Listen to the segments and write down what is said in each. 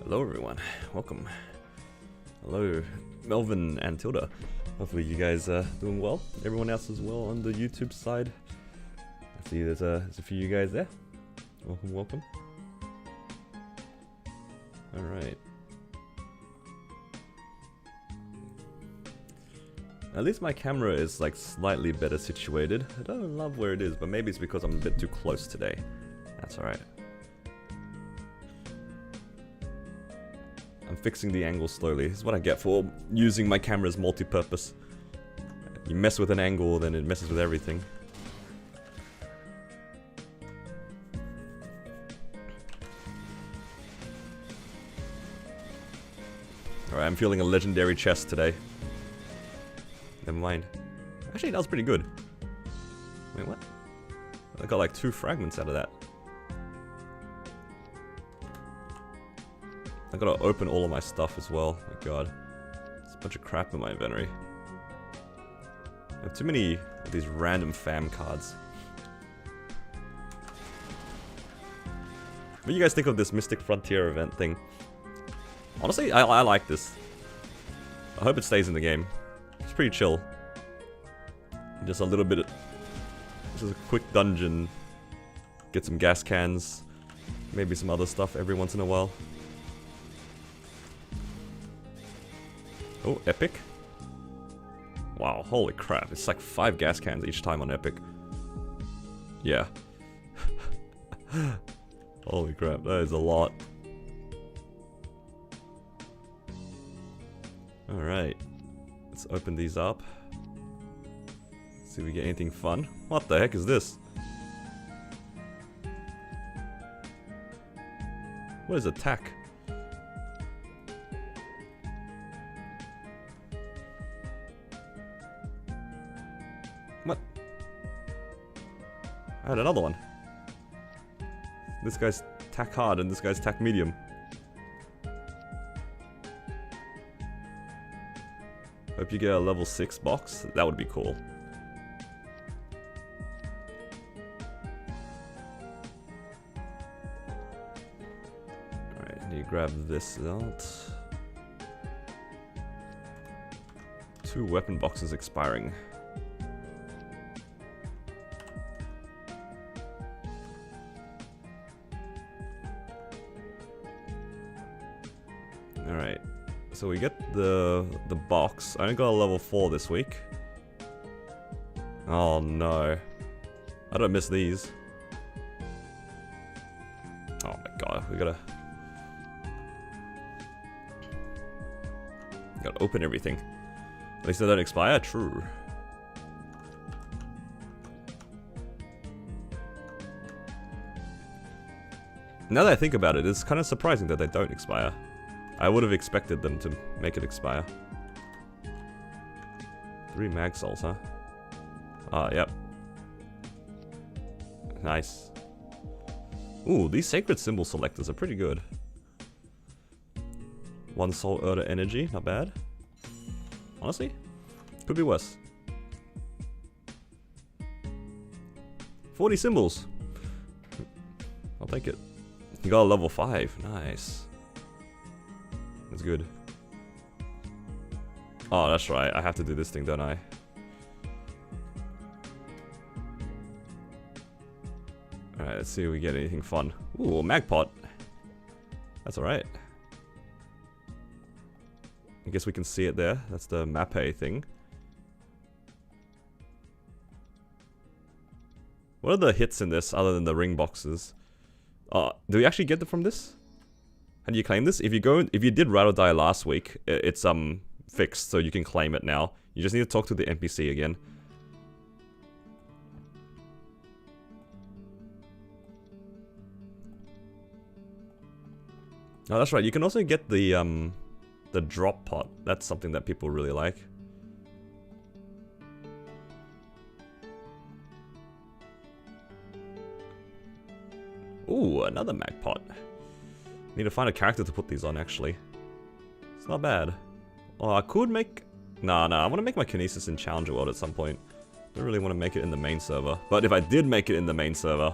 Hello everyone, welcome. Hello Melvin and Tilda. Hopefully you guys are doing well. Everyone else as well on the YouTube side. I see there's a few of you guys there. Welcome, welcome. Alright. At least my camera is like slightly better situated. I don't love where it is, but maybe it's because I'm a bit too close today. That's alright. I'm fixing the angle slowly. This is what I get for using my camera as multi-purpose. You mess with an angle, then it messes with everything. Alright, I'm feeling a legendary chest today. Never mind. Actually, that was pretty good. Wait, what? I got like 2 fragments out of that. I gotta open all of my stuff as well. My god. There's a bunch of crap in my inventory. I have too many of these random fam cards. What do you guys think of this Mystic Frontier event thing? Honestly, I like this. I hope it stays in the game. It's pretty chill. Just a little bit of... Just a quick dungeon. Get some gas cans. Maybe some other stuff every once in a while. Oh, epic. Wow, holy crap. It's like 5 gas cans each time on epic. Yeah. Holy crap, that is a lot. Alright. Let's open these up. See if we get anything fun. What the heck is this? What is attack? What? I had another one. This guy's tack hard and this guy's tack medium. Hope you get a level 6 box. That would be cool. Alright, I need to grab this out. 2 weapon boxes expiring. Alright. So we get the box. I only got a level 4 this week. Oh no. I don't miss these. Oh my god, we gotta open everything. At least they don't expire, true. Now that I think about it, it's kind of surprising that they don't expire. I would have expected them to make it expire. 3 mag souls, huh? Ah, yep. Nice. Ooh, these sacred symbol selectors are pretty good. 1 soul Erda energy, not bad. Honestly, could be worse. 40 symbols. I'll take it. You got a level 5, nice. That's good. Oh, that's right. I have to do this thing, don't I? Alright, let's see if we get anything fun. Ooh, a magpot. That's alright. I guess we can see it there. That's the Mappe thing. What are the hits in this other than the ring boxes? Do we actually get them from this? How do you claim this? If you did Ride or Die last week, it's fixed, so you can claim it now. You just need to talk to the NPC again. Oh, that's right. You can also get the drop pot. That's something that people really like. Ooh, another mag pot. Need to find a character to put these on, actually. It's not bad. Oh, I could make... Nah, I want to make my Kinesis in Challenger World at some point. Don't really want to make it in the main server. But if I did make it in the main server,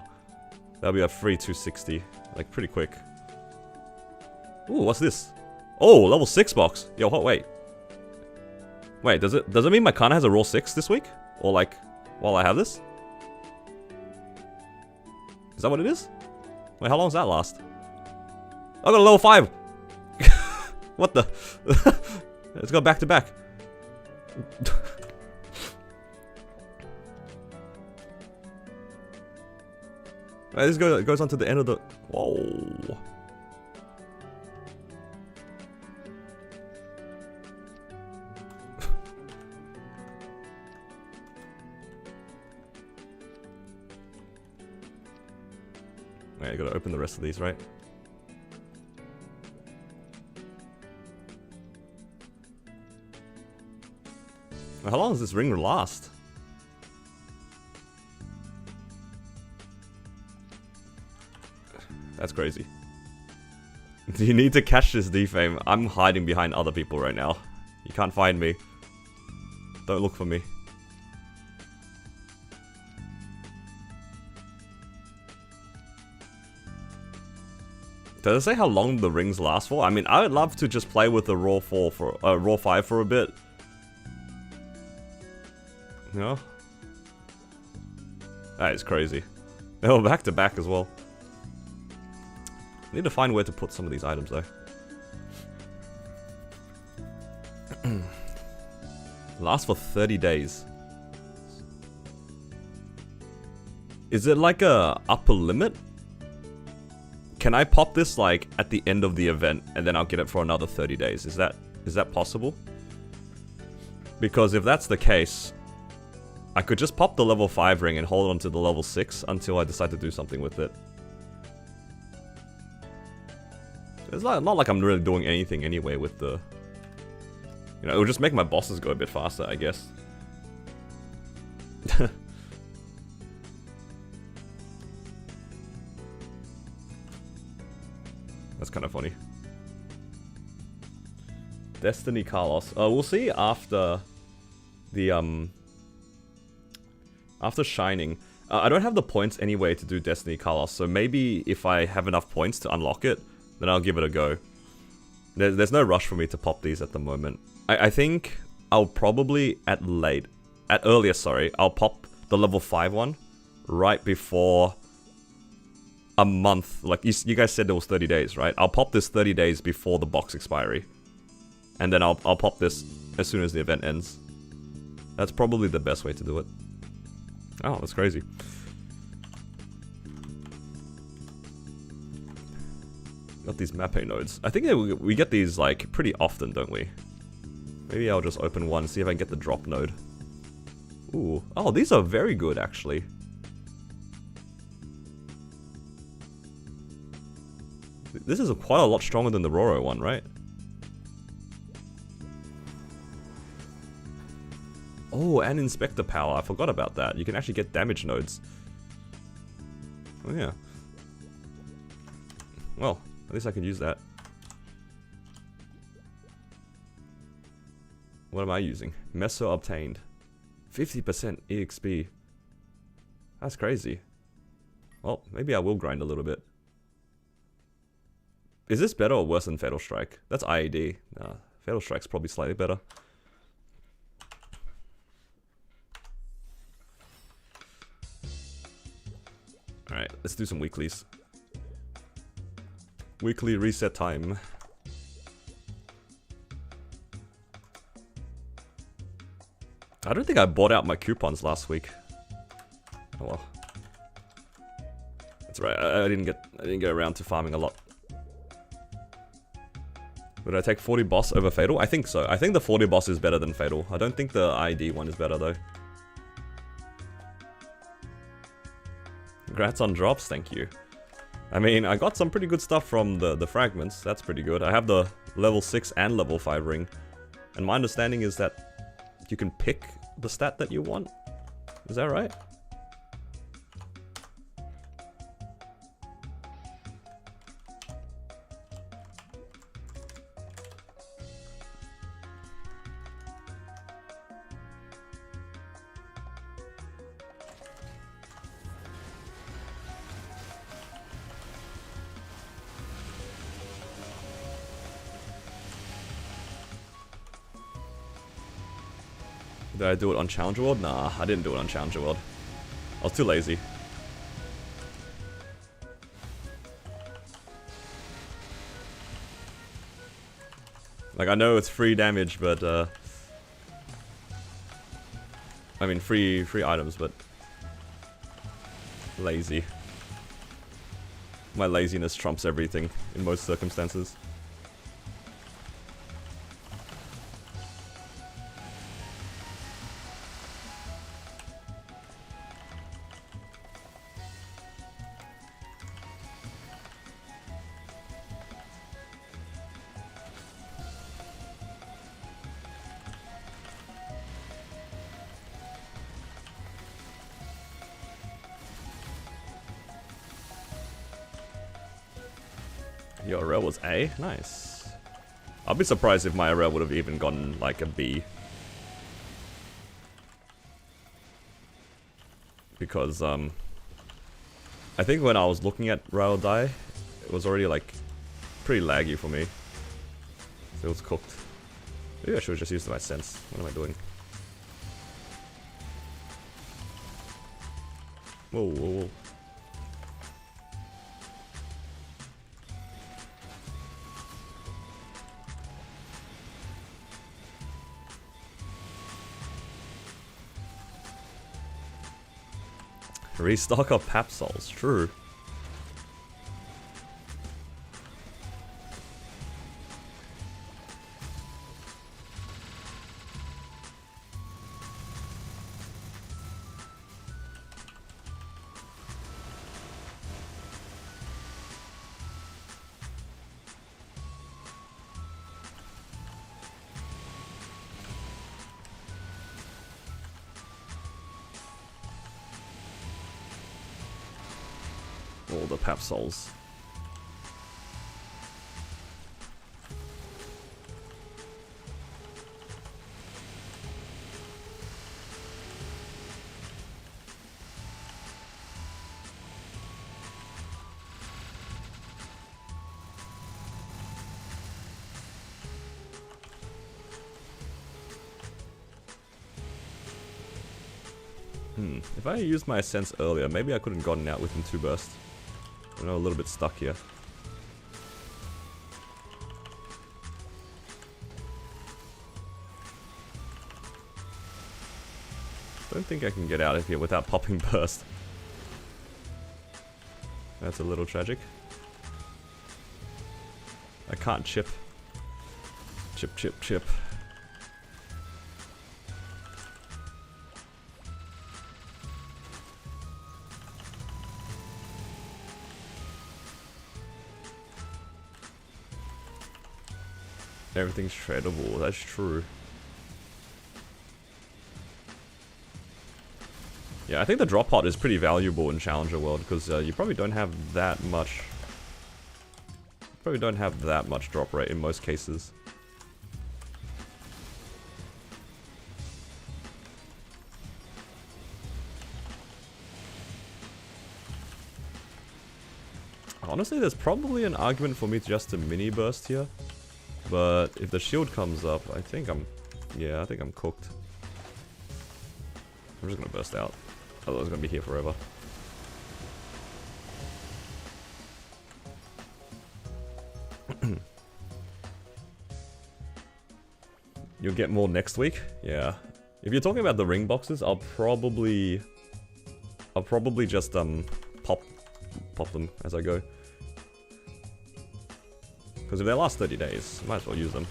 that'll be a free 260. Like, pretty quick. Ooh, what's this? Oh, level 6 box. Yo, wait. Wait, does it mean my Kana has a raw 6 this week? Or like, while I have this? Is that what it is? Wait, how long does that last? I got a level 5! What the? Let's go back to back. Right, this goes on to the end of the... Whoa. Alright, I gotta open the rest of these, right? How long does this ring last? That's crazy. You need to catch this defame. I'm hiding behind other people right now. You can't find me. Don't look for me. Does it say how long the rings last for? I mean, I would love to just play with the raw 4 for raw 5 for a bit. No? That is crazy. Oh, back to back as well. I need to find where to put some of these items though. Lasts for 30 days. Is it like a upper limit? Can I pop this like at the end of the event and then I'll get it for another 30 days? Is that possible? Because if that's the case, I could just pop the level 5 ring and hold on to the level 6 until I decide to do something with it. It's not like I'm really doing anything anyway with the... You know, it'll just make my bosses go a bit faster, I guess. That's kind of funny. Destiny Carlos. We'll see after the, after Shining. I don't have the points anyway to do Destiny Carlos, so maybe if I have enough points to unlock it, then I'll give it a go. There's no rush for me to pop these at the moment. I think I'll probably at earliest, I'll pop the level 5 one right before a month. Like you guys said there was 30 days, right? I'll pop this 30 days before the box expiry. And then I'll pop this as soon as the event ends. That's probably the best way to do it. Oh, that's crazy. Got these Mappe nodes. I think we get these like pretty often, don't we? Maybe I'll just open one, see if I can get the drop node. Ooh. Oh, these are very good actually. This is quite a lot stronger than the Roro one, right? Oh, and Inspector Power. I forgot about that. You can actually get damage nodes. Oh yeah. Well, at least I can use that. What am I using? Meso obtained. 50% EXP. That's crazy. Well, maybe I will grind a little bit. Is this better or worse than Fatal Strike? That's IAD. Nah, Fatal Strike's probably slightly better. Alright, let's do some weeklies. Weekly reset time. I don't think I bought out my coupons last week. Oh well. That's right. I didn't get around to farming a lot. Would I take 40 boss over Fatal? I think so. I think the 40 boss is better than Fatal. I don't think the ID one is better though. Congrats on drops, thank you. I mean, I got some pretty good stuff from the fragments. That's pretty good. I have the level 6 and level 5 ring. And my understanding is that you can pick the stat that you want. Is that right? Did I do it on Challenger World? Nah, I didn't do it on Challenger World. I was too lazy. Like, I know it's free damage, but, I mean, free items, but lazy. My laziness trumps everything in most circumstances. Your RL was A? Nice. I'll be surprised if my RL would have even gotten like a B. Because, I think when I was looking at RL die, it was already like pretty laggy for me. So it was cooked. Maybe I should have just used my sense. What am I doing? Whoa, whoa, whoa. Restock our Pap Souls, true. All the Pap Souls. If I used my sense earlier, maybe I could have gotten out within 2 bursts. I'm a little bit stuck here. Don't think I can get out of here without popping burst. That's a little tragic. I can't chip. Chip, chip, chip. Everything's tradable, that's true. Yeah, I think the drop pot is pretty valuable in Challenger World because you probably don't have that much. Probably don't have that much drop rate in most cases. Honestly, there's probably an argument for me just to mini burst here. But if the shield comes up, I think I'm cooked. I'm just gonna burst out. Otherwise I'm gonna be here forever. You'll get more next week? Yeah. If you're talking about the ring boxes, I'll probably just pop them as I go. Because if they last 30 days, I might as well use them.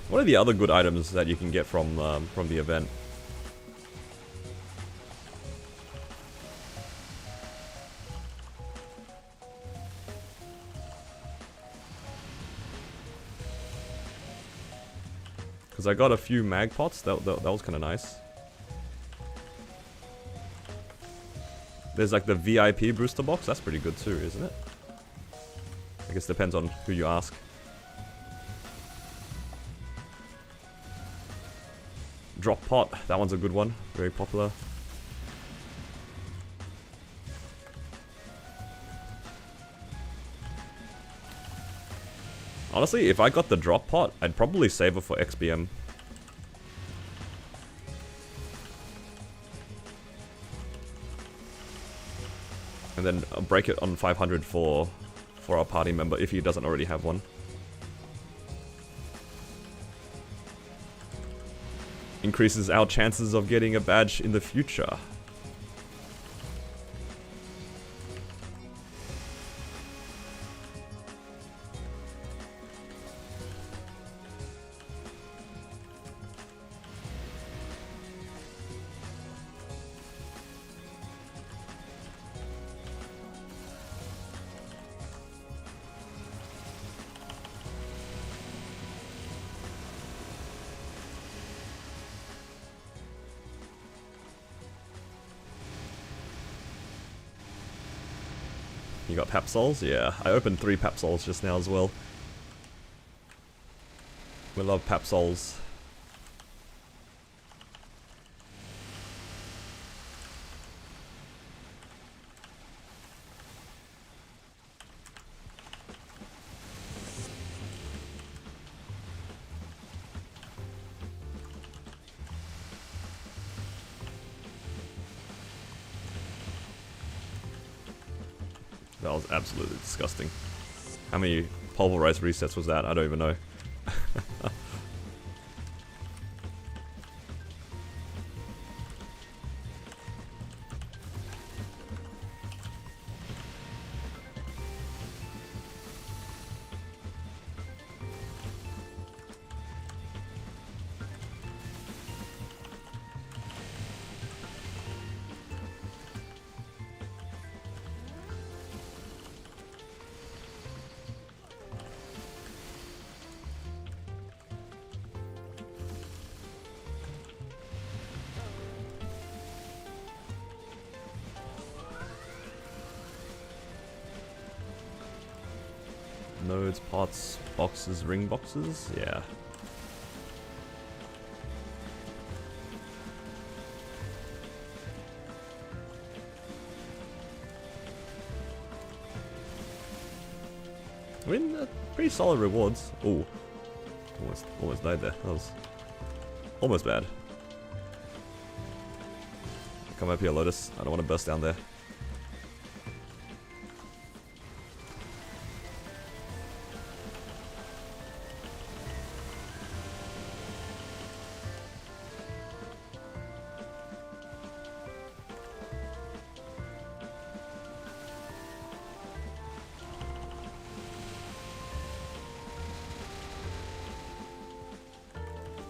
What are the other good items that you can get from the event? Because I got a few mag pots, that was kind of nice. There's like the VIP booster box, that's pretty good too, isn't it? I guess depends on who you ask. Drop pot, that one's a good one, very popular. Honestly, if I got the drop pot, I'd probably save it for XBM. And then break it on 500 for our party member if he doesn't already have one. Increases our chances of getting a badge in the future. You got Papsols? Yeah, I opened 3 Papsols just now as well. We love Papsols. That was absolutely disgusting. How many pulverized resets was that? I don't even know. Nodes, pots, boxes, ring boxes? Yeah. I mean, pretty solid rewards. Ooh. Almost died there. That was almost bad. Come up here, Lotus. I don't want to burst down there.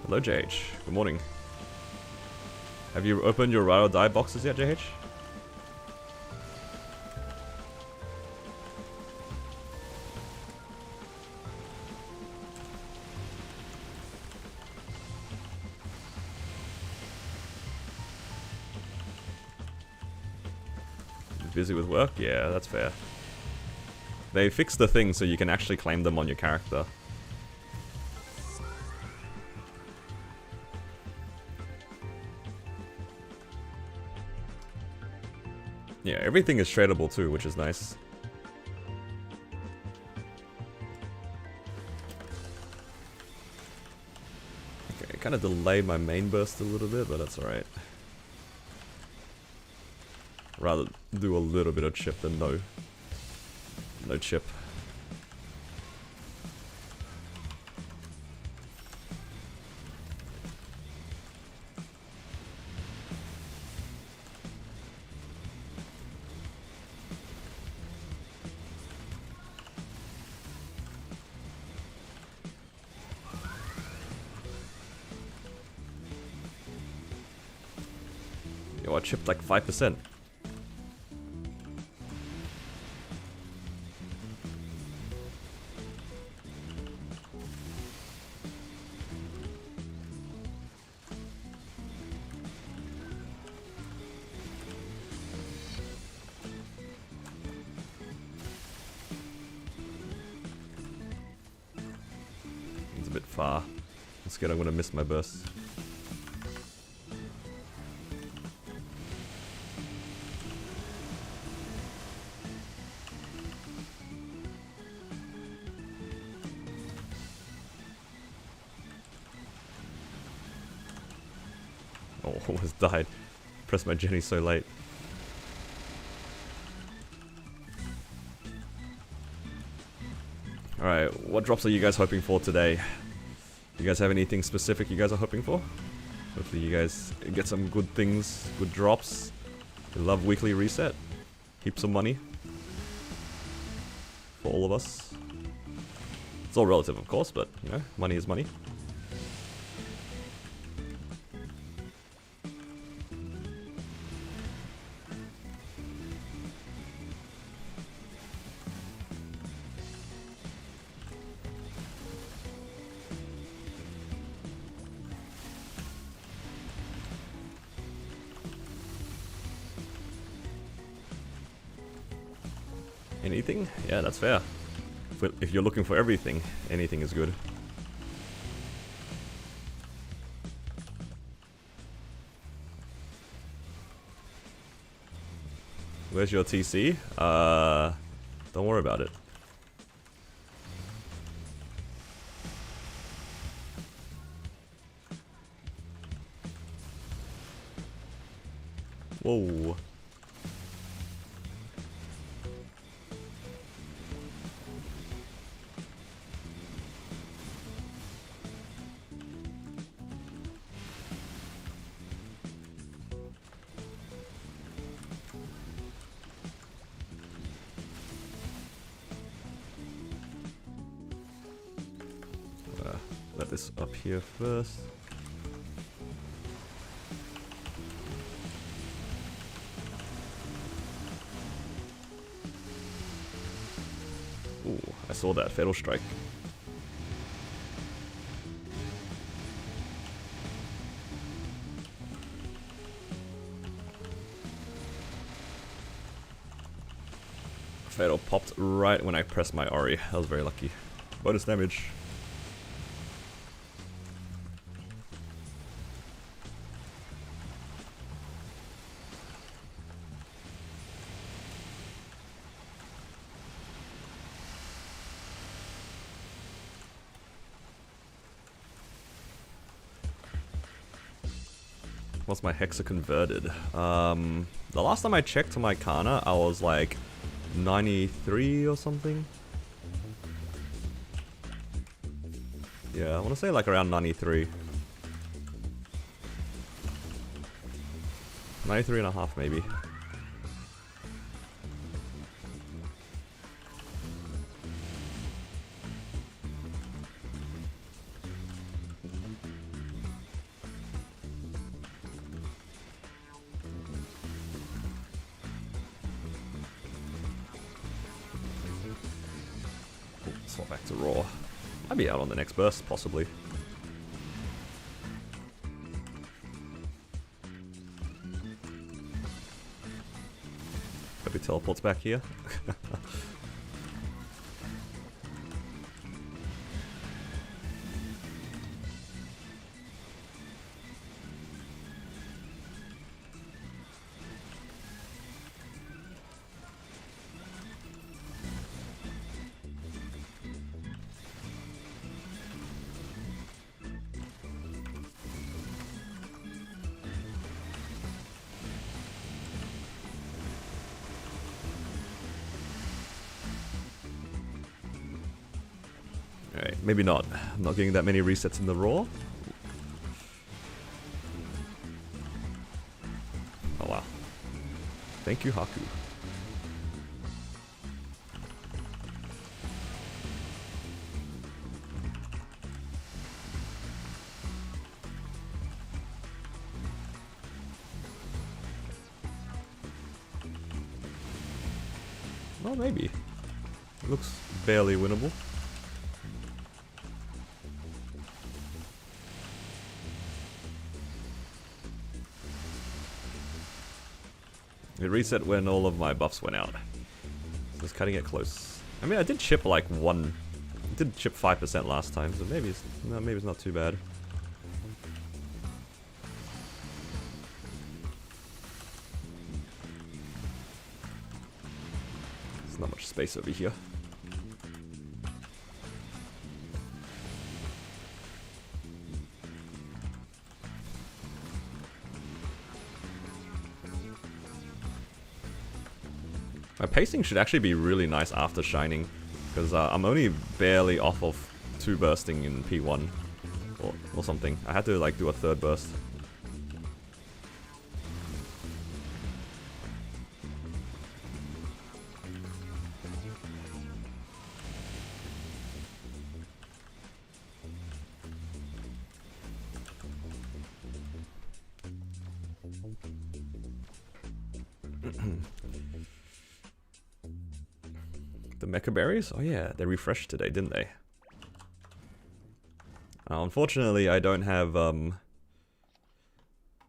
Hello, JH. Good morning. Have you opened your ride or die boxes yet, JH? Busy with work? Yeah, that's fair. They fixed the thing so you can actually claim them on your character. Yeah, everything is tradable too, which is nice. Okay, kind of delayed my main burst a little bit, but that's alright. Rather do a little bit of chip than no chip. Yo, I chipped like 5%. It's a bit far. I'm scared I'm gonna miss my burst. Almost died. Pressed my Jenny so late. Alright, what drops are you guys hoping for today? You guys have anything specific you guys are hoping for? Hopefully you guys get some good things, good drops. We love weekly reset. Heaps of money. For all of us. It's all relative, of course, but, you know, money is money. Anything? Yeah, that's fair. If you're looking for everything, anything is good. Where's your TC? Don't worry about it. Whoa. Let this up here first. Ooh, I saw that Fatal Strike. Fatal popped right when I pressed my Ori. That was very lucky. Bonus damage. What's my Hexa converted? The last time I checked to my Kana, I was like 93 or something. Yeah, I want to say like around 93. 93 and a half maybe. Swap back to Raw. I'd be out on the next burst, possibly. Hope he teleports back here. Alright, maybe not. I'm not getting that many resets in the Raw. Oh wow. Thank you, Haku. Well, maybe. It looks barely winnable. It reset when all of my buffs went out. So it's cutting it close. I mean, I did chip like one. I did chip 5% last time, so maybe it's not too bad. There's not much space over here. My pacing should actually be really nice after Shining, because I'm only barely off of 2 bursting in P1 or something. I had to like do a 3rd burst. The Mecha Berries? Oh yeah, they refreshed today, didn't they? Unfortunately, I don't have a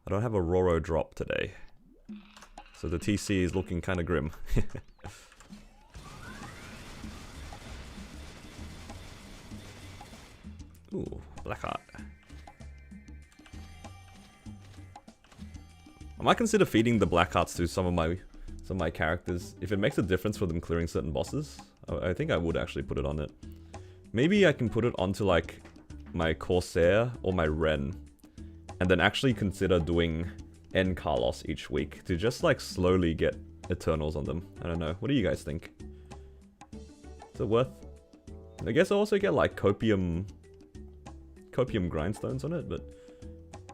Roro drop today. So the TC is looking kind of grim. Ooh, Blackheart. I might consider feeding the Blackhearts to some of my characters. If it makes a difference for them clearing certain bosses, I think I would actually put it on it. Maybe I can put it onto like my Corsair or my Ren, and then actually consider doing N Carlos each week to just like slowly get Eternals on them. I don't know. What do you guys think? Is it worth? I guess I also get like Copium Grindstones on it, but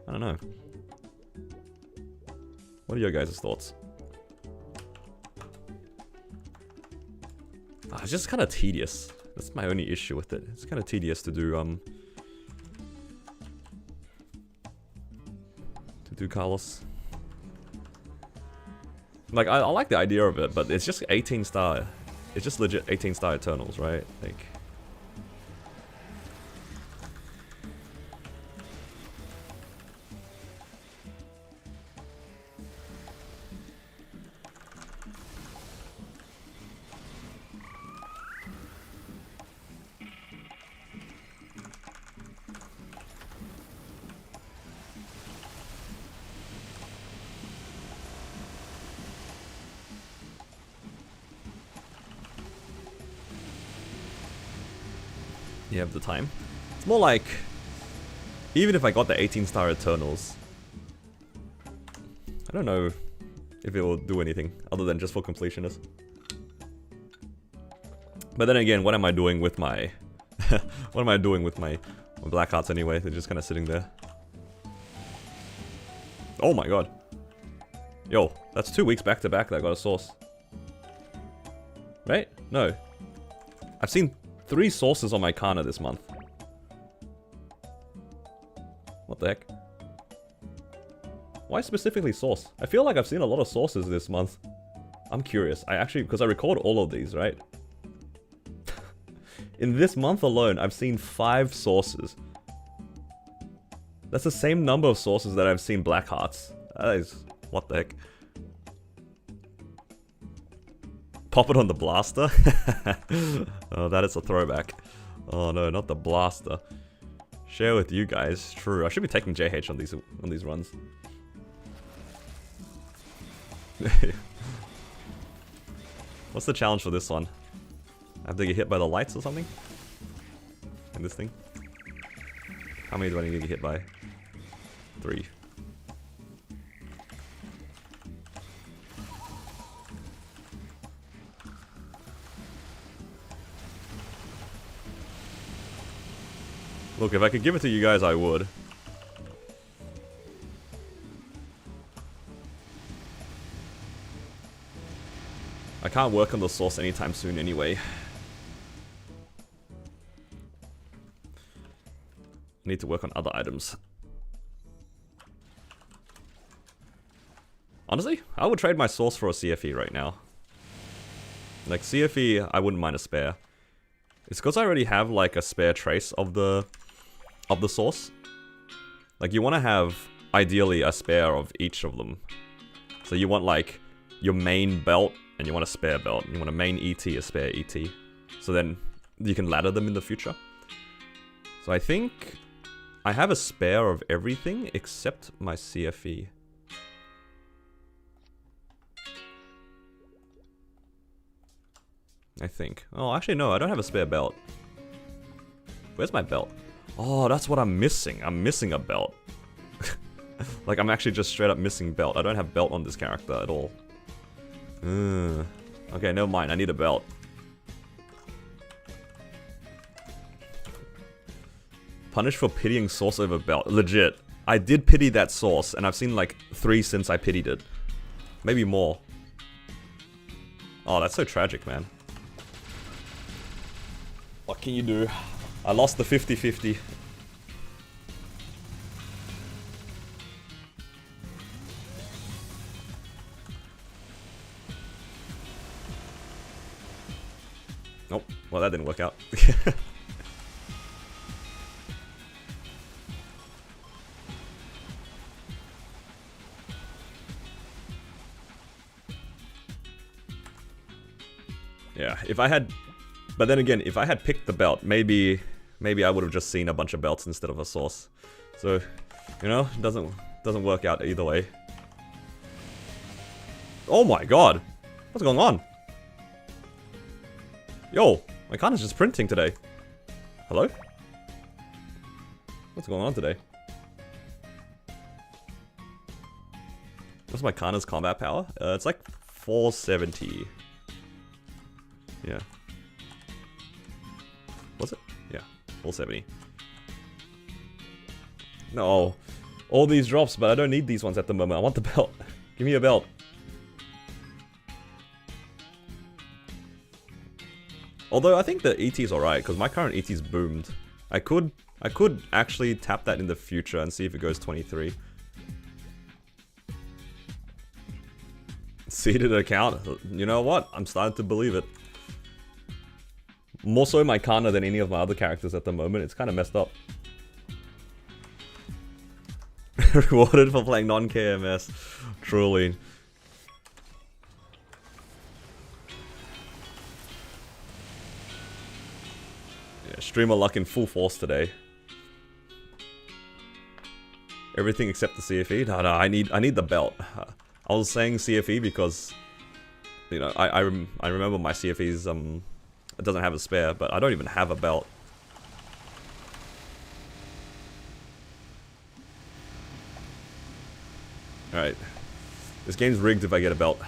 I don't know. What are your guys' thoughts? It's just kind of tedious. That's my only issue with it. It's kind of tedious to do Carlos. Like I like the idea of it, but it's just 18 star. It's just legit 18 star Eternals, right? Like. You have the time. It's more like, even if I got the 18 star Eternals, I don't know if it will do anything other than just for completionists. But then again, what am I doing with my what am I doing with my Black Hearts anyway? They're just kind of sitting there. Oh my god. Yo, that's 2 weeks back to back that I got a source. Right? No. I've seen 3 sources on my Kana this month. What the heck? Why specifically source? I feel like I've seen a lot of sources this month. I'm curious. I actually, because I record all of these, right? In this month alone, I've seen 5 sources. That's the same number of sources that I've seen Black Hearts. That is... what the heck? Pop it on the blaster? Oh, that is a throwback. Oh no, not the blaster. Share with you guys. True, I should be taking JH on these runs. What's the challenge for this one? I have to get hit by the lights or something? In this thing? How many do I need to get hit by? 3. Look, if I could give it to you guys, I would. I can't work on the source anytime soon anyway. I need to work on other items. Honestly, I would trade my source for a CFE right now. Like, CFE, I wouldn't mind a spare. It's because I already have, like, a spare trace of the source. Like, you want to have, ideally, a spare of each of them. So you want, like, your main belt, and you want a spare belt. You want a main ET, a spare ET. So then, you can ladder them in the future. So I think I have a spare of everything except my CFE. I think. Oh, actually no, I don't have a spare belt. Where's my belt? Oh, that's what I'm missing. I'm missing a belt. Like, I'm actually just straight up missing belt. I don't have belt on this character at all. Okay, never mind. I need a belt. Punish for pitying source over belt. Legit. I did pity that source, and I've seen like 3 since I pitied it. Maybe more. Oh, that's so tragic, man. What can you do? I lost the 50-50. Nope. Well, that didn't work out. Yeah, if I had... But then again, if I had picked the belt, maybe I would have just seen a bunch of belts instead of a source. So, you know, it doesn't work out either way. Oh my god! What's going on? Yo, my card is just printing today. Hello? What's going on today? What's my Kana's combat power? It's like 470. Yeah. Was it? Yeah, 470. No. All these drops, but I don't need these ones at the moment. I want the belt. Give me a belt. Although I think the ET's alright, because my current ET's boomed. I could actually tap that in the future and see if it goes 23. Seeded account? You know what? I'm starting to believe it. More so my Kana than any of my other characters at the moment. It's kind of messed up. Rewarded for playing non-KMS. Truly. Yeah, streamer luck in full force today. Everything except the CFE? No, I need the belt. I was saying CFE because, you know, I remember my CFE's it doesn't have a spare, but I don't even have a belt. Alright. This game's rigged if I get a belt.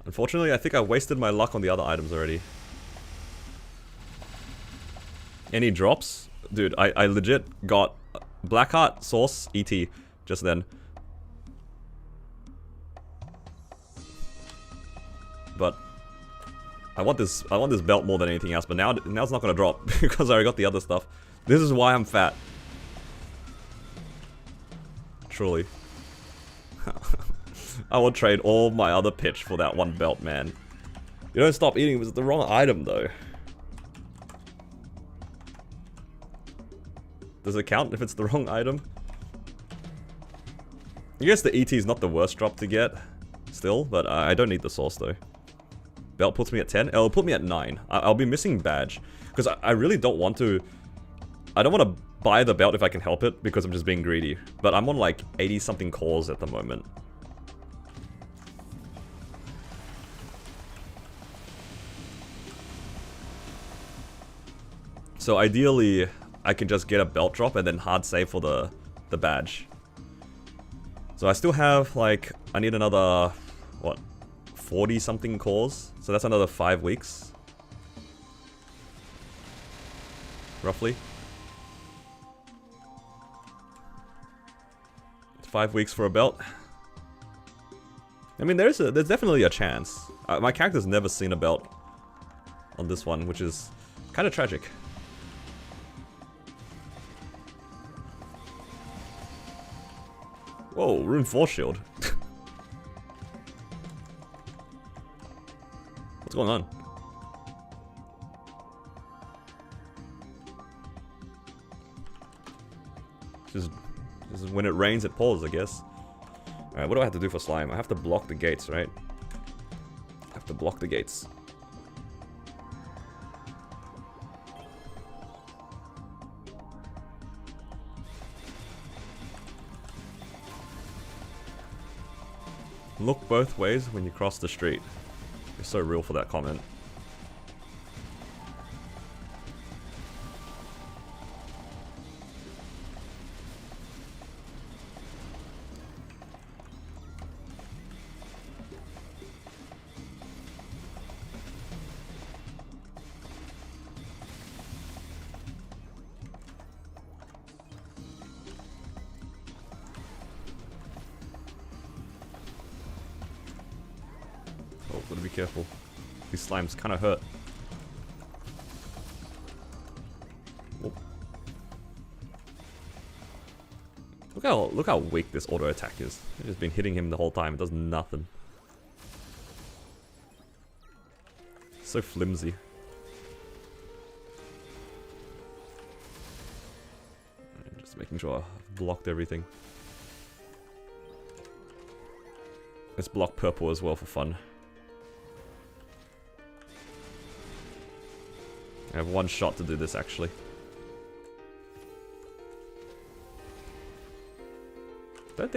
Unfortunately, I think I wasted my luck on the other items already. Any drops? Dude, I legit got Blackheart, Source, ET just then. But I want this belt more than anything else, but now it's not gonna drop because I already got the other stuff. This is why I'm fat. Truly. I would trade all my other pitch for that one belt, man. You don't stop eating, it was the wrong item though. Does it count if it's the wrong item? I guess the ET is not the worst drop to get, still, but I don't need the source though. Belt puts me at 10. It'll put me at 9. I'll be missing badge. Because I really don't want to... I don't want to buy the belt if I can help it, because I'm just being greedy. But I'm on like 80 something cores at the moment. So ideally, I can just get a belt drop and then hard save for the badge. So I still have like... I need another... What? 40 something cores, so that's another 5 weeks. Roughly. It's 5 weeks for a belt. I mean, there's definitely a chance. My character's never seen a belt on this one, which is kind of tragic. Whoa, rune 4 shield. What's going on? This is when it rains, it pours, I guess. Alright, what do I have to do for slime? I have to block the gates, right? I have to block the gates. Look both ways when you cross the street. You're so real for that comment. gotta be careful. These slimes kind of hurt. Oh. Look how weak this auto attack is. I've just been hitting him the whole time. It does nothing. So flimsy. Just making sure I've blocked everything. Let's block purple as well for fun. I have one shot to do this actually. I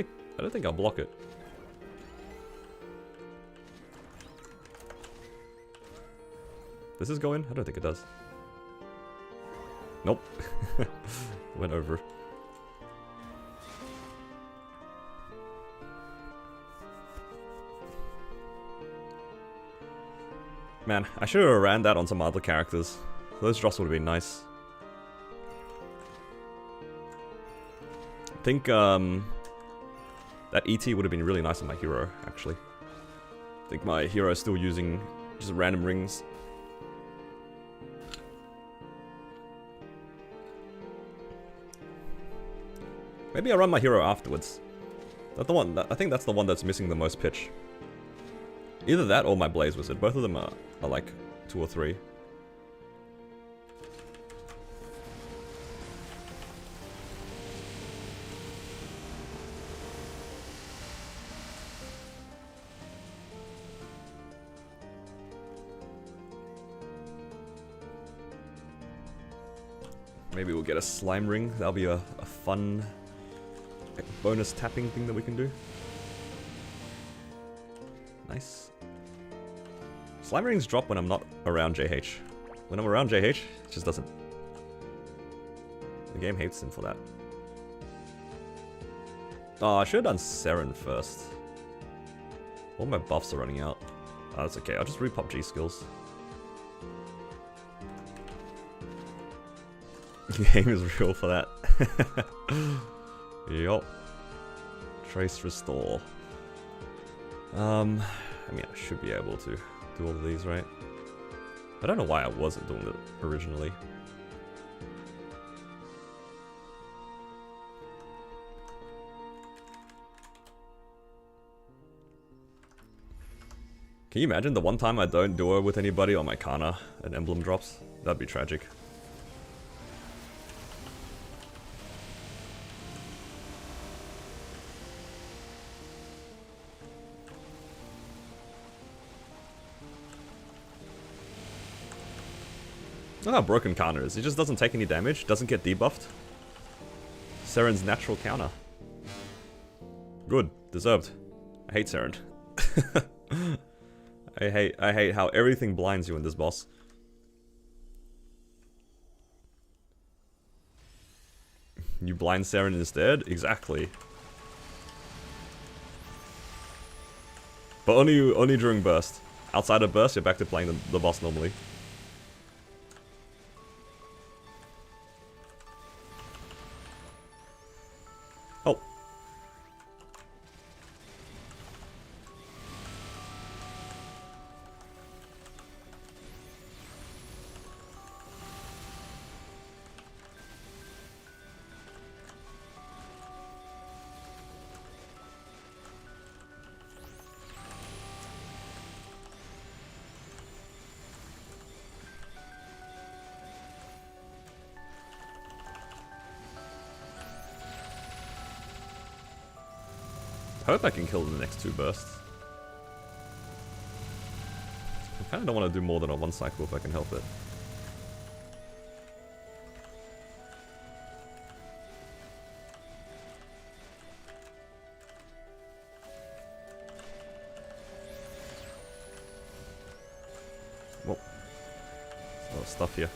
don't think I'll block it. Does this go in? I don't think it does. Nope. Went over. Man, I should have ran that on some other characters. Those drops would have been nice. I think that ET would have been really nice on my hero, actually. I think my hero is still using just random rings. Maybe I run my hero afterwards. That's the one. I think that's the one that's missing the most pitch. Either that or my Blaze Wizard. Both of them are like 2 or 3. Maybe we'll get a slime ring. That'll be a fun bonus tapping thing that we can do. Nice. Slime rings drop when I'm not around JH. When I'm around JH, it just doesn't. The game hates him for that. Oh, I should have done Seren first. All my buffs are running out. Oh, that's okay. I'll just repop G skills. The game is real for that. Yup. Trace restore. I mean, I should be able to do all of these, right? I don't know why I wasn't doing it originally. Can you imagine the one time I don't duo with anybody on my Kana and emblem drops? That'd be tragic. Look how broken Kana is. He just doesn't take any damage, doesn't get debuffed. Seren's natural counter. Good. Deserved. I hate Seren. I hate how everything blinds you in this boss. You blind Seren instead? Exactly. But only during burst. Outside of burst, you're back to playing the boss normally. Oh. I hope I can kill the next 2 bursts. I kinda don't want to do more than a 1 cycle if I can help it. Whoa. There's a lot of stuff here.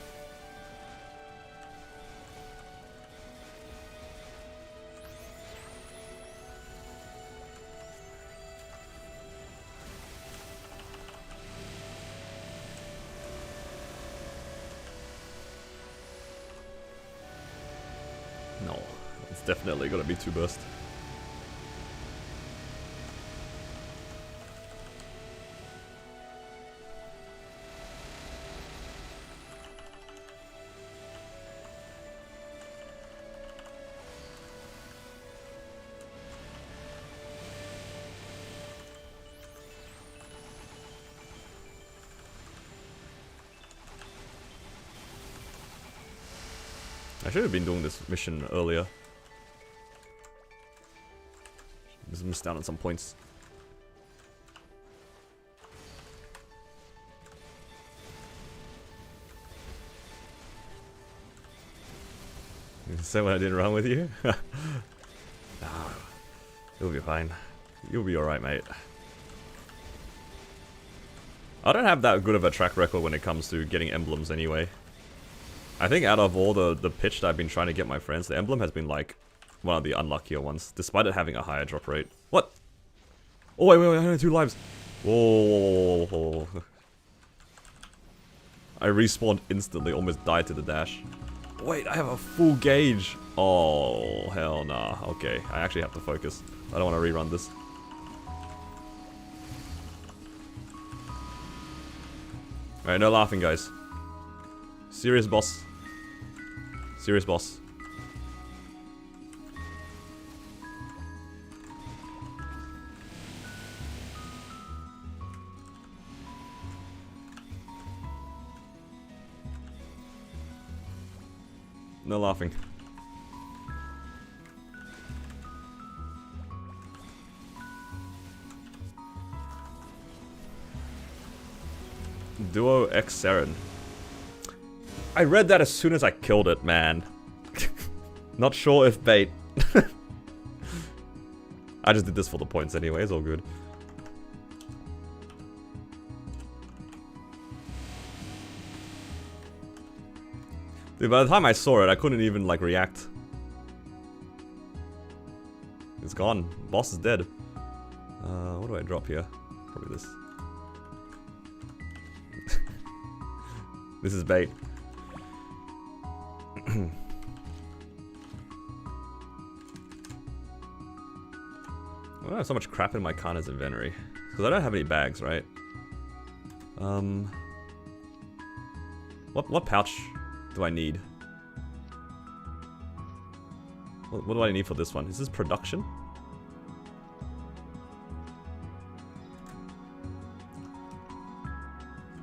No, it's definitely gonna be 2 burst. I should have been doing this mission earlier. Just missed out on some points. Say when I didn't run with you? No, you'll be fine. You'll be alright, mate. I don't have that good of a track record when it comes to getting emblems anyway. I think out of all the pitch that I've been trying to get my friends, the emblem has been like one of the unluckier ones, despite it having a higher drop rate. What? Oh wait, I only have 2 lives. Whoa. I respawned instantly, almost died to the dash. Wait, I have a full gauge. Oh, hell nah. Okay, I actually have to focus. I don't want to rerun this. Alright, no laughing, guys. Serious boss. Serious boss. No laughing. Duo X Seren. I read that as soon as I killed it, man. Not sure if bait. I just did this for the points anyway, it's all good. Dude, by the time I saw it, I couldn't even, like, react. It's gone. Boss is dead. What do I drop here? Probably this. This is bait. I don't have so much crap in my Kana's inventory. Because I don't have any bags, right? What pouch do I need? What do I need for this one? Is this production?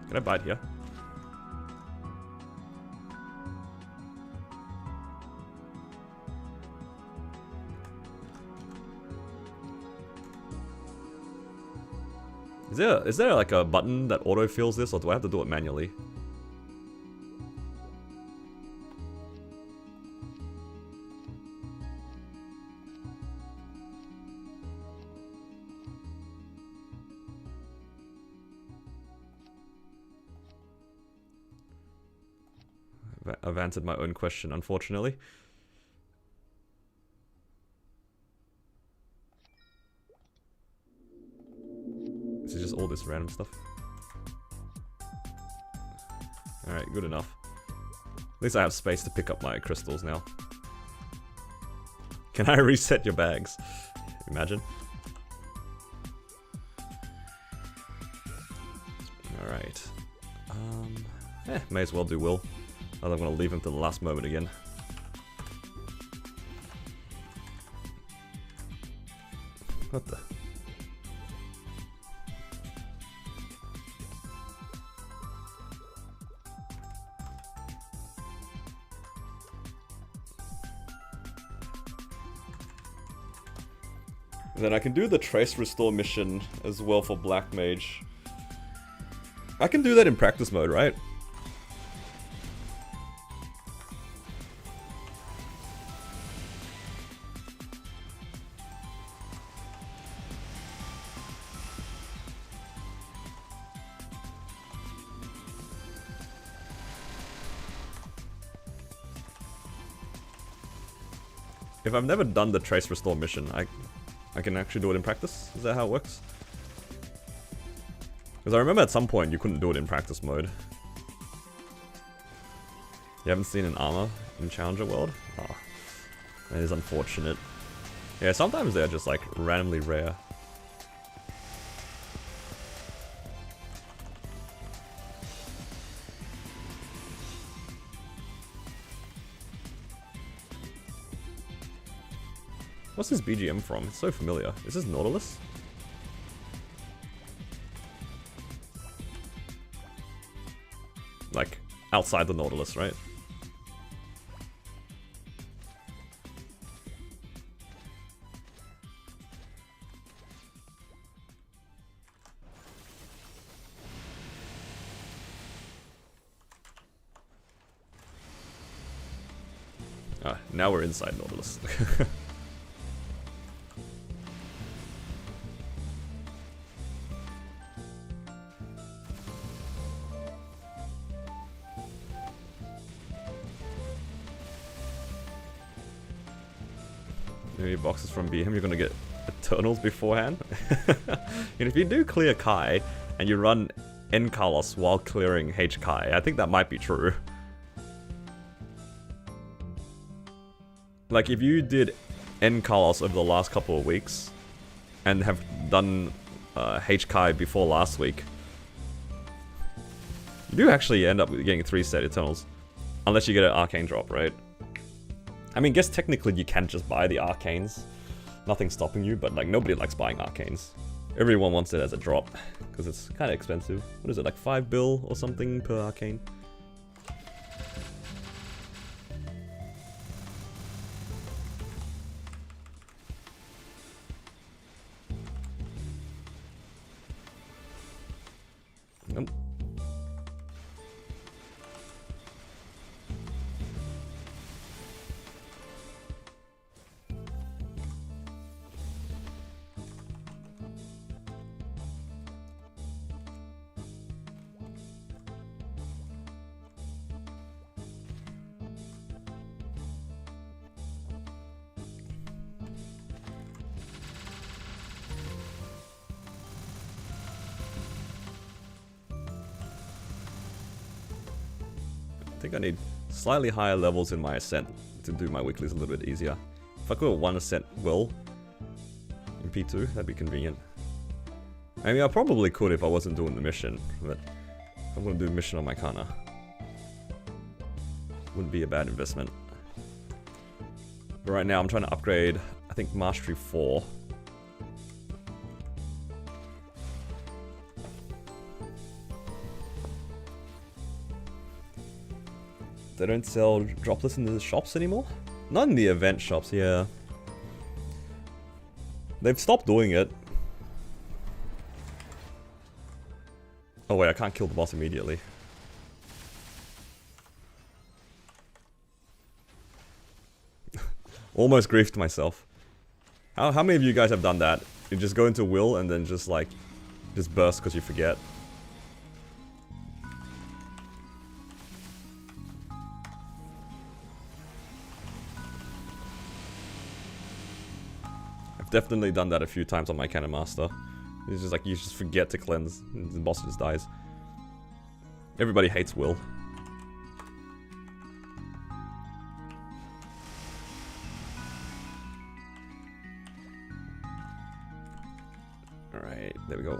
Can I buy it here? Is there like a button that auto-fills this, or do I have to do it manually? I've answered my own question, unfortunately. This is just all this random stuff. Alright, good enough. At least I have space to pick up my crystals now. Can I reset your bags? Imagine. Alright. May as well do Will. Otherwise I'm gonna leave him to the last moment again. What the? And then I can do the Trace Restore mission as well for Black Mage. I can do that in practice mode, right? If I've never done the Trace Restore mission, I can actually do it in practice? Is that how it works? Because I remember at some point you couldn't do it in practice mode. You haven't seen an armor in Challenger World? Oh, that is unfortunate. Yeah, sometimes they're just like randomly rare. What's this BGM from? It's so familiar. Is this Nautilus? Like, outside the Nautilus, right? Now we're inside Nautilus. Maybe boxes from BM, you're gonna get Eternals beforehand. And if you do clear Kai, and you run N Carlos while clearing H Kai, I think that might be true. Like, if you did N Carlos over the last couple of weeks, and have done H Kai before last week, you do actually end up getting 3-set Eternals. Unless you get an Arcane drop, right? I mean, guess technically you can just buy the Arcanes. Nothing's stopping you, but like nobody likes buying Arcanes. Everyone wants it as a drop, because it's kind of expensive. What is it, like 5 bill or something per Arcane? Nope. I think I need slightly higher levels in my Ascent to do my weeklies a little bit easier. If I could have 1 Ascent Will in P2, that'd be convenient. I mean, I probably could if I wasn't doing the mission, but I'm gonna do a mission on my Kana. Wouldn't be a bad investment. But right now I'm trying to upgrade, I think, Mastery 4. They don't sell droplets in the shops anymore? Not in the event shops, yeah. They've stopped doing it. Oh wait, I can't kill the boss immediately. Almost griefed myself. How many of you guys have done that? You just go into will and then just like, just burst because you forget. Definitely done that a few times on my Cannon Master. It's just like, you just forget to cleanse, and the boss just dies. Everybody hates Will. Alright, there we go.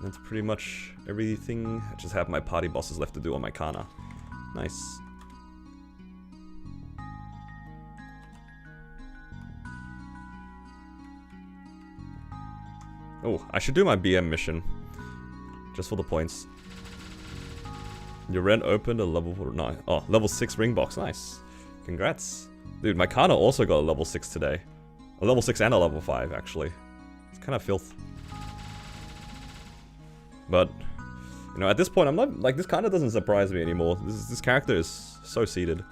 That's pretty much everything. I just have my party bosses left to do on my Kana. Nice. Oh, I should do my BM mission. Just for the points. Your rent opened a level 9. Oh, level 6 ring box. Nice. Congrats. Dude, my Kana also got a level 6 today. A level 6 and a level 5, actually. It's kind of filth. But, you know, at this point, I'm not, like, this kind of doesn't surprise me anymore. This character is so seated.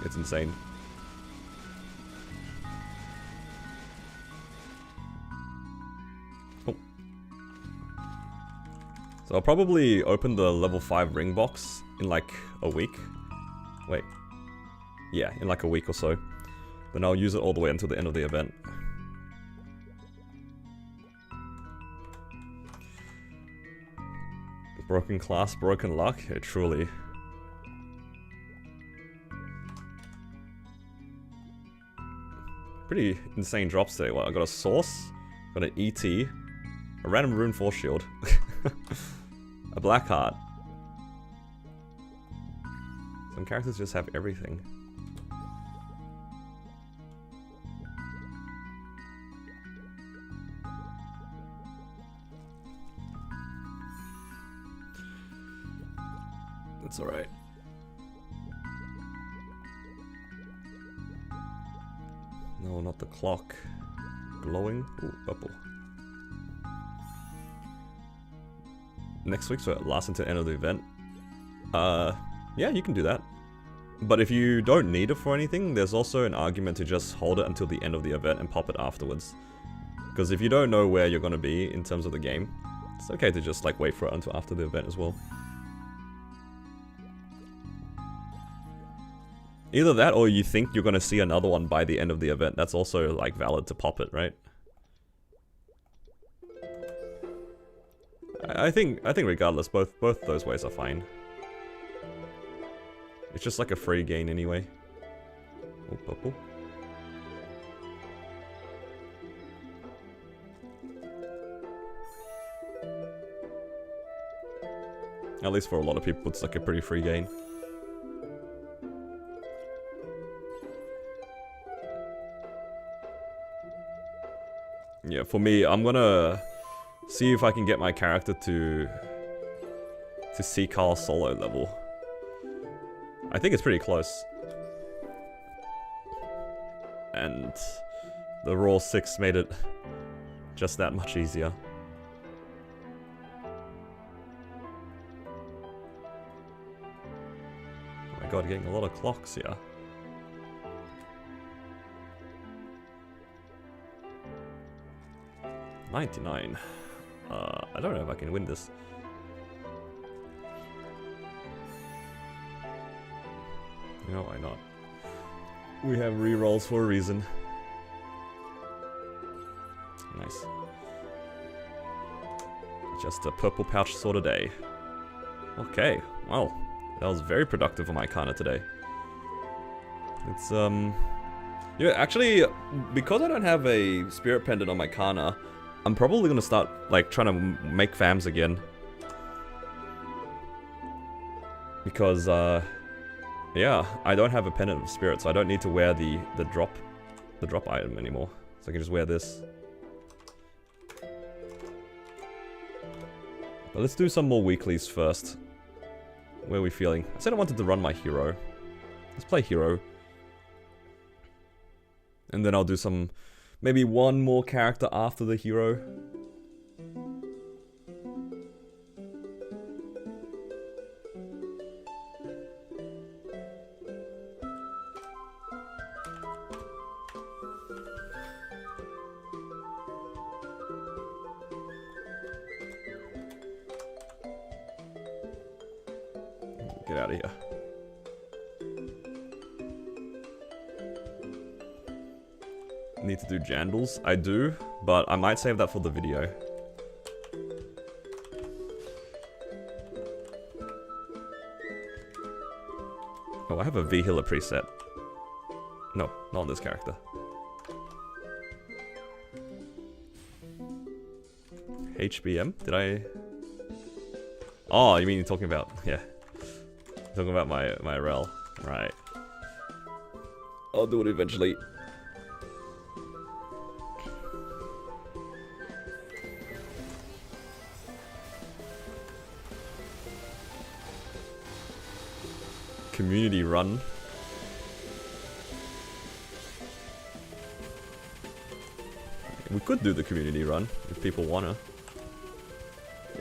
It's insane. So I'll probably open the level 5 ring box in like a week. Wait. Yeah, in like a week or so. Then I'll use it all the way until the end of the event. Broken class, broken luck? Yeah, truly. Pretty insane drops today. Well, I got a Source, got an ET, a random Rune Force Shield. A Black Heart. Some characters just have everything. That's alright. No, not the clock. Glowing? Ooh, purple. Next week, so it lasts until the end of the event. Yeah, you can do that. But if you don't need it for anything, there's also an argument to just hold it until the end of the event and pop it afterwards. Because if you don't know where you're going to be in terms of the game, it's okay to just like wait for it until after the event as well. Either that or you think you're going to see another one by the end of the event. That's also like valid to pop it, right? I think regardless, both those ways are fine. It's just like a free gain anyway. Oh, purple. At least for a lot of people, it's like a pretty free gain. Yeah, for me, I'm gonna see if I can get my character to see Carl's solo level. I think it's pretty close. And the raw 6 made it just that much easier. Oh my god, getting a lot of clocks here. $99. I don't know if I can win this. No, why not? We have rerolls for a reason. Nice. Just a purple pouch sort of day. Okay, well, that was very productive for my Kana today. It's, yeah, actually, because I don't have a spirit pendant on my Kana, I'm probably gonna start, like, trying to make fams again. Because, yeah, I don't have a pendant of spirit, so I don't need to wear the drop item anymore. So I can just wear this. But let's do some more weeklies first. Where are we feeling? I said I wanted to run my hero. Let's play hero. And then I'll do some... maybe one more character after the hero. Get out of here. Need to do jandals? I do, but I might save that for the video. Oh, I have a V-Healer preset. No, not on this character. HBM? Did I... Oh, you mean you're talking about... yeah. You're talking about my rel. Right. I'll do it eventually. Community run. We could do the community run if people wanna.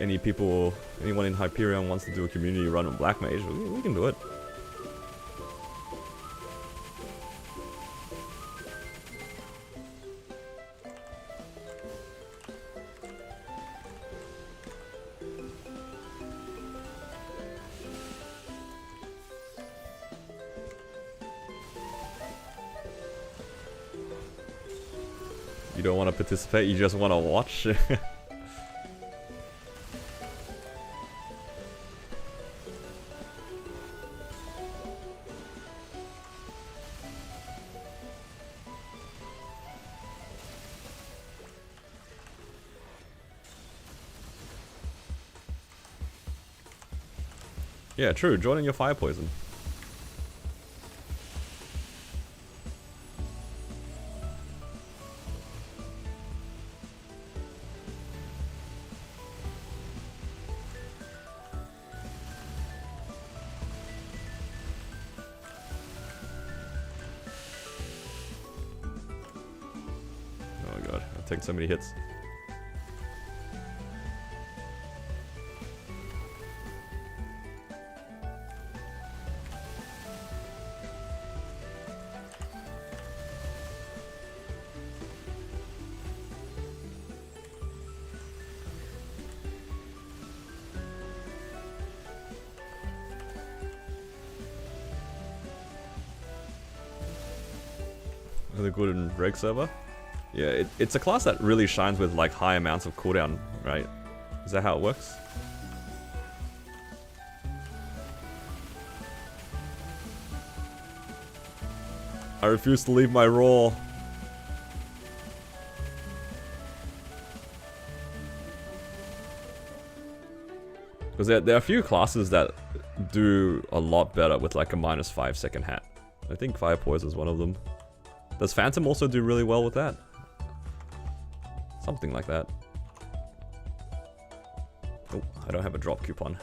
Anyone in Hyperion wants to do a community run on Black Mage, we can do it. You don't want to participate, you just want to watch? Yeah, true, join in your fire poison. Taking so many hits. Really good in reg server. Yeah, it's a class that really shines with like high amounts of cooldown, right? Is that how it works? I refuse to leave my raw. Because there are a few classes that do a lot better with like a -5 second hat. I think Fire Poise is one of them. Does Phantom also do really well with that? Something like that. Oh, I don't have a drop coupon.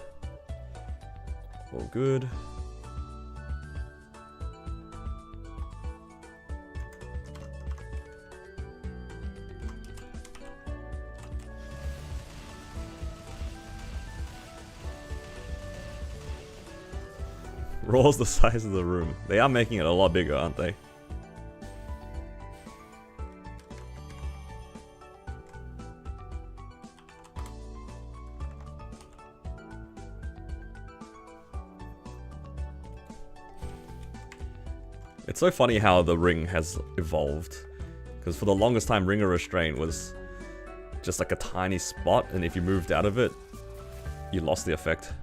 All good. Raw's the size of the room. They are making it a lot bigger, aren't they? It's so funny how the ring has evolved. Because for the longest time, Ring of Restraint was just like a tiny spot, and if you moved out of it, you lost the effect.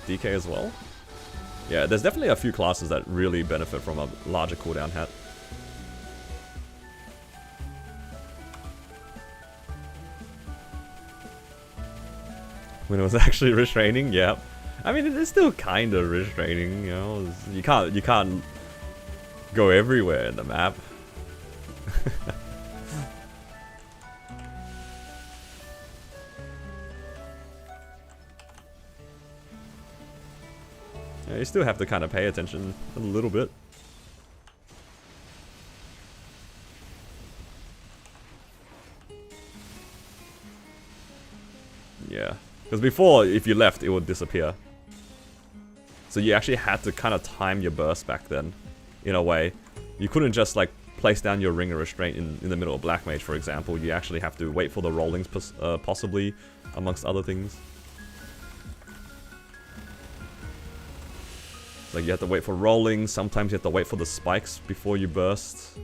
DK as well? Yeah, there's definitely a few classes that really benefit from a larger cooldown hat. When it was actually restraining, yeah. I mean, it is still kind of restraining, you know. You can't go everywhere in the map. Yeah, you still have to kind of pay attention a little bit. Yeah, because before, if you left, it would disappear. So you actually had to kind of time your burst back then, in a way. You couldn't just like place down your Ring of Restraint in the middle of Black Mage, for example. You actually have to wait for the rollings, possibly, amongst other things. Like you have to wait for rolling, sometimes you have to wait for the spikes before you burst.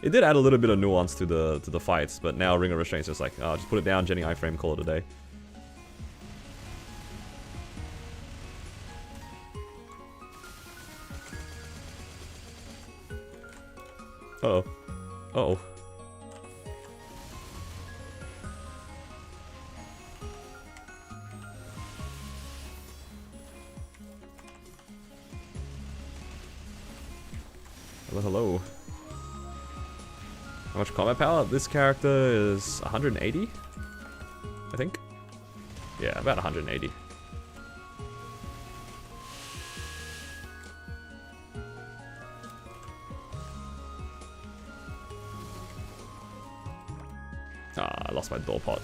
It did add a little bit of nuance to the fights, but now Ring of Restraint is just like, oh, just put it down, Jenny iframe, call it a day. Uh-oh. Uh-oh. Hello, hello. How much combat power? This character is 180, I think. Yeah, about 180. Ah, I lost my door pot.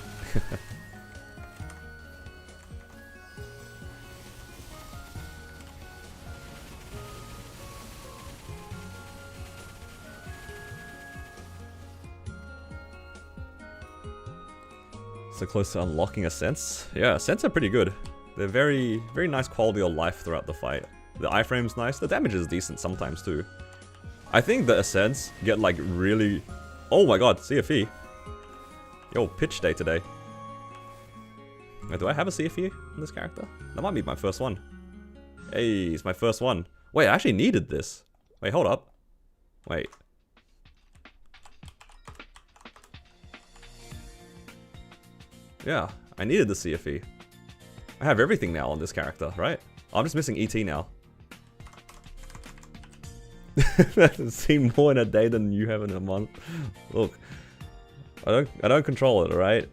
So close to unlocking Ascents. Yeah, Ascents are pretty good. They're very nice quality of life throughout the fight. The iframe's nice. The damage is decent sometimes too. I think the Ascents get like really... Oh my god, CFE. Yo, pitch day today. Wait, do I have a CFE in this character? That might be my first one. Hey, it's my first one. Wait, I actually needed this. Wait, hold up. Wait. Yeah, I needed the CFE. I have everything now on this character, right? I'm just missing ET now. That's seen more in a day than you have in a month. Look. I don't control it, alright?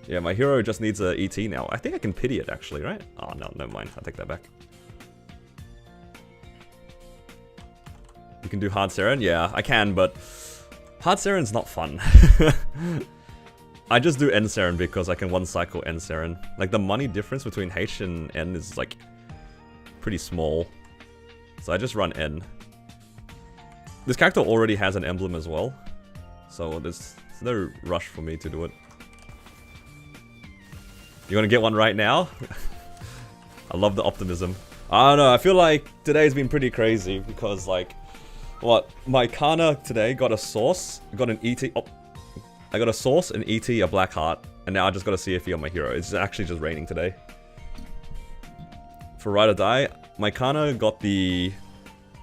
Yeah, my hero just needs a ET now. I think I can pity it actually, right? Oh no, never mind. I'll take that back. You can do Hard Seren? Yeah, I can, but Hard Seren's not fun. I just do End Seren because I can one cycle End Seren. Like the money difference between H and N is like pretty small. So I just run N. This character already has an emblem as well, so there's no rush for me to do it. You wanna get one right now? I love the optimism. I don't know, I feel like today's been pretty crazy because like, what? My Kana today got a source, got an ET, oh, I got a source, an ET, a black heart, and now I just got a CFE on my hero. It's actually just raining today. For Ride or Die, my Kana got the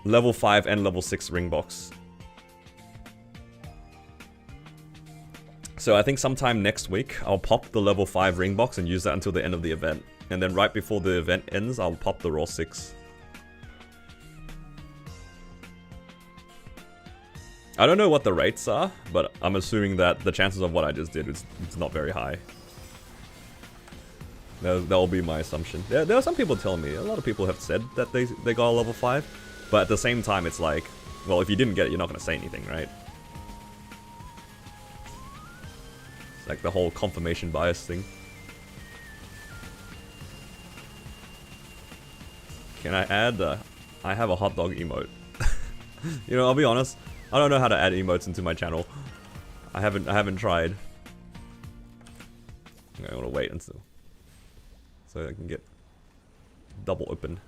level 5 and level 6 ring box. So I think sometime next week, I'll pop the level 5 ring box and use that until the end of the event. And then right before the event ends, I'll pop the raw 6. I don't know what the rates are, but I'm assuming that the chances of what I just did is not very high. That'll be my assumption. There are some people telling me, a lot of people have said that they got a level 5, but at the same time it's like, well, if you didn't get it, you're not going to say anything, right? It's like the whole confirmation bias thing. Can I add, I have a hot dog emote. You know, I'll be honest, I don't know how to add emotes into my channel. I haven't tried. I want to wait until so I can get double open.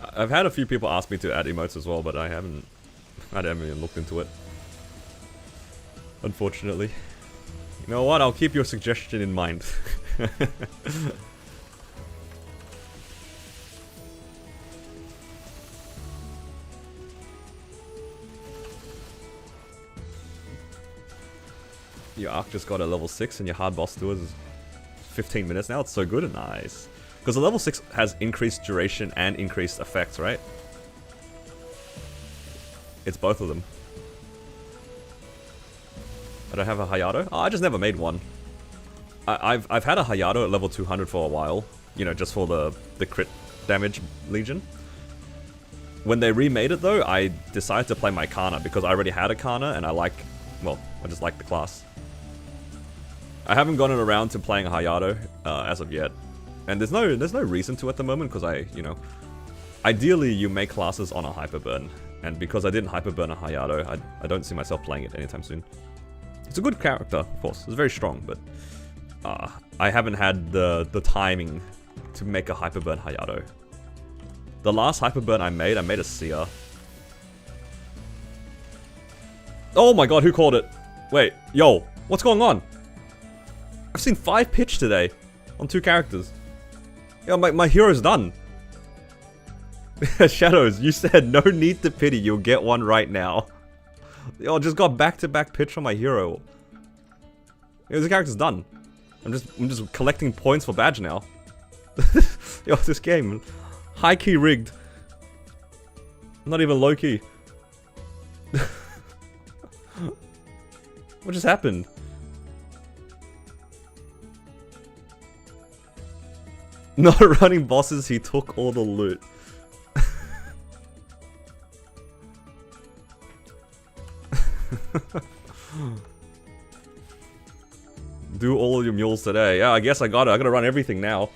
I've had a few people ask me to add emotes as well, but I haven't even looked into it. Unfortunately. You know what? I'll keep your suggestion in mind. Your arc just got a level 6 and your hard boss to is 15 minutes now. It's so good and nice. Because the level 6 has increased duration and increased effects, right? It's both of them. I don't have a Hayato? Oh, I just never made one. I've had a Hayato at level 200 for a while. You know, just for the crit damage legion. When they remade it though, I decided to play my Kana because I already had a Kana and I just like the class. I haven't gotten around to playing a Hayato as of yet. And there's no reason to at the moment because ideally you make classes on a Hyperburn. And because I didn't Hyperburn a Hayato, I don't see myself playing it anytime soon. It's a good character, of course. It's very strong, but I haven't had the timing to make a Hyperburn Hayato. The last Hyperburn I made a Seer. Oh my god, who called it? Wait, yo, what's going on? I've seen 5 pitch today on 2 characters. Yo, my hero's done. Shadows, you said no need to pity, you'll get one right now. Yo, I just got back-to-back pitch from my hero. Yo, this character's done. I'm just collecting points for badge now. Yo, this game, high-key rigged. Not even low-key. What just happened? Not running bosses, he took all the loot. Do all your mules today. Yeah, I guess I gotta run everything now.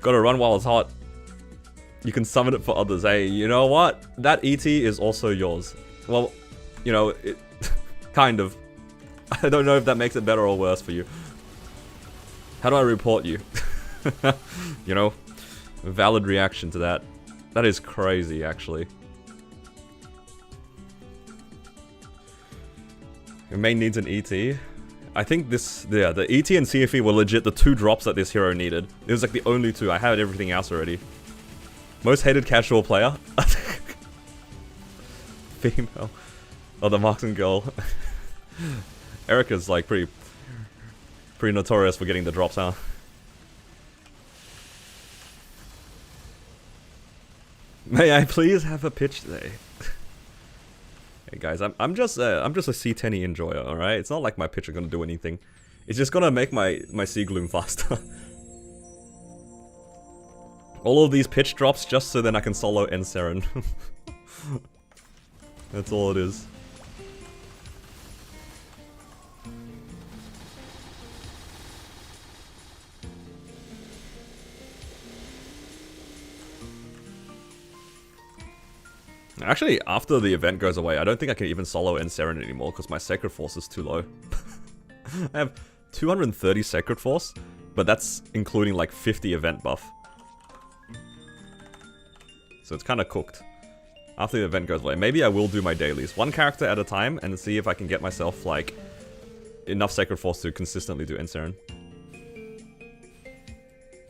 Gotta run while it's hot. You can summon it for others. Hey, you know what? That ET is also yours. Well, you know, it kind of. I don't know if that makes it better or worse for you. How do I report you? You know, a valid reaction to that. That is crazy, actually. Your main needs an ET. I think the ET and CFE were legit the 2 drops that this hero needed. It was like the only 2. I had everything else already. Most hated casual player. Female. Oh, the marksman girl. Erica's like pretty notorious for getting the drops, huh? May I please have a pitch today? Hey guys, I'm just a C10 enjoyer, alright? It's not like my pitch are gonna do anything. It's just gonna make my sea gloom faster. All of these pitch drops just so then I can solo Enseren. That's all it is. Actually, after the event goes away, I don't think I can even solo Ensaren anymore because my Sacred Force is too low. I have 230 Sacred Force, but that's including like 50 event buff. So it's kind of cooked. After the event goes away, maybe I will do my dailies. One character at a time and see if I can get myself like enough Sacred Force to consistently do Ensaren.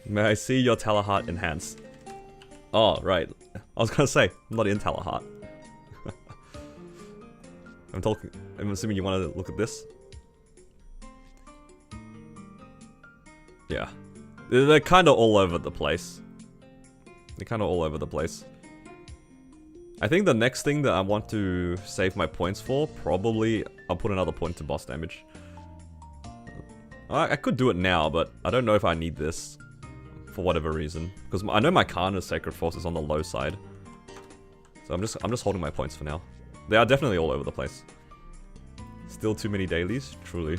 May I see your Talahart enhanced? Oh, right. I was gonna say, I'm not in Talahart. I'm assuming you want to look at this? Yeah. They're kind of all over the place. They're kind of all over the place. I think the next thing that I want to save my points for, probably I'll put another point to boss damage. I could do it now, but I don't know if I need this for whatever reason. Because I know my Karna's Sacred Force is on the low side. So I'm just holding my points for now. They are definitely all over the place. Still too many dailies? Truly.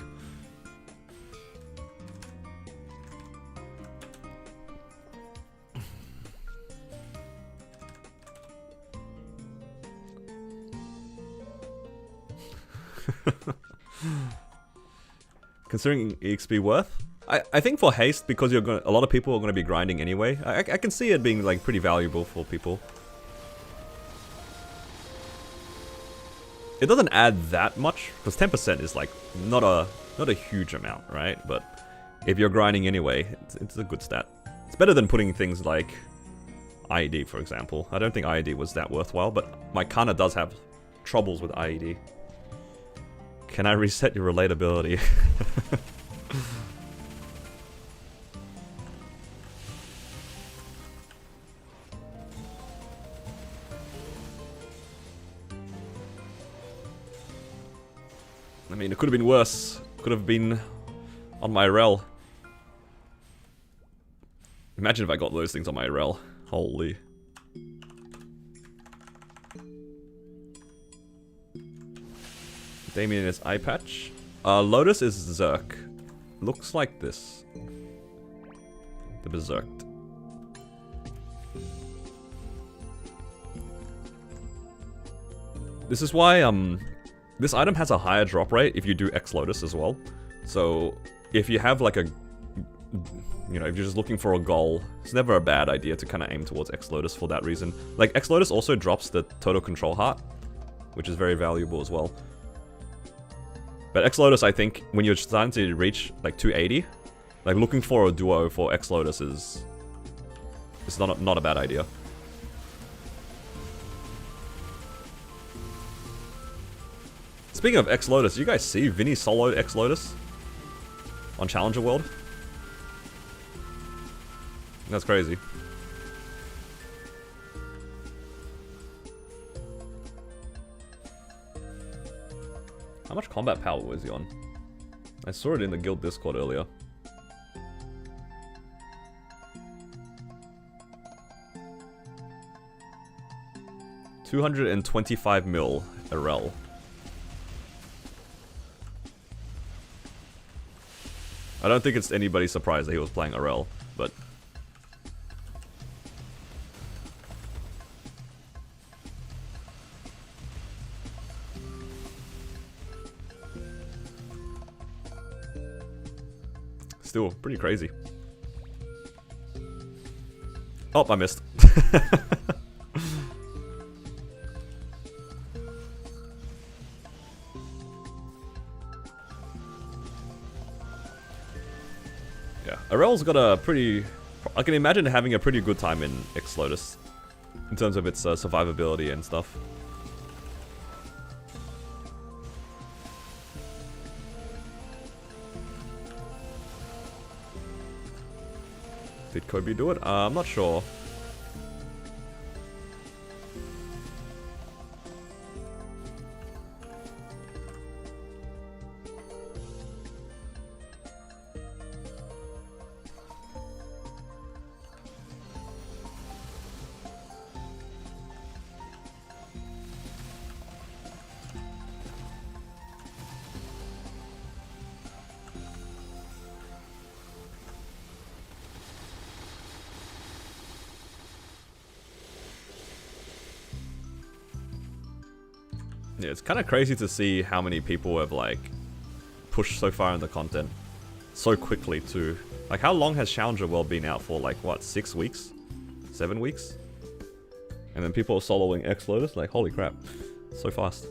Considering EXP worth? I think for haste, because a lot of people are gonna be grinding anyway, I can see it being like pretty valuable for people. It doesn't add that much, because 10% is like not a huge amount, right? But if you're grinding anyway, it's a good stat. It's better than putting things like IED, for example. I don't think IED was that worthwhile, but my Kana does have troubles with IED. Can I reset your relatability? I mean, it could have been worse. Could have been on my rel. Imagine if I got those things on my rel. Holy. Damien is eye patch. Lotus is Zerk. Looks like this. The Berserked. This is why, this item has a higher drop rate if you do X-Lotus as well. So, if you have like a... You know, if you're just looking for a goal, it's never a bad idea to kind of aim towards X-Lotus for that reason. Like, X-Lotus also drops the Total Control Heart, which is very valuable as well. But X-Lotus, I think, when you're starting to reach, like, 280, like, looking for a duo for X-Lotus is not a bad idea. Speaking of X-Lotus, you guys see Vinny soloed X-Lotus on Challenger World? That's crazy. How much combat power was he on? I saw it in the guild Discord earlier. $225 mil Arel. I don't think it's anybody surprised that he was playing Arel, but... Still pretty crazy. Oh, I missed. Yeah, Arel's got a pretty... I can imagine having a pretty good time in X-Lotus in terms of its survivability and stuff. Did Kobe do it? I'm not sure. Yeah, it's kind of crazy to see how many people have like pushed so far in the content so quickly too. Like, how long has Challenger World been out for? Like, what, 6 weeks? 7 weeks? And then people are soloing X Lotus? Like, holy crap. So fast.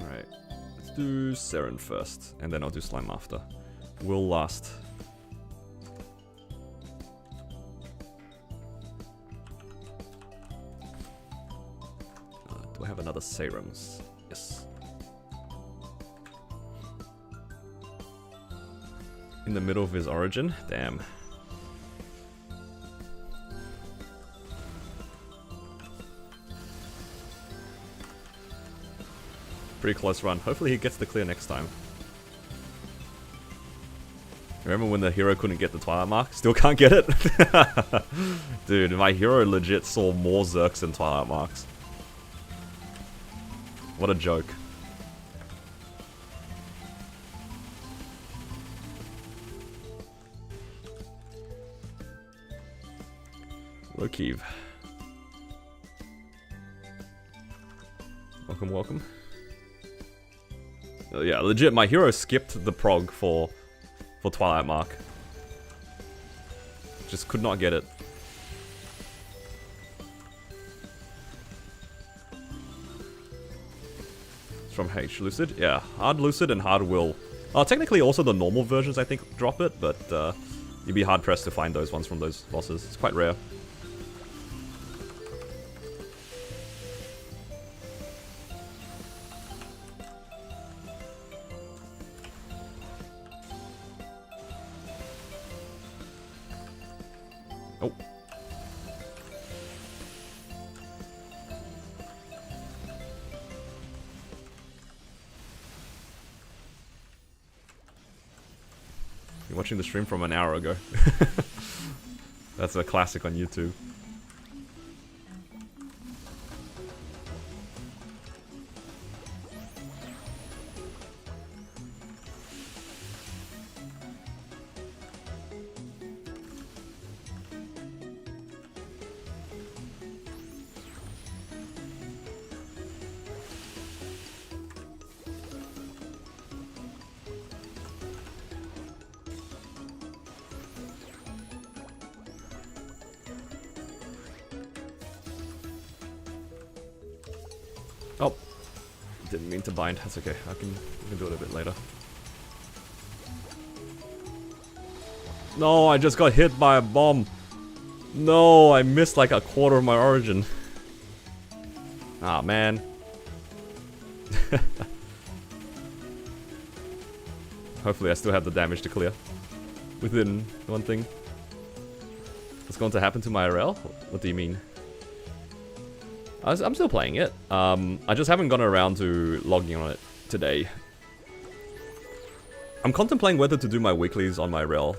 Alright. Let's do Seren first, and then I'll do Slime after. Will last. Do I have another Serums? Yes. In the middle of his origin? Damn. Pretty close run. Hopefully he gets the clear next time. Remember when the hero couldn't get the Twilight Mark? Still can't get it? Dude, my hero legit saw more Zerks than Twilight Marks. What a joke. Lokiv. Welcome, welcome. Yeah, legit, my hero skipped the prog for Twilight Mark. Just could not get it. It's from H Lucid? Yeah, Hard Lucid and Hard Will. Technically also the normal versions I think drop it, but you'd be hard pressed to find those ones from those bosses. It's quite rare. Oh. You're watching the stream from an hour ago. That's a classic on YouTube. Oh, didn't mean to bind. That's okay. We can do it a bit later. No, I just got hit by a bomb. No, I missed like a quarter of my origin. Ah, man. Hopefully I still have the damage to clear within one thing. What's going to happen to my RL? What do you mean? I'm still playing it. I just haven't gone around to logging on it today. I'm contemplating whether to do my weeklies on my rel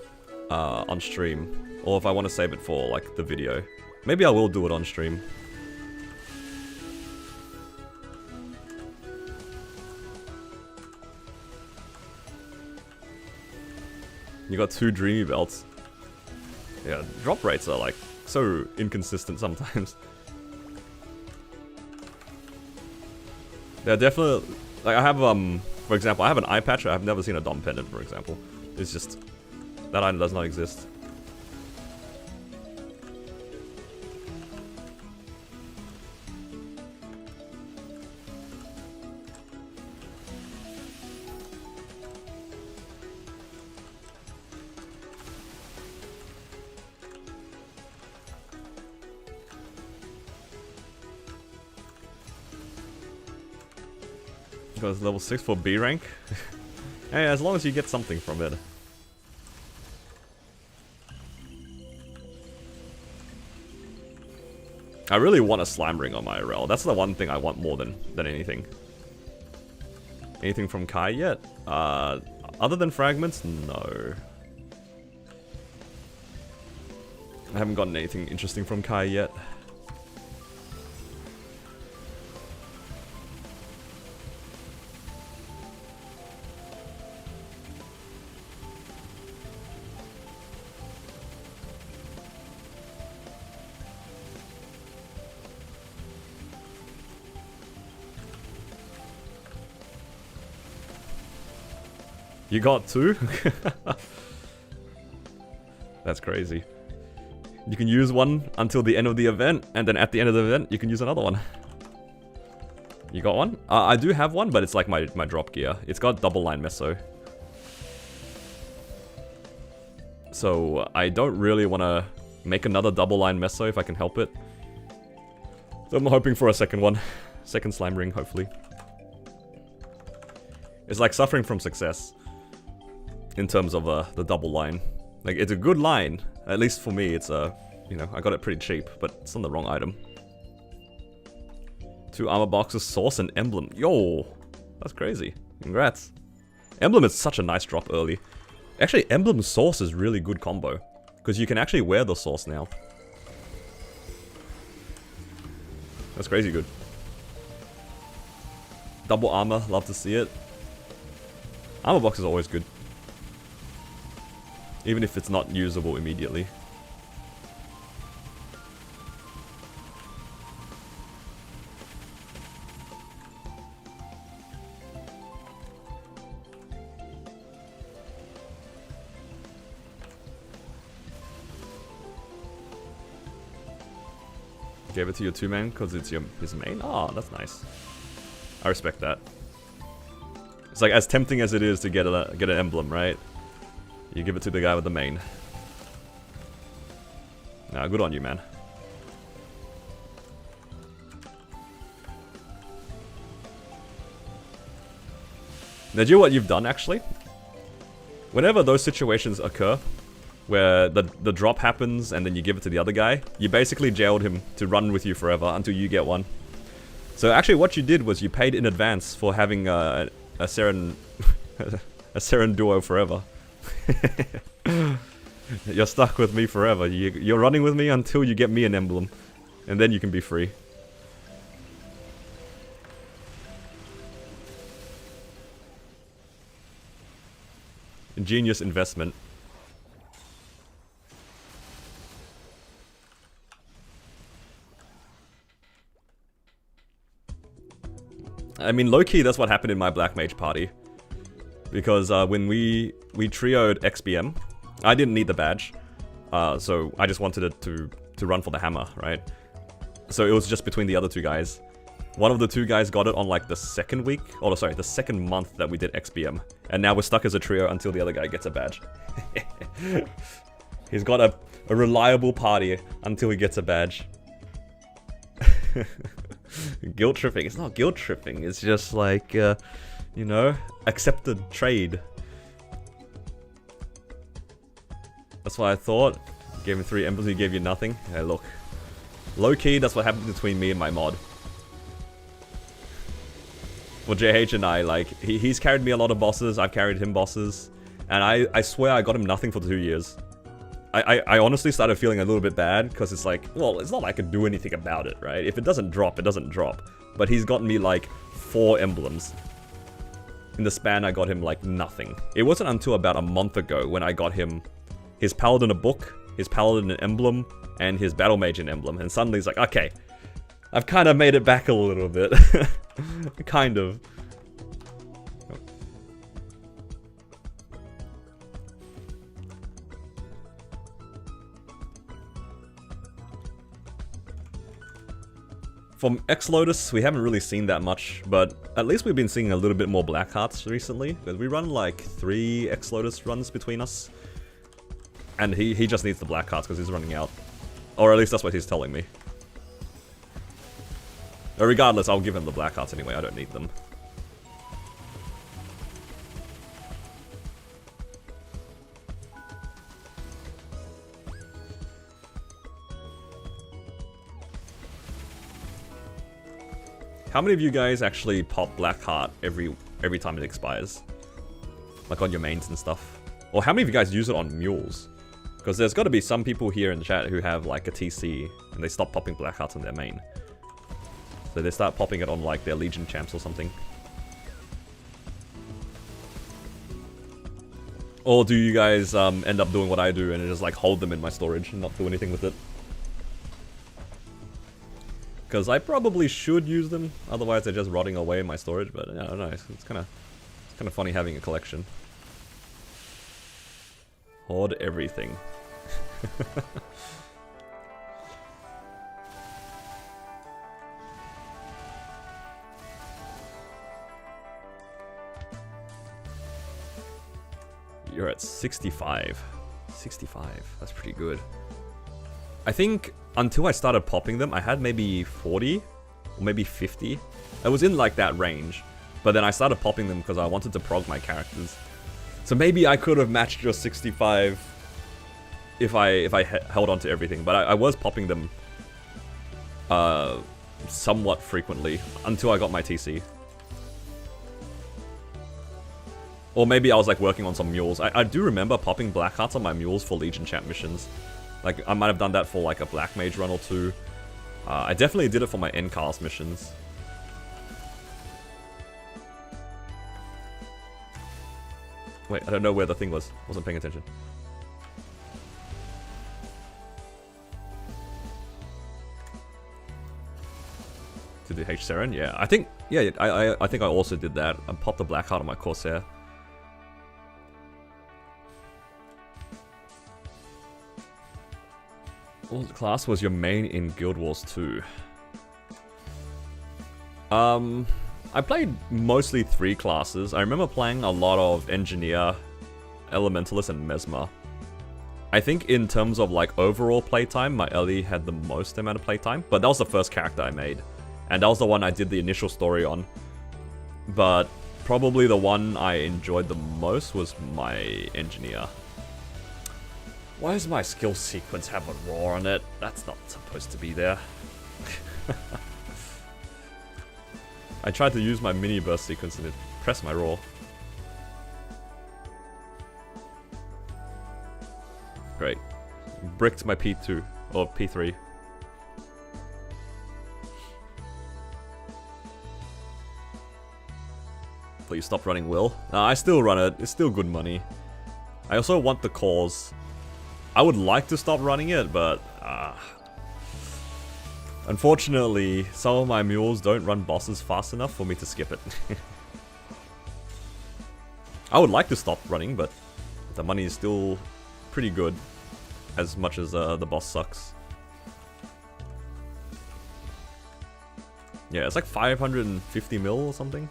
on stream, or if I want to save it for like the video. Maybe I will do it on stream. You got 2 dreamy belts. Yeah, drop rates are like so inconsistent sometimes. Yeah, definitely. Like I have, for example, I have an eye patch. I've never seen a Dom pendant, for example. It's just that item does not exist. Goes level 6 for B rank. Hey, as long as you get something from it. I really want a slime ring on my RL. That's the one thing I want more than anything. Anything from Kai yet? Other than fragments? No. I haven't gotten anything interesting from Kai yet. You got 2? That's crazy. You can use one until the end of the event, and then at the end of the event, you can use another one. You got one? I do have one, but it's like my drop gear. It's got double line meso. So I don't really want to make another double line meso if I can help it. So I'm hoping for a second one. Second slime ring, hopefully. It's like suffering from success. In terms of the double line. Like, it's a good line. At least for me, it's you know, I got it pretty cheap, but it's on the wrong item. 2 armor boxes, source, and emblem. Yo! That's crazy. Congrats. Emblem is such a nice drop early. Actually, emblem source is really good combo. Because you can actually wear the source now. That's crazy good. Double armor, love to see it. Armor box is always good. Even if it's not usable immediately. Gave it to your 2-man because it's his main? Oh, that's nice. I respect that. It's like, as tempting as it is to get an emblem, right? You give it to the guy with the main. Nah, good on you, man. Now, do you know what you've done, actually? Whenever those situations occur, where the drop happens and then you give it to the other guy, you basically jailed him to run with you forever until you get one. So actually what you did was you paid in advance for having a Seren... a Seren duo forever. You're stuck with me forever. You're running with me until you get me an emblem. And then you can be free. Ingenious investment. I mean, low-key, that's what happened in my Black Mage party. Because when we trioed XBM, I didn't need the badge. So I just wanted it to run for the hammer, right? So it was just between the other 2 guys. One of the 2 guys got it on like the 2nd week, or sorry, the 2nd month that we did XBM. And now we're stuck as a trio until the other guy gets a badge. He's got a reliable party until he gets a badge. Guilt tripping. It's not guilt tripping. It's just like, you know, accepted trade. That's what I thought. Gave him 3 emblems, he gave you nothing. Hey, look. Low-key, that's what happened between me and my mod. Well, JH and I, like, he's carried me a lot of bosses, I've carried him bosses. And I swear I got him nothing for 2 years. I honestly started feeling a little bit bad, because it's like, well, it's not like I can do anything about it, right? If it doesn't drop, it doesn't drop. But he's gotten me, like, 4 emblems. In the span, I got him, like, nothing. It wasn't until about a month ago when I got him his Paladin a book, his Paladin an emblem, and his Battle Mage an emblem. And suddenly he's like, okay, I've kind of made it back a little bit. Kind of. From X-Lotus, we haven't really seen that much, but at least we've been seeing a little bit more Black Hearts recently. Because we run like 3 X-Lotus runs between us. And he just needs the Black Hearts because he's running out. Or at least that's what he's telling me. But regardless, I'll give him the Black Hearts anyway, I don't need them. How many of you guys actually pop Black Heart every time it expires? Like on your mains and stuff? Or how many of you guys use it on mules? Because there's got to be some people here in the chat who have like a TC and they stop popping Black Hearts on their main. So they start popping it on like their Legion champs or something. Or do you guys end up doing what I do and just like hold them in my storage and not do anything with it? Because I probably should use them, otherwise they're just rotting away in my storage, but I don't know, it's kind of funny having a collection. Hoard everything. You're at 65. 65. That's pretty good. I think until I started popping them, I had maybe 40 or maybe 50. It was in like that range. But then I started popping them because I wanted to prog my characters. So maybe I could have matched your 65 if I held on to everything. But I was popping them somewhat frequently until I got my TC. Or maybe I was like working on some mules. I do remember popping black hearts on my mules for Legion champ missions. Like I might have done that for like a black mage run or two. I definitely did it for my Endcast missions. Wait, I don't know where the thing was. Wasn't paying attention. To the H Seren? Yeah, I think. Yeah, I think I also did that. I popped the black heart on my Corsair. What class was your main in Guild Wars 2? I played mostly 3 classes. I remember playing a lot of Engineer, Elementalist, and Mesmer. I think in terms of like overall playtime, my Ellie had the most amount of playtime, but that was the first character I made. And that was the one I did the initial story on. But probably the one I enjoyed the most was my Engineer. Why does my skill sequence have a roar on it? That's not supposed to be there. I tried to use my mini burst sequence and it pressed my roar. Great. Bricked my P2, or P3. But you stopped running Will? I still run it, it's still good money. I also want the cause. I would like to stop running it, but unfortunately, some of my mules don't run bosses fast enough for me to skip it. I would like to stop running, but the money is still pretty good, as much as the boss sucks. Yeah, it's like 550 mil or something.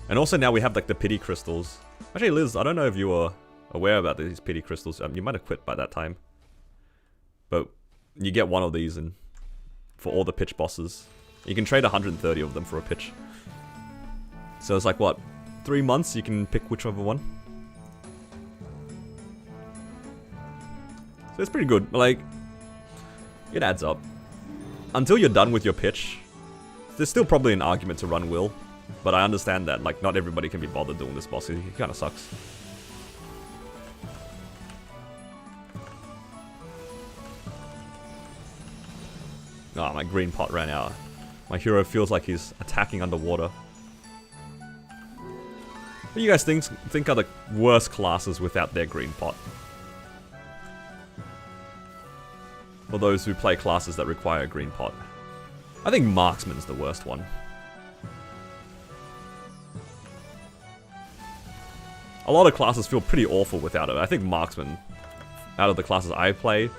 And also now we have like the pity crystals. Actually, Liz, I don't know if you were aware about these pity crystals. You might have quit by that time. But you get one of these and for all the pitch bosses. You can trade 130 of them for a pitch. So it's like what, 3 months you can pick whichever one. So it's pretty good. Like, it adds up. Until you're done with your pitch, there's still probably an argument to run Will. But I understand that, like, not everybody can be bothered doing this boss. It kind of sucks. Oh, my green pot ran out. My hero feels like he's attacking underwater. What do you guys think are the worst classes without their green pot? For those who play classes that require a green pot. I think Marksman's the worst one. A lot of classes feel pretty awful without it. I think Marksman, out of the classes I play, is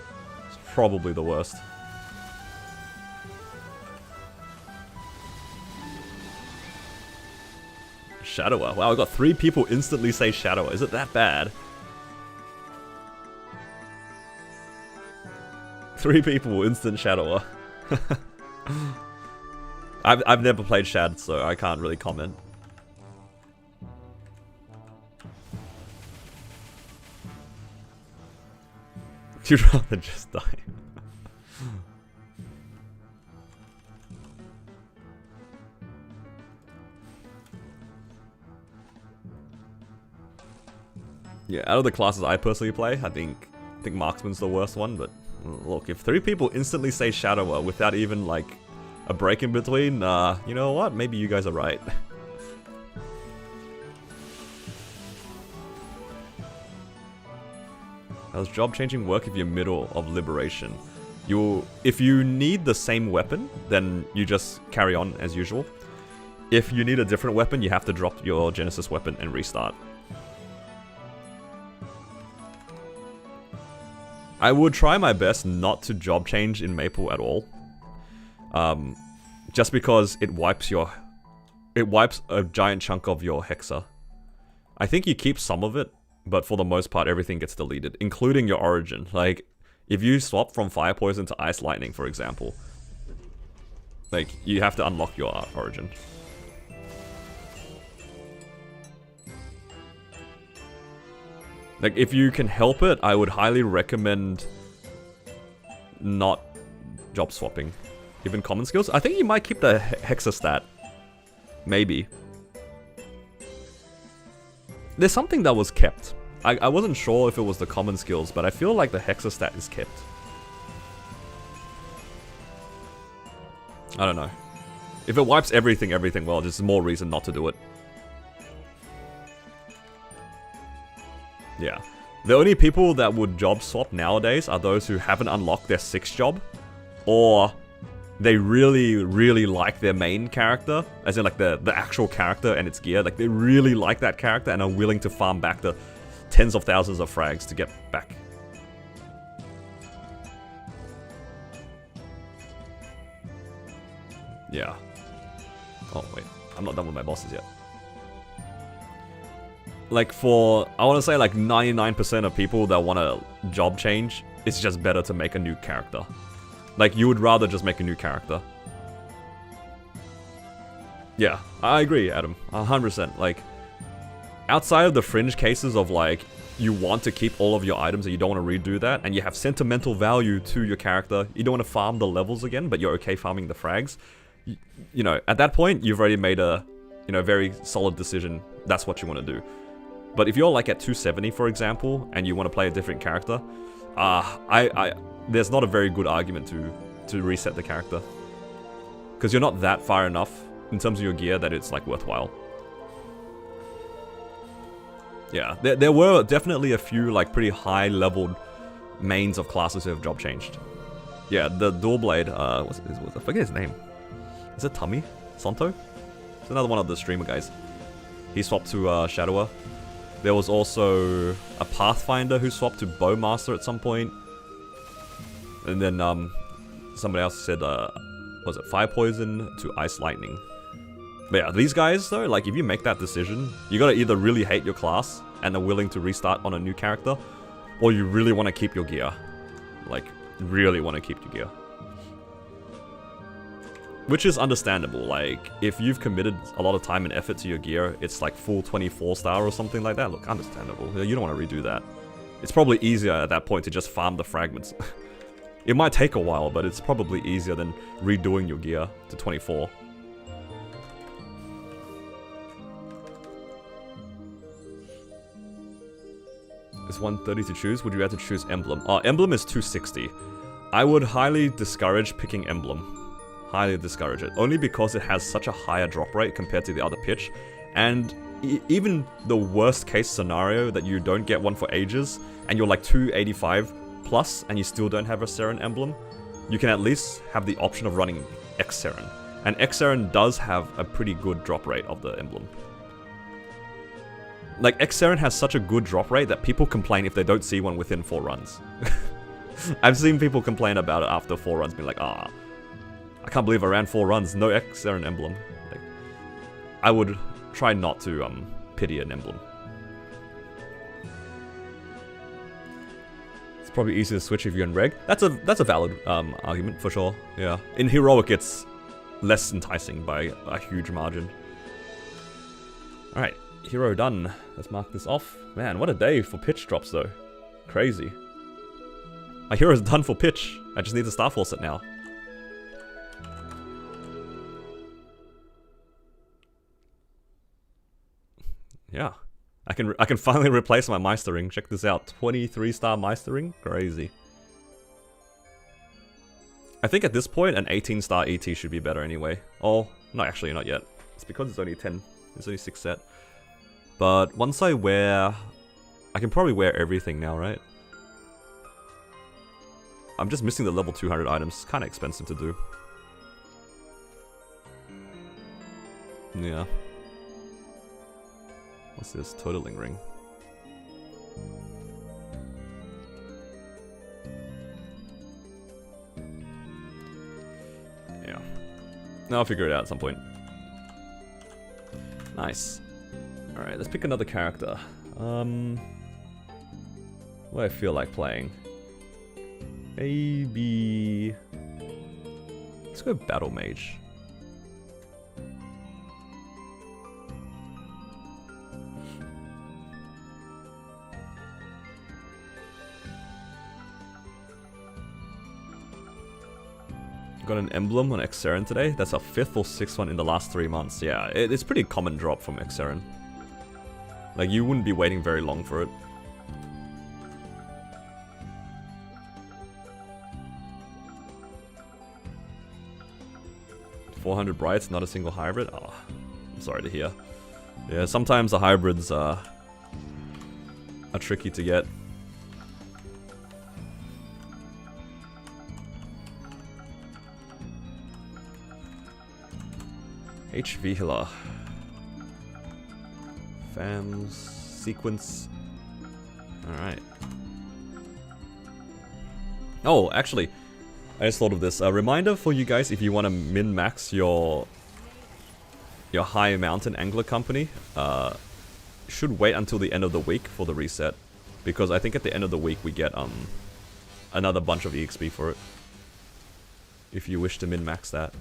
probably the worst. Shadower. Wow, I got 3 people instantly say Shadower. Is it that bad? 3 people instant Shadower. I've never played Shad, so I can't really comment. You'd rather just die. Yeah, out of the classes I personally play, I think Marksman's the worst one, but look, if 3 people instantly say Shadower without even like a break in between, you know what? Maybe you guys are right. How does job changing work if you're middle of liberation? If you need the same weapon, then you just carry on as usual. If you need a different weapon, you have to drop your Genesis weapon and restart. I would try my best not to job change in Maple at all. Just because it wipes a giant chunk of your Hexa. I think you keep some of it, but for the most part everything gets deleted, including your origin. Like, if you swap from Fire Poison to Ice Lightning, for example, like, you have to unlock your origin. Like, if you can help it, I would highly recommend not job swapping. Even common skills? I think you might keep the Hexa stat. Maybe. There's something that was kept. I wasn't sure if it was the common skills, but I feel like the Hexa stat is kept. I don't know. If it wipes everything, well, there's more reason not to do it. Yeah. The only people that would job swap nowadays are those who haven't unlocked their 6th job, or they really, really like their main character, as in like the actual character and its gear. Like, they really like that character and are willing to farm back the tens of thousands of frags to get back. Yeah. Oh, wait. I'm not done with my bosses yet. Like, I want to say like 99% of people that want to job change, it's just better to make a new character. Like, you would rather just make a new character. Yeah, I agree, Adam. 100%. Like, outside of the fringe cases of like, you want to keep all of your items and you don't want to redo that, and you have sentimental value to your character, you don't want to farm the levels again, but you're okay farming the frags, you know, at that point, you've already made a, you know, very solid decision. That's what you want to do. But if you're like at 270, for example, and you want to play a different character, there's not a very good argument to reset the character. Because you're not that far enough in terms of your gear that it's like worthwhile. Yeah, there were definitely a few like pretty high leveled mains of classes who have job changed. Yeah, the dual blade, I forget his name. Is it Tommy? Santo? It's another one of the streamer guys. He swapped to Shadower. There was also a Pathfinder who swapped to Bowmaster at some point. And then somebody else said, was it Fire Poison to Ice Lightning? But yeah, these guys though, like if you make that decision, you gotta either really hate your class and are willing to restart on a new character, or you really want to keep your gear. Like, really want to keep your gear. Which is understandable. Like, if you've committed a lot of time and effort to your gear, it's like full 24 star or something like that. Look, understandable. You don't want to redo that. It's probably easier at that point to just farm the fragments. It might take a while, but it's probably easier than redoing your gear to 24. It's 130 to choose. Would you have to choose Emblem? Emblem is 260. I would highly discourage picking Emblem. Highly discourage it. Only because it has such a higher drop rate compared to the other pitch. And even the worst case scenario that you don't get one for ages, and you're like 285 plus, and you still don't have a Seren Emblem, you can at least have the option of running X-Seren. And X-Seren does have a pretty good drop rate of the emblem. Like, X-Seren has such a good drop rate that people complain if they don't see one within 4 runs. I've seen people complain about it after 4 runs, being like, I can't believe I ran 4 runs, no X-Seren emblem. Like, I would try not to pity an emblem. It's probably easier to switch if you're in Reg. That's a valid argument for sure. Yeah, in Heroic it's less enticing by a huge margin. All right, hero done. Let's mark this off. Man, what a day for pitch drops though. Crazy. My hero's done for pitch. I just need to Star Force it now. Yeah, I can finally replace my Meister Ring. Check this out, 23-star Meister Ring, crazy. I think at this point an 18-star ET should be better anyway. Oh, no, actually not yet. It's because it's only 10. It's only 6 set. But once I wear, I can probably wear everything now, right? I'm just missing the level 200 items. It's kind of expensive to do. Yeah. What's this? Totaling ring. I'll figure it out at some point. Nice. Alright, let's pick another character. What do I feel like playing? Maybe... let's go Battle Mage. Got an emblem on Exeran today. That's our 5th or 6th one in the last 3 months. Yeah, it's pretty common drop from Exeran. Like, you wouldn't be waiting very long for it. $400 brights, not a single hybrid? Oh, I'm sorry to hear. Yeah, sometimes the hybrids are tricky to get. HV healer. Fams. Sequence. Alright. Oh, actually, I just thought of this. A reminder for you guys, if you want to min-max your high mountain angler company, should wait until the end of the week for the reset. Because I think at the end of the week we get another bunch of EXP for it. If you wish to min-max that.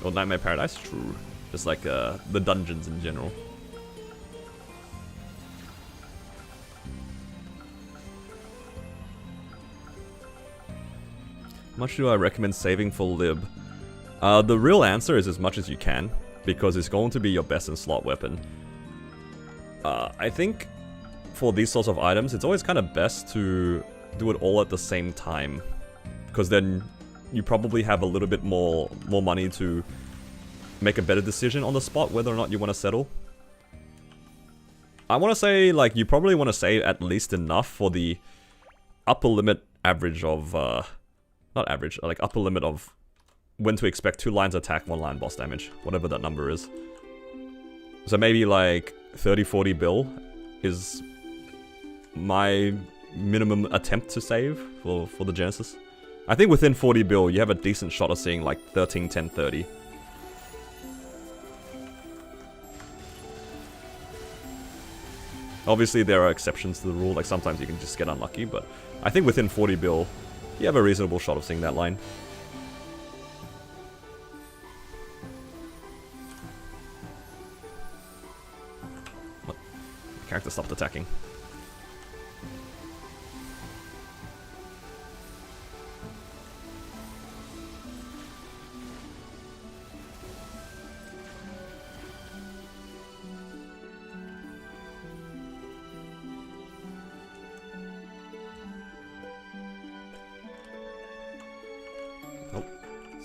Well, Nightmare Paradise? True. Just like the dungeons in general. How much do I recommend saving for Lib? The real answer is as much as you can, because it's going to be your best in slot weapon. I think for these sorts of items, it's always kind of best to do it all at the same time, because then you probably have a little bit more money to make a better decision on the spot whether or not you want to settle. I want to say, like, you probably want to save at least enough for the upper limit average of, not average, like upper limit of when to expect 2 lines attack, 1 line boss damage, whatever that number is. So maybe like 30-40 bill is my minimum attempt to save for the Genesis. I think within 40 bill, you have a decent shot of seeing like 13, 10, 30. Obviously, there are exceptions to the rule, like sometimes you can just get unlucky, but I think within 40 bill, you have a reasonable shot of seeing that line. What? The character stopped attacking.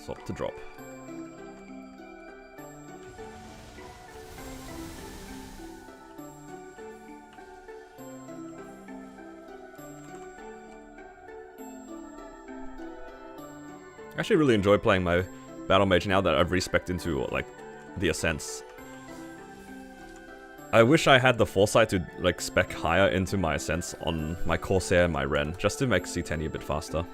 Swap to drop. I actually really enjoy playing my Battle Mage now that I've respec'd into, like, the Ascents. I wish I had the foresight to, like, spec higher into my Ascents on my Corsair and my Ren, just to make C10 a bit faster.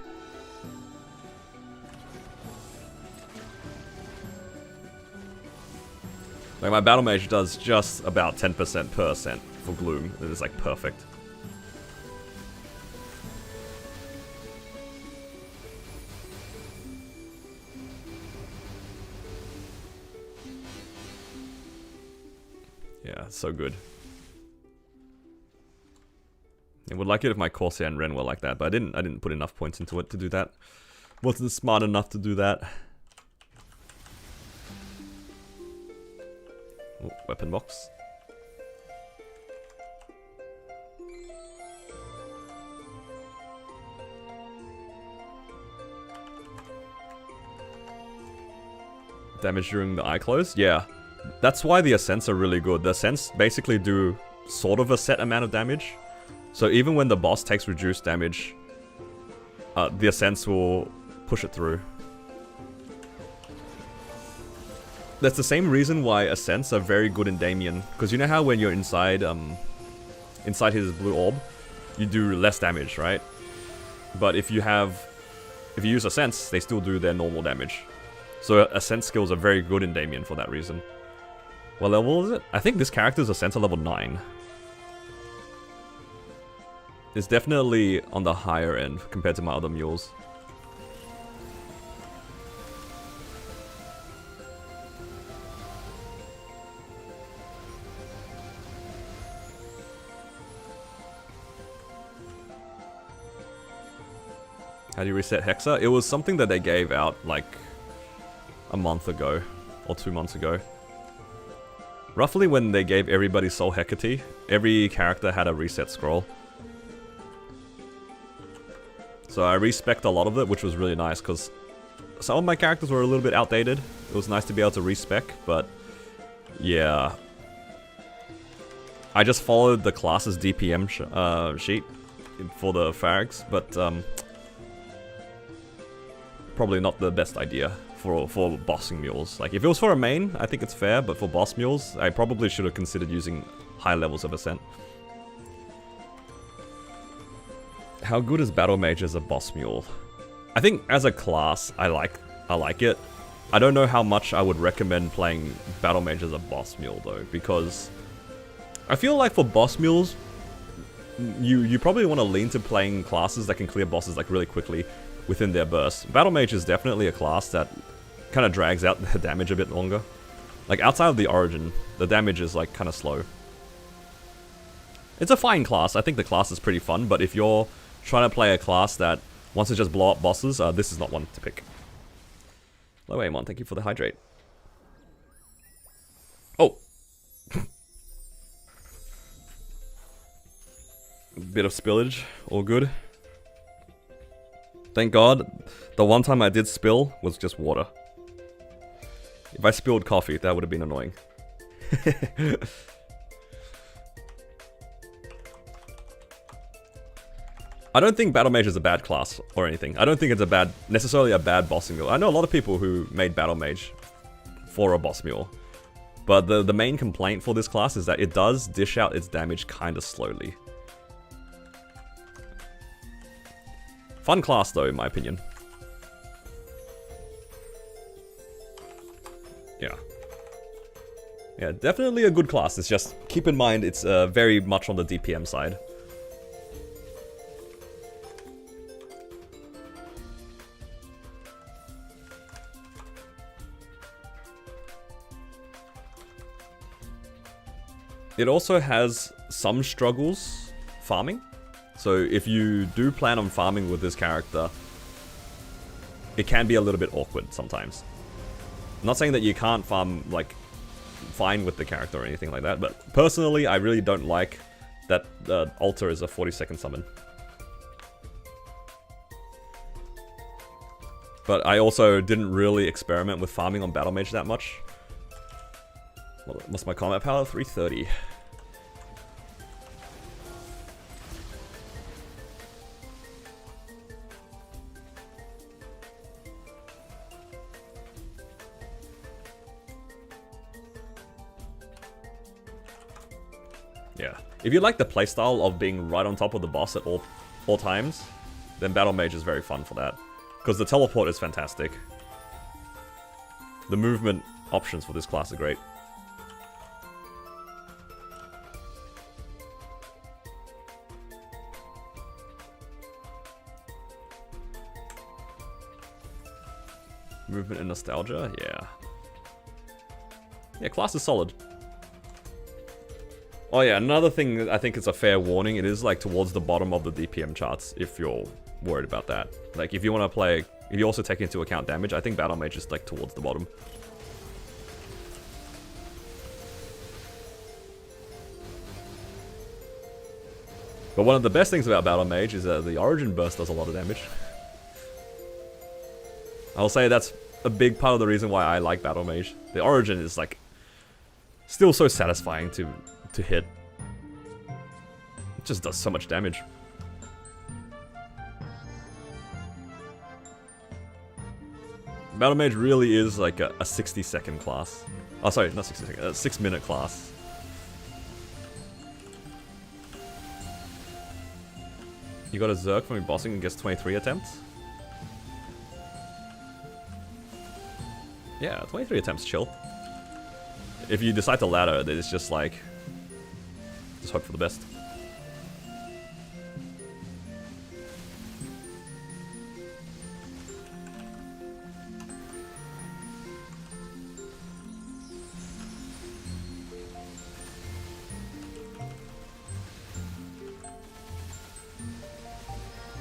Like, my Battle Mage does just about 10% per ascent for Gloom. It is, like, perfect. Yeah, so good. I would like it if my Corsair and Ren were like that, but I didn't put enough points into it to do that. Wasn't smart enough to do that. Oh, weapon box. Damage during the eye close? Yeah. That's why the Ascents are really good. The Ascents basically do sort of a set amount of damage. So even when the boss takes reduced damage, the Ascents will push it through. That's the same reason why Ascents are very good in Damien. Because you know how when you're inside inside his blue orb, you do less damage, right? But if you use Ascents, they still do their normal damage. So Ascent skills are very good in Damien for that reason. What level is it? I think this character's Ascent to level 9. It's definitely on the higher end compared to my other mules. How do you reset Hexa? It was something that they gave out like a month ago or 2 months ago. Roughly when they gave everybody Soul Hecate, every character had a reset scroll. So I respec'd a lot of it, which was really nice because some of my characters were a little bit outdated. It was nice to be able to respec, but yeah. I just followed the class's DPM sheet for the Farrags, but probably not the best idea for bossing mules. Like, if it was for a main, I think it's fair, but for boss mules, I probably should have considered using high levels of Ascent. How good is Battle Mage as a boss mule? I think as a class, I like it. I don't know how much I would recommend playing Battle Mage as a boss mule though, because I feel like for boss mules, you probably want to lean to playing classes that can clear bosses like really quickly within their burst. Battle Mage is definitely a class that kind of drags out the damage a bit longer. Like outside of the Origin, the damage is like kind of slow. It's a fine class. I think the class is pretty fun, but if you're trying to play a class that wants to just blow up bosses, this is not one to pick. Hello, Amon. Thank you for the hydrate. Oh. Bit of spillage. All good. Thank God, the one time I did spill was just water. If I spilled coffee, that would have been annoying. I don't think Battle Mage is a bad class or anything. I don't think it's necessarily a bad bossing mule. I know a lot of people who made Battle Mage for a boss mule. But the main complaint for this class is that it does dish out its damage kinda slowly. Fun class though, in my opinion. Yeah. Yeah, definitely a good class. It's just, keep in mind, it's very much on the DPM side. It also has some struggles farming. So if you do plan on farming with this character, it can be a little bit awkward sometimes. I'm not saying that you can't farm, like, fine with the character or anything like that, but personally, I really don't like that Altar is a 40-second summon. But I also didn't really experiment with farming on Battle Mage that much. What's my combat power? 330. Yeah. If you like the playstyle of being right on top of the boss at all times, then Battle Mage is very fun for that. Because the teleport is fantastic. The movement options for this class are great. Movement and nostalgia, yeah. Yeah, class is solid. Oh yeah, another thing I think is a fair warning, it is like towards the bottom of the DPM charts if you're worried about that. Like if you want to play, if you also take into account damage, I think Battle Mage is like towards the bottom. But one of the best things about Battle Mage is that the Origin Burst does a lot of damage. I'll say that's a big part of the reason why I like Battle Mage. The Origin is like still so satisfying to hit. It just does so much damage. Battle Mage really is like a 60-second class. Oh, sorry, not 60 seconds, a 6-minute class. You got a Zerg from your bossing and gets 23 attempts? Yeah, 23 attempts, chill. If you decide to ladder, then it's just like... just hope for the best.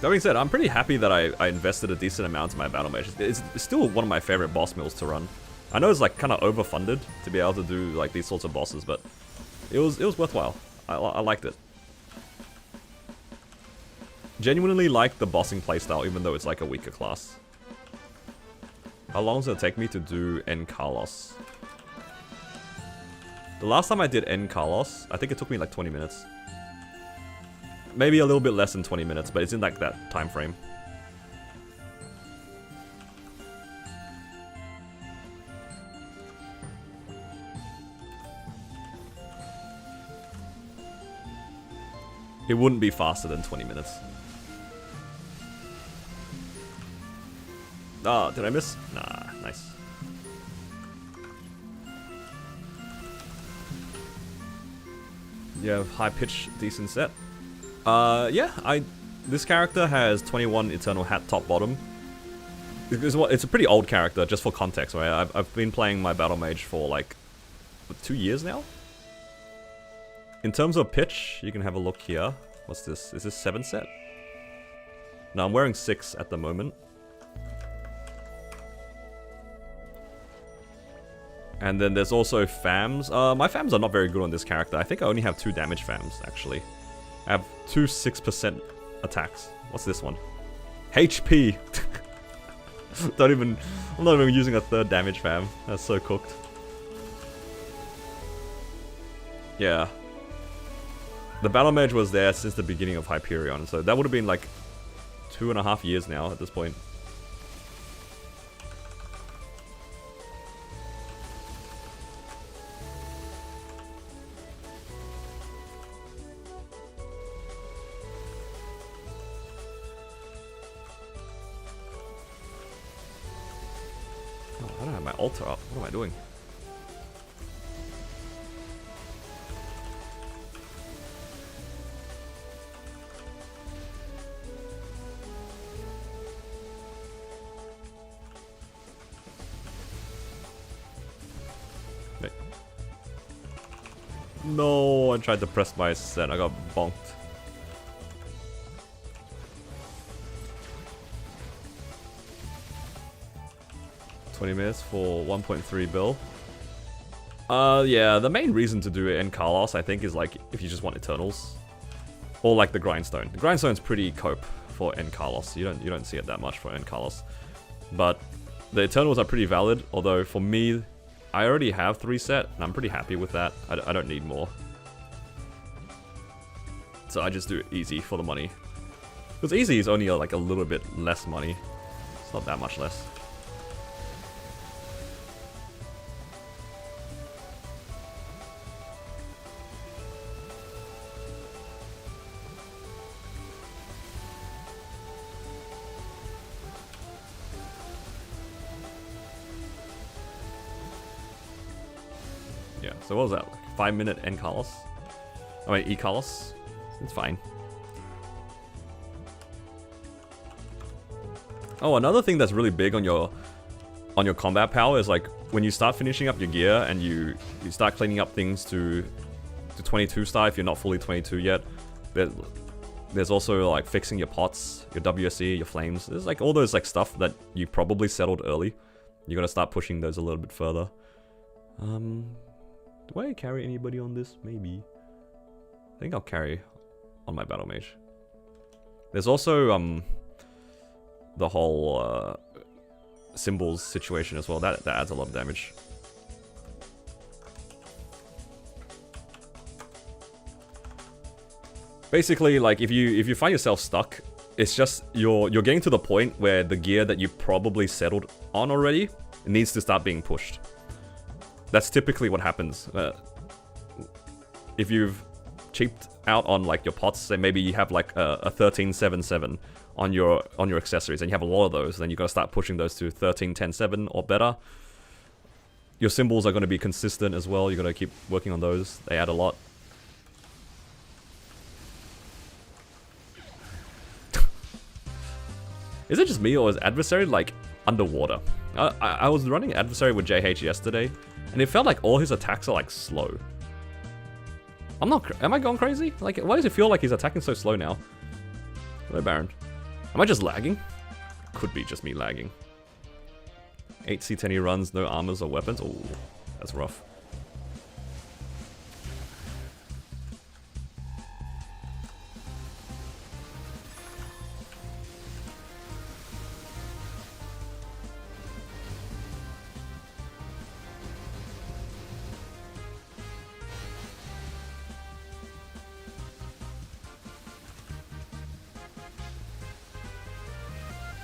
That being said, I'm pretty happy that I invested a decent amount in my Battle Mage. It's still one of my favorite boss mills to run. I know it's like kind of overfunded to be able to do like these sorts of bosses, but it was worthwhile. I liked it. Genuinely like the bossing playstyle, even though it's like a weaker class. How long does it take me to do N Carlos? The last time I did N Carlos, I think it took me like 20 minutes. Maybe a little bit less than 20 minutes, but it's in like that time frame. It wouldn't be faster than 20 minutes. Ah, did I miss? Nah, nice. You have high pitch, decent set. Yeah, this character has 21 Eternal Hat top bottom. It's a pretty old character, just for context, right? I've been playing my Battle Mage for like, what, 2 years now? In terms of pitch, you can have a look here. What's this? Is this 7 set? No, I'm wearing 6 at the moment. And then there's also FAMs. My FAMs are not very good on this character. I think I only have 2 damage FAMs, actually. I have 2 6% attacks. What's this one? HP! I'm not even using a 3rd damage fam. That's so cooked. Yeah. The Battle Mage was there since the beginning of Hyperion, so that would have been like 2.5 years now at this point. I don't have my altar up. What am I doing? Wait. No, I tried to press my set. I got bonked. $20 for 1.3 bill. Yeah, the main reason to do it in Carlos, I think, is like if you just want Eternals, or like the Grindstone. The Grindstone's pretty cope for N Carlos. You don't see it that much for N Carlos, but the Eternals are pretty valid. Although for me, I already have 3 set, and I'm pretty happy with that. I don't need more, so I just do it easy for the money. Because easy is only like a little bit less money. It's not that much less. Yeah, so what was that? Like 5-minute N Carlos? I mean, E Carlos? It's fine. Oh, another thing that's really big on your combat power is like when you start finishing up your gear and you start cleaning up things to 22 star if you're not fully 22 yet. There's also like fixing your pots, your WSE, your flames. There's like all those like stuff that you probably settled early. You're gonna start pushing those a little bit further. Do I carry anybody on this? Maybe. I think I'll carry on my Battle Mage. There's also the whole symbols situation as well. That adds a lot of damage. Basically, like if you find yourself stuck It's just you're getting to the point where the gear that you probably settled on already needs to start being pushed. That's typically what happens. If you've cheaped out on like your pots, say maybe you have like a 1377 on your accessories, and you have a lot of those, then you gotta start pushing those to 1310.7 or better. Your symbols are going to be consistent as well. You're going to keep working on those. They add a lot. Is it just me, or is Adversary like underwater? I was running Adversary with JH yesterday, and it felt like all his attacks are like slow. I'm not. Am I going crazy? Like, why does it feel like he's attacking so slow now? Hello, Baron. Am I just lagging? Could be just me lagging. 8 C10 runs, no armors or weapons. Oh, that's rough.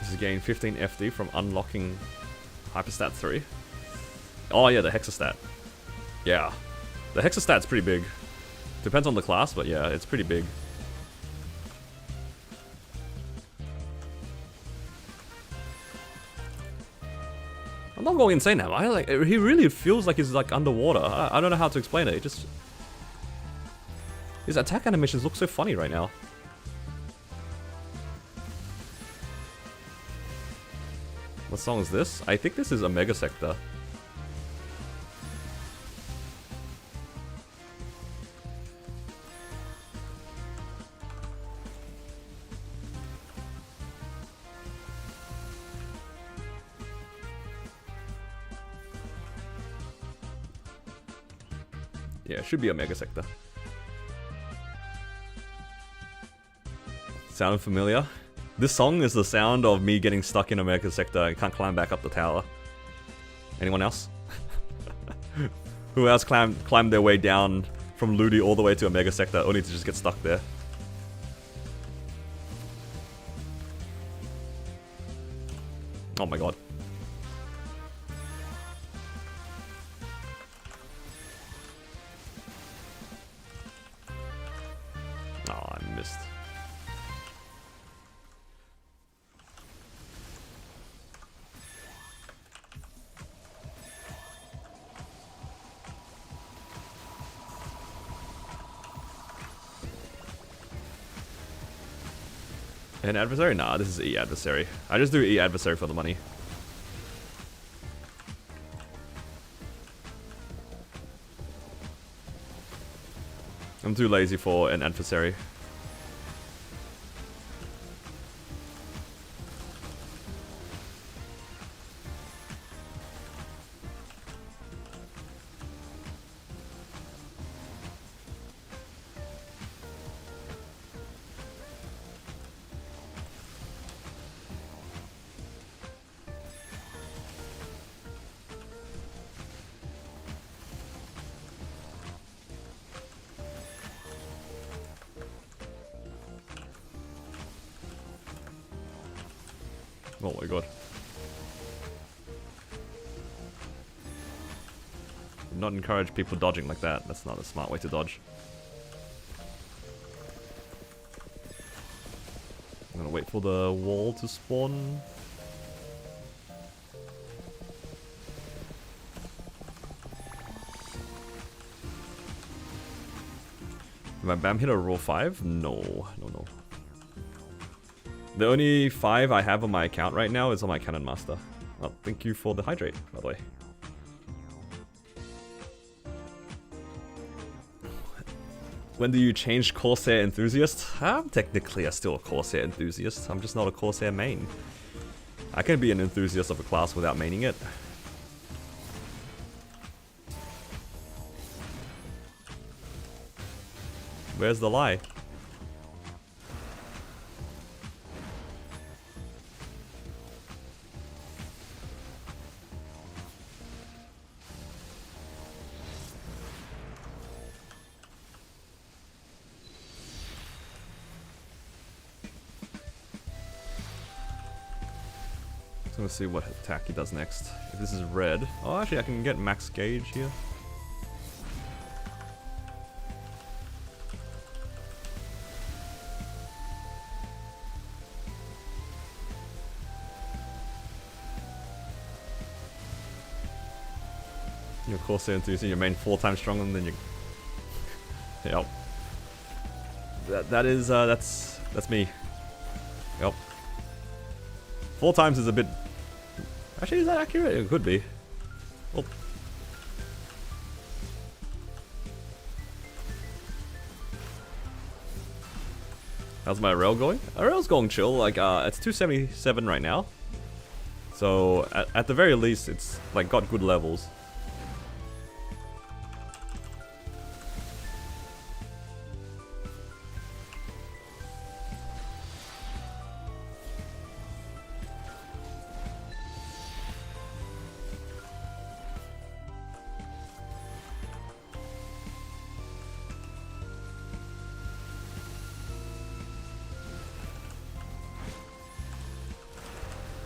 This is getting 15 FD from unlocking Hyperstat 3. Oh yeah, the Hexastat. Yeah. The Hexastat's pretty big. Depends on the class, but yeah, it's pretty big. I'm not going insane now. He really feels like he's like underwater. I don't know how to explain it. It just... His attack animations look so funny right now. What song is this? I think this is Omega Sector. Yeah, it should be Omega Sector. Sound familiar? This song is the sound of me getting stuck in Omega Sector and can't climb back up the tower. Anyone else? Who else climbed their way down from Ludi all the way to Omega Sector only to just get stuck there? Oh my god. Oh, I missed. An adversary? Nah, this is E adversary. I just do E adversary for the money. I'm too lazy for an adversary. Oh my god. Would not encourage people dodging like that. That's not a smart way to dodge. I'm gonna wait for the wall to spawn. Did my BAM hit a roll 5? No. No. The only 5 I have on my account right now is on my Cannon Master. Oh, thank you for the hydrate, by the way. When do you change Corsair Enthusiast? I'm technically still a Corsair Enthusiast. I'm just not a Corsair main. I can be an enthusiast of a class without maining it. Where's the lie? Let's see what attack he does next. If this is red... Oh, actually I can get max gauge here. Your Corsair Enthusiast, your main 4 times stronger than your... Yep. That's me. Yep. 4 times is a bit... Actually, is that accurate? It could be. Oh. How's my rail going? My rail's going chill. Like, it's 277 right now. So, at the very least, it's, like, got good levels.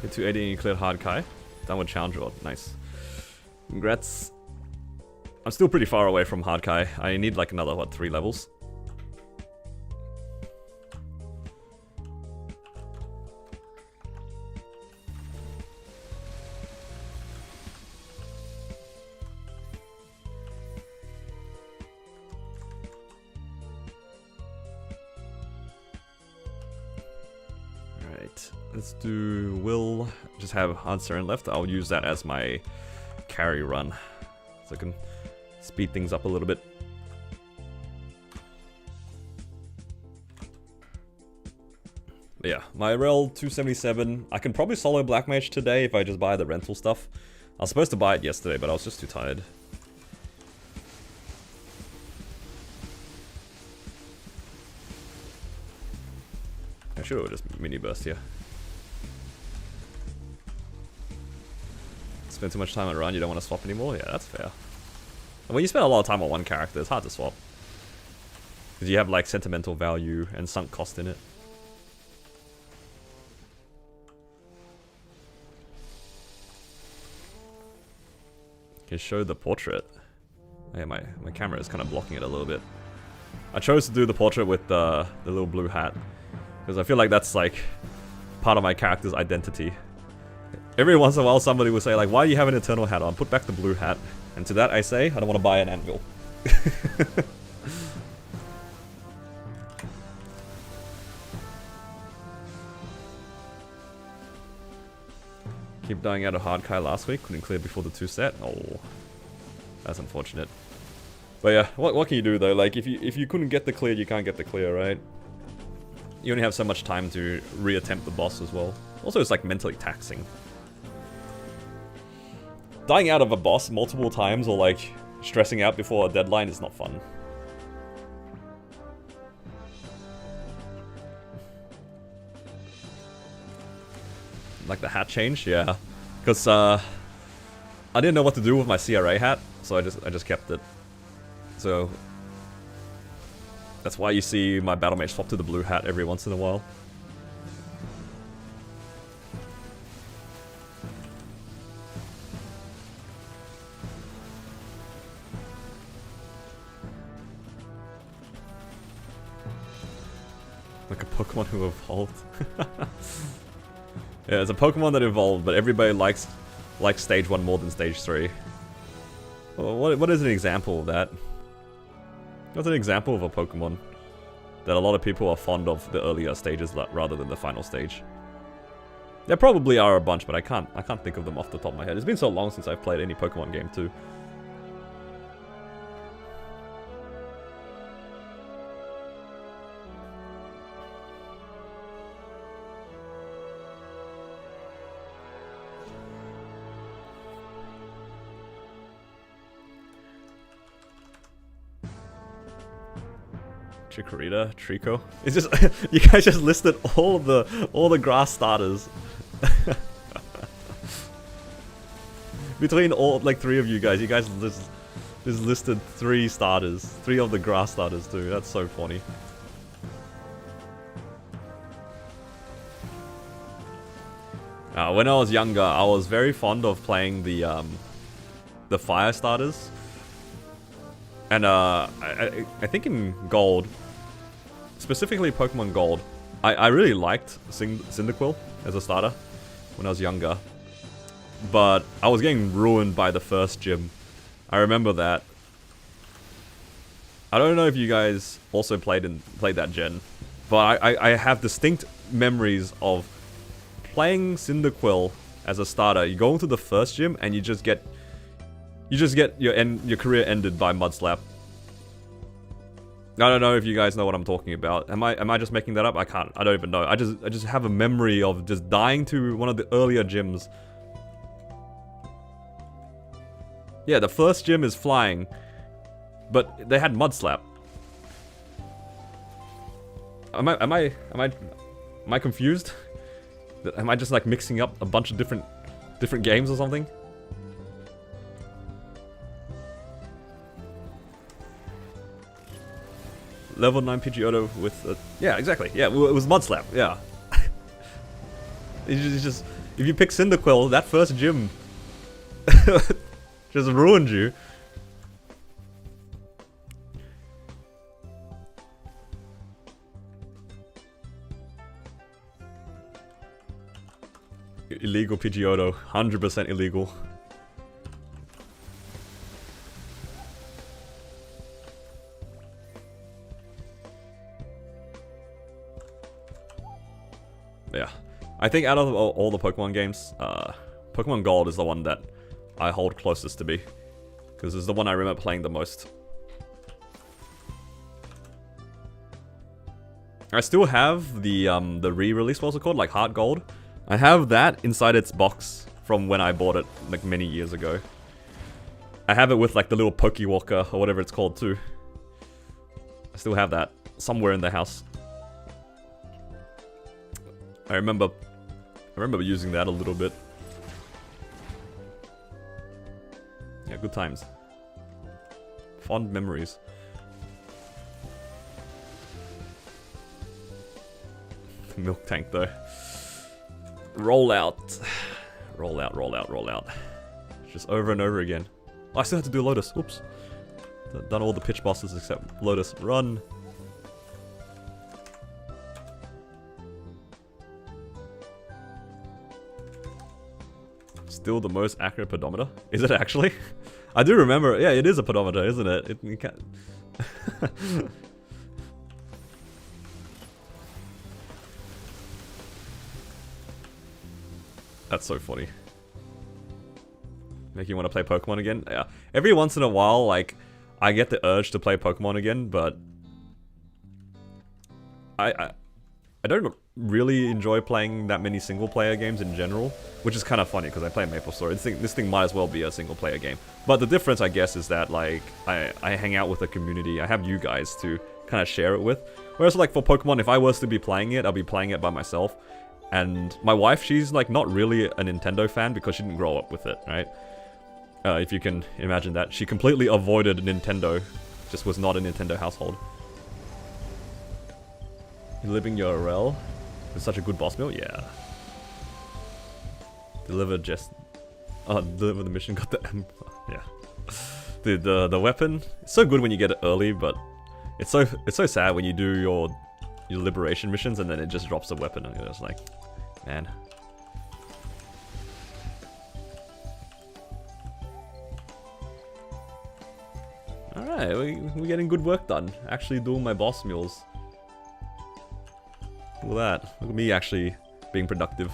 Get to 80 and you cleared hard Kai. Downward challenge rod. Nice. Congrats. I'm still pretty far away from hard Kai. I need like another, what, 3 levels? Let's do Will. Just have Uncertain left. I'll use that as my carry run. So I can speed things up a little bit. But yeah, my rel 277. I can probably solo Black Mage today if I just buy the rental stuff. I was supposed to buy it yesterday, but I was just too tired. I should have just mini burst here. Spend too much time on a run, you don't want to swap anymore? Yeah, that's fair. And when you spend a lot of time on one character, it's hard to swap. Because you have like sentimental value and sunk cost in it. Can show the portrait. Oh, yeah, my camera is kind of blocking it a little bit. I chose to do the portrait with the little blue hat. Because I feel like that's like part of my character's identity. Every once in a while somebody will say like, why do you have an Eternal hat on? Put back the blue hat. And to that I say, I don't want to buy an anvil. Keep dying out of hard Kai last week, couldn't clear before the 2 set. Oh, that's unfortunate. But yeah, what can you do though? Like if you couldn't get the clear, you can't get the clear, right? You only have so much time to reattempt the boss as well. Also, it's like mentally taxing. Dying out of a boss multiple times or like stressing out before a deadline is not fun. Like the hat change, yeah. Because I didn't know what to do with my CRA hat, so I just kept it. So that's why you see my battle mage swap to the blue hat every once in a while. Like a Pokemon who evolved. Yeah, it's a Pokemon that evolved, but everybody likes stage 1 more than stage 3. Well, what is an example of that? What's an example of a Pokemon that a lot of people are fond of the earlier stages rather than the final stage? There probably are a bunch, but I can't think of them off the top of my head. It's been so long since I've played any Pokemon game too. Chikorita, Trico. It's just you guys just listed all the grass starters. Between all like 3 of you guys just listed 3 starters, 3 of the grass starters too. That's so funny. When I was younger, I was very fond of playing the fire starters. And I think in Gold, specifically Pokemon Gold, I really liked Cyndaquil as a starter when I was younger. But I was getting ruined by the first gym. I remember that. I don't know if you guys also played that gen, but I have distinct memories of playing Cyndaquil as a starter. You go into the first gym and you just get your career ended by Mud Slap. I don't know if you guys know what I'm talking about. Am I just making that up? I don't even know. I just have a memory of just dying to one of the earlier gyms. Yeah, the first gym is flying, but they had Mud Slap. Am I confused? Am I just like mixing up a bunch of different games or something? Level 9 Pidgeotto with yeah, exactly. Yeah, it was Mud Slap. Yeah. It's just if you pick Cyndaquil, that first gym just ruined you. Illegal Pidgeotto, 100% illegal. Yeah, I think out of all the Pokemon games, Pokemon Gold is the one that I hold closest to me, because it's the one I remember playing the most. I still have the re-release, what's it called, like Heart Gold. I have that inside its box from when I bought it like many years ago. I have it with like the little Pokewalker or whatever it's called too. I still have that somewhere in the house. I remember using that a little bit. Yeah, good times. Fond memories. Milk tank though. Roll out. Roll out, roll out, roll out. Just over and over again. Oh, I still have to do Lotus. Oops. Done all the pitch bosses except Lotus. Run. Still the most accurate pedometer? Is it actually? I do remember. Yeah, it is a pedometer, isn't it? You can't... That's so funny. Make you want to play Pokemon again? Yeah. Every once in a while, like, I get the urge to play Pokemon again, but... I don't really enjoy playing that many single-player games in general, which is kind of funny, because I play MapleStory. This thing might as well be a single-player game. But the difference, I guess, is that, like, I hang out with a community. I have you guys to kind of share it with. Whereas, like, for Pokemon, if I was to be playing it, I'll be playing it by myself. And my wife, she's like not really a Nintendo fan because she didn't grow up with it, right? If you can imagine that. She completely avoided Nintendo. Just was not a Nintendo household. You living your RL with such a good boss meal? Yeah. Deliver deliver the mission, got the yeah. Dude, the weapon, it's so good when you get it early, but it's so sad when you do your liberation missions and then it just drops the weapon and you're just like, man. Alright, we're getting good work done. Actually doing my boss mules. Look at that. Look at me actually being productive.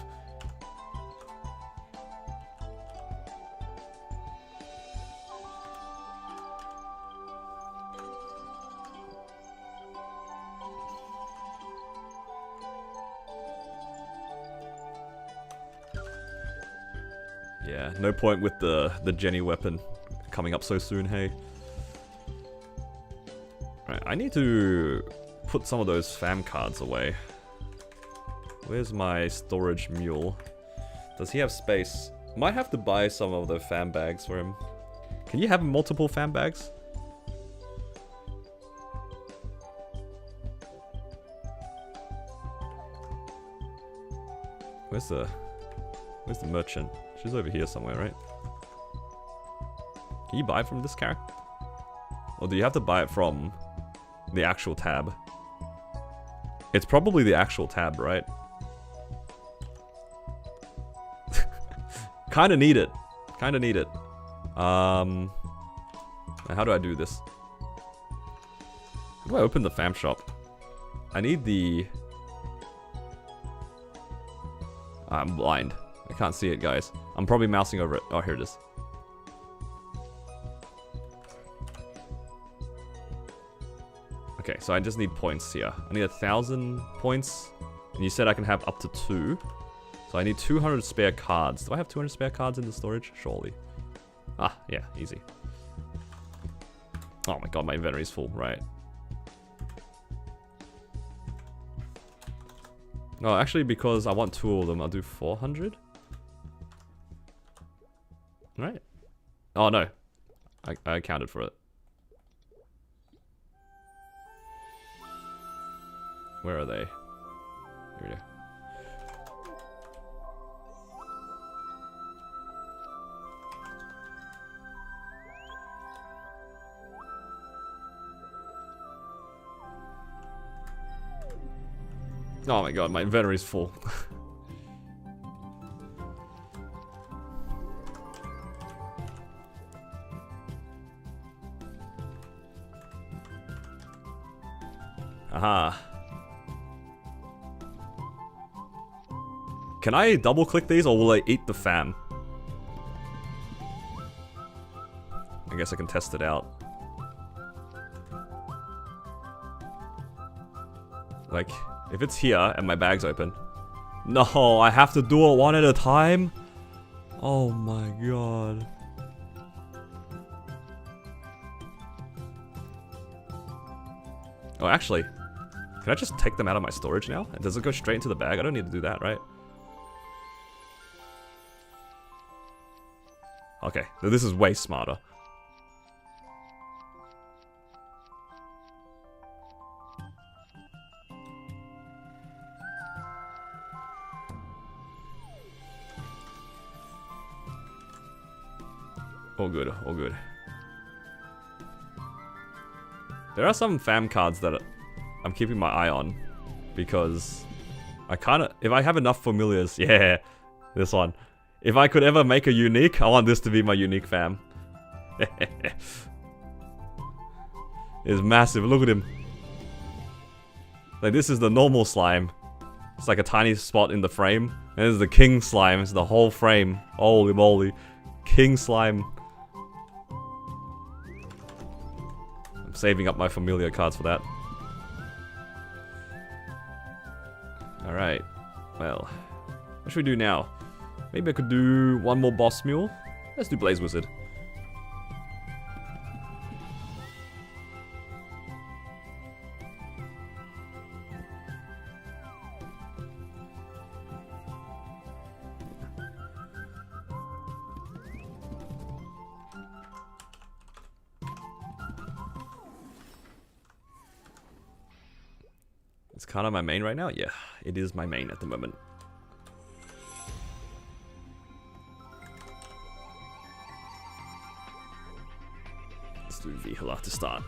Yeah, no point with the Jenny weapon coming up so soon, hey. Right, I need to put some of those fam cards away. Where's my storage mule? Does he have space? Might have to buy some of the fam bags for him. Can you have multiple fam bags? Where's the... Where's the merchant? She's over here somewhere, right? Can you buy from this character? Or do you have to buy it from the actual tab? It's probably the actual tab, right? Kinda need it. Kinda need it. How do I do this? How do I open the fam shop? I need the... I'm blind. I can't see it, guys. I'm probably mousing over it. Oh, here it is. Okay, so I just need points here. I need 1,000 points. And you said I can have up to 2. So I need 200 spare cards. Do I have 200 spare cards in the storage? Surely. Ah, yeah, easy. Oh my god, my inventory is full. Right. No, actually, because I want 2 of them, I'll do 400. Right. Oh, no. I accounted for it. Where are they? Here we go. Oh my god, my inventory is full. Aha. Can I double click these or will I eat the fam? I guess I can test it out. Like, if it's here and my bag's open. No, I have to do it one at a time? Oh my god. Oh, actually, can I just take them out of my storage now? Does it go straight into the bag? I don't need to do that, right? Okay, so this is way smarter. All good, all good. There are some fam cards that I'm keeping my eye on because I kinda, if I have enough familiars, yeah, this one. If I could ever make a unique, I want this to be my unique fam. It's massive, look at him. Like, this is the normal slime. It's like a tiny spot in the frame. And this is the king slime, it's the whole frame. Holy moly. King slime. I'm saving up my familiar cards for that. Alright. Well, what should we do now? Maybe I could do one more boss mule. Let's do Blaze Wizard. It's kind of my main right now? Yeah, it is my main at the moment. Let's do Vihila to start.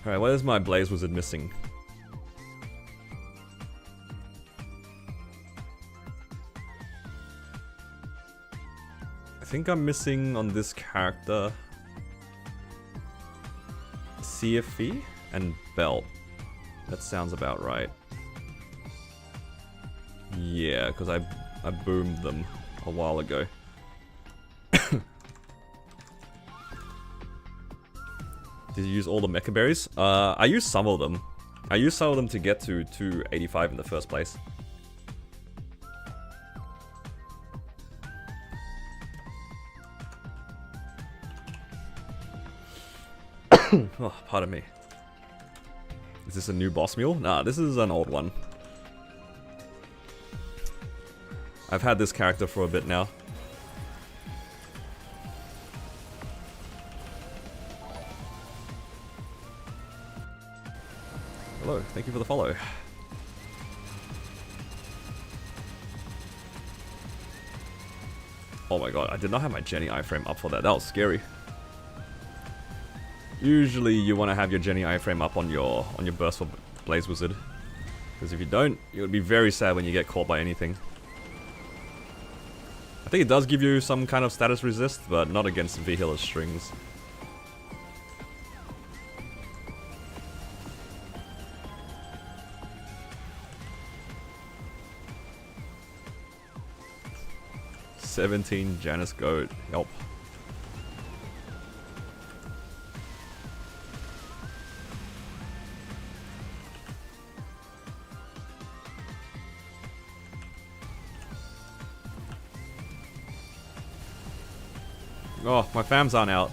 Alright, what is my Blaze Wizard missing? I think I'm missing on this character CFE and Belt. That sounds about right. Yeah, because I boomed them a while ago. Did you use all the mecha berries? I used some of them. I used some of them to get to 285 in the first place. Oh, pardon me. Is this a new boss mule? Nah, this is an old one. I've had this character for a bit now. Hello, thank you for the follow. Oh my god, I did not have my Jenny iframe up for that. That was scary. Usually you want to have your Jenny iframe up on your burst for Blaze Wizard. Because if you don't, it would be very sad when you get caught by anything. I think it does give you some kind of status resist, but not against V-Healer strings. $17 Janus Goat. Help. Oh, my fams aren't out.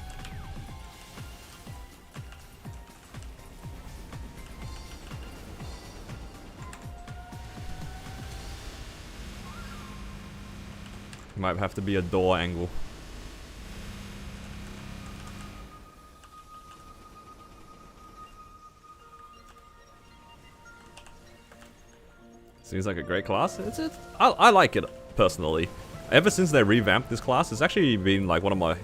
Might have to be a door angle. Seems like a great class. I like it personally. Ever since they revamped this class, it's actually been like one of my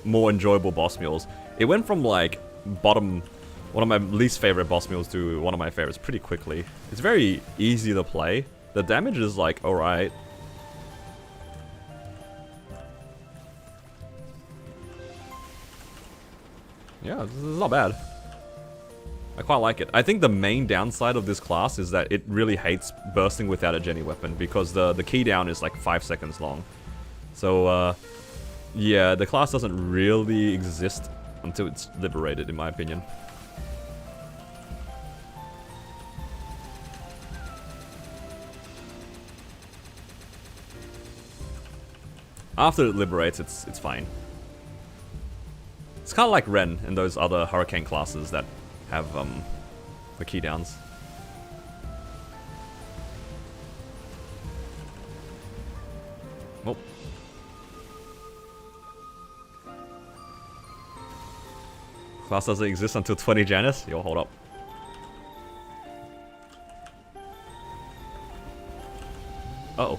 more enjoyable boss meals. It went from like one of my least favorite boss meals to one of my favorites pretty quickly. It's very easy to play. The damage is like alright. Yeah, this is not bad. I quite like it. I think the main downside of this class is that it really hates bursting without a Jenny weapon because the key down is like 5 seconds long. So, yeah, the class doesn't really exist until it's liberated, in my opinion. After it liberates, it's fine. It's kind of like Ren and those other Hurricane classes that have the key downs. Oh. Class doesn't exist until 20 Janus? Yo, hold up. Uh-oh.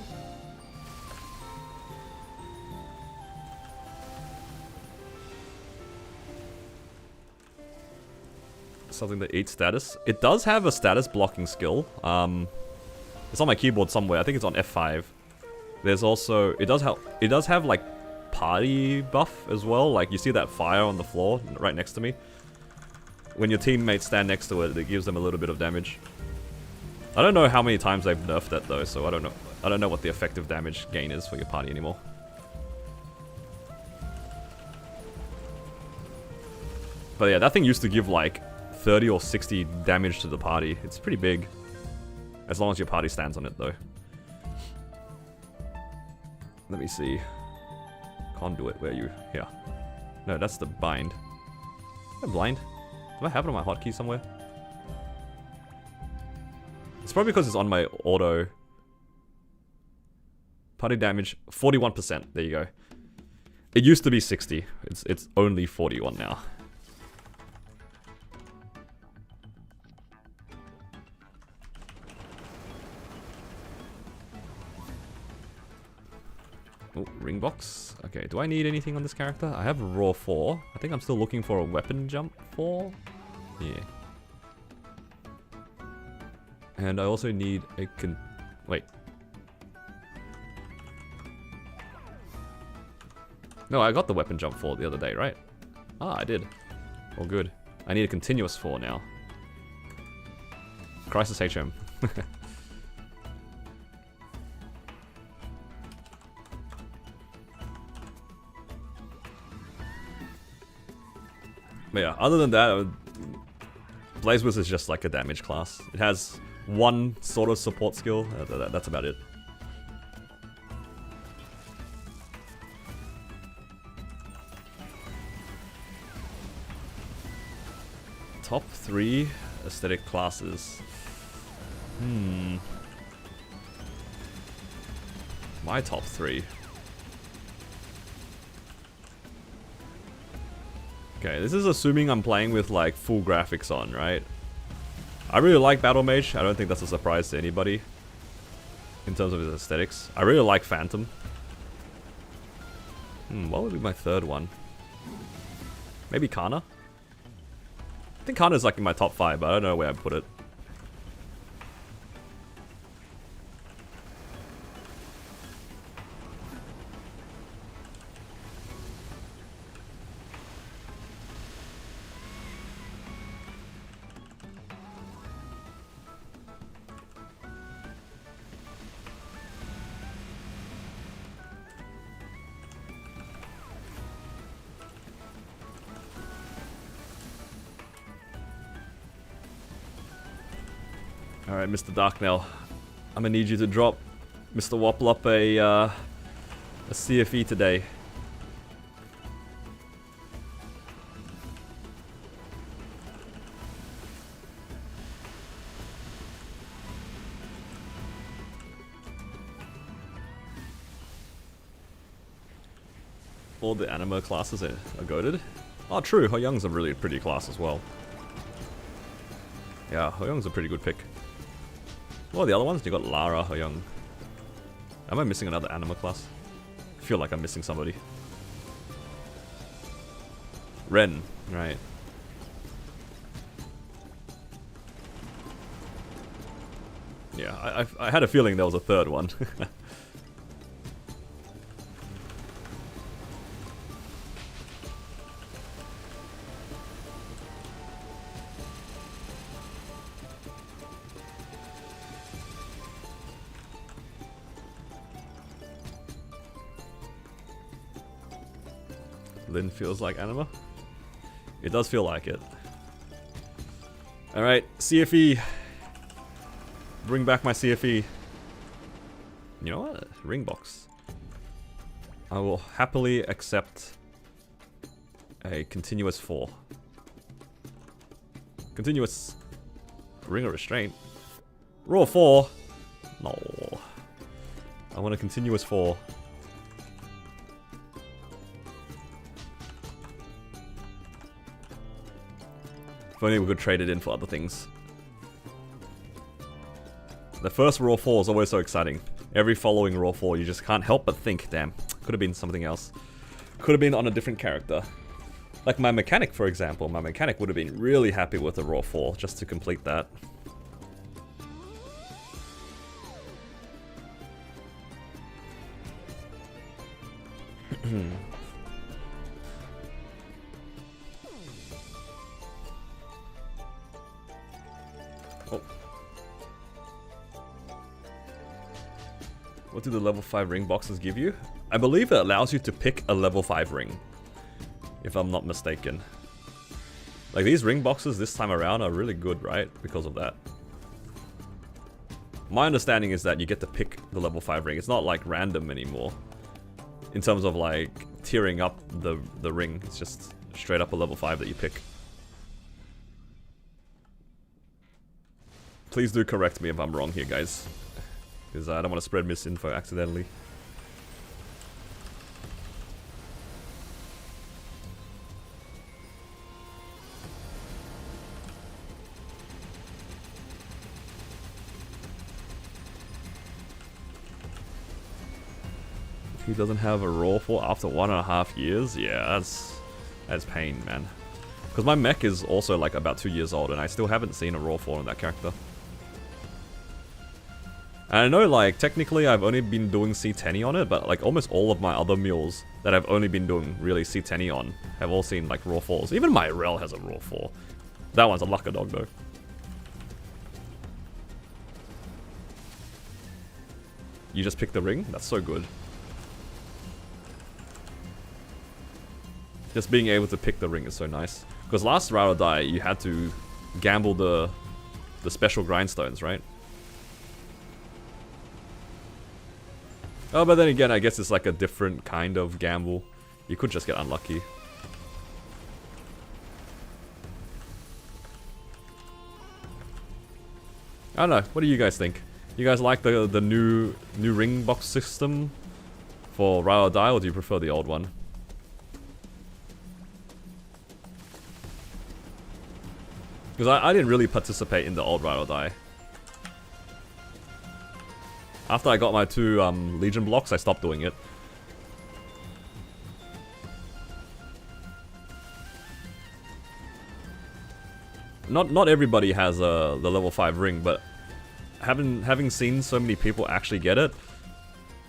Something that eats status. It does have a status blocking skill. It's on my keyboard somewhere. I think it's on F5. There's also it does have like party buff as well. Like you see that fire on the floor right next to me. When your teammates stand next to it, it gives them a little bit of damage. I don't know how many times they've nerfed that though, so I don't know. I don't know what the effective damage gain is for your party anymore. But yeah, that thing used to give like 30 or 60 damage to the party. It's pretty big. As long as your party stands on it, though. Let me see. Conduit, where are you? Here. No, that's the bind. Am I blind? Do I have it on my hotkey somewhere? It's probably because it's on my auto. Party damage, 41%. There you go. It used to be 60. It's only 41 now. Oh, ring box. Okay, do I need anything on this character? I have raw 4. I think I'm still looking for a weapon jump 4. Yeah. And I also need a wait. No, I got the weapon jump 4 the other day, right? Ah, I did. All good. I need a continuous 4 now. Crisis HM. But yeah, other than that, Blaze Wizard is just like a damage class. It has one sort of support skill, that's about it. Top 3 aesthetic classes. My top 3. Okay, this is assuming I'm playing with like full graphics on, right? I really like Battle Mage. I don't think that's a surprise to anybody in terms of his aesthetics. I really like Phantom. What would be my third one? Maybe Kana? I think Kana's like in my top 5, but I don't know where I'd put it. Alright, Mr. Darknell. I'm gonna need you to drop Mr. Wopplop a CFE today. All the anima classes are goated. Oh, true. Ho-Young's a really pretty class as well. Yeah, Ho-Young's a pretty good pick. What are the other ones? You got Lara, Ho-Young. Am I missing another anima class? I feel like I'm missing somebody. Ren, right. Yeah, I had a feeling there was a third one. Lin feels like anima. It does feel like it. Alright, CFE. Bring back my CFE. You know what? Ring box. I will happily accept a continuous 4. Continuous ring of restraint. Raw 4? No. I want a continuous 4. If only we could trade it in for other things. The first Raw 4 is always so exciting. Every following Raw 4, you just can't help but think, damn, could have been something else. Could have been on a different character. Like my mechanic, for example. My mechanic would have been really happy with a Raw 4, just to complete that. Oh. What do the level 5 ring boxes give you? I believe it allows you to pick a level 5 ring, if I'm not mistaken. Like, these ring boxes this time around are really good, right? Because of that. My understanding is that you get to pick the level 5 ring. It's not like random anymore. In terms of like tiering up the ring. It's just straight up a level 5 that you pick. Please do correct me if I'm wrong here, guys. Because I don't want to spread misinfo accidentally. He doesn't have a raw for after 1.5 years? Yeah, that's pain, man. Because my mech is also like about 2 years old and I still haven't seen a raw 4 in that character. And I know, like, technically I've only been doing C10 on it, but like almost all of my other mules that I've only been doing really C10 on have all seen like raw 4s. Even my Rel has a raw 4. That one's a Lucka Dog though. You just pick the ring? That's so good. Just being able to pick the ring is so nice. Because last Ride or Die, you had to gamble the special grindstones, right? Oh, but then again, I guess it's like a different kind of gamble. You could just get unlucky. I don't know. What do you guys think? You guys like the new ring box system for Ride or Die, or do you prefer the old one? Because I didn't really participate in the old Ride or Die. After I got my 2 Legion blocks, I stopped doing it. not everybody has the level 5 ring, but having seen so many people actually get it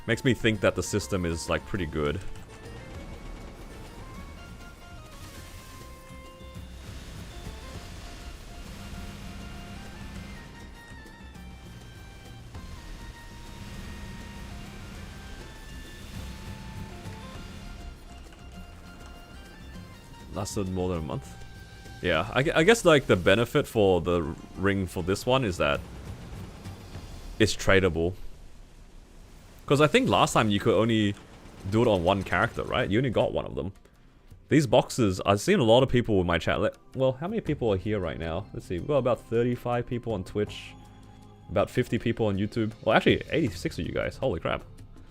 makes me think that the system is like pretty good. Lasted more than a month. Yeah, I guess like the benefit for the ring for this one is that it's tradable. Because I think last time you could only do it on one character, right? You only got one of them. These boxes, I've seen a lot of people in my chat. Well, how many people are here right now? Let's see, we've got about 35 people on Twitch. About 50 people on YouTube. Well, actually, 86 of you guys. Holy crap.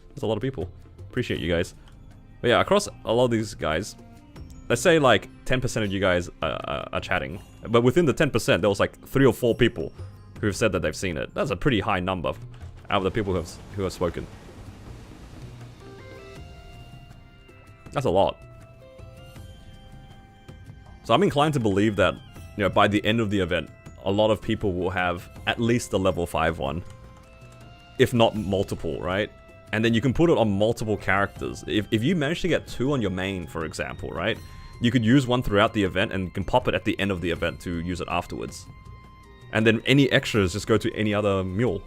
That's a lot of people. Appreciate you guys. But yeah, across a lot of these guys, let's say like 10% of you guys are chatting. But within the 10%, there was like 3 or 4 people who have said that they've seen it. That's a pretty high number out of the people who have spoken. That's a lot. So I'm inclined to believe that, you know, by the end of the event, a lot of people will have at least the level 5 one. If not multiple, right? And then you can put it on multiple characters. If you manage to get 2 on your main, for example, right? You could use one throughout the event and you can pop it at the end of the event to use it afterwards. And then any extras just go to any other mule.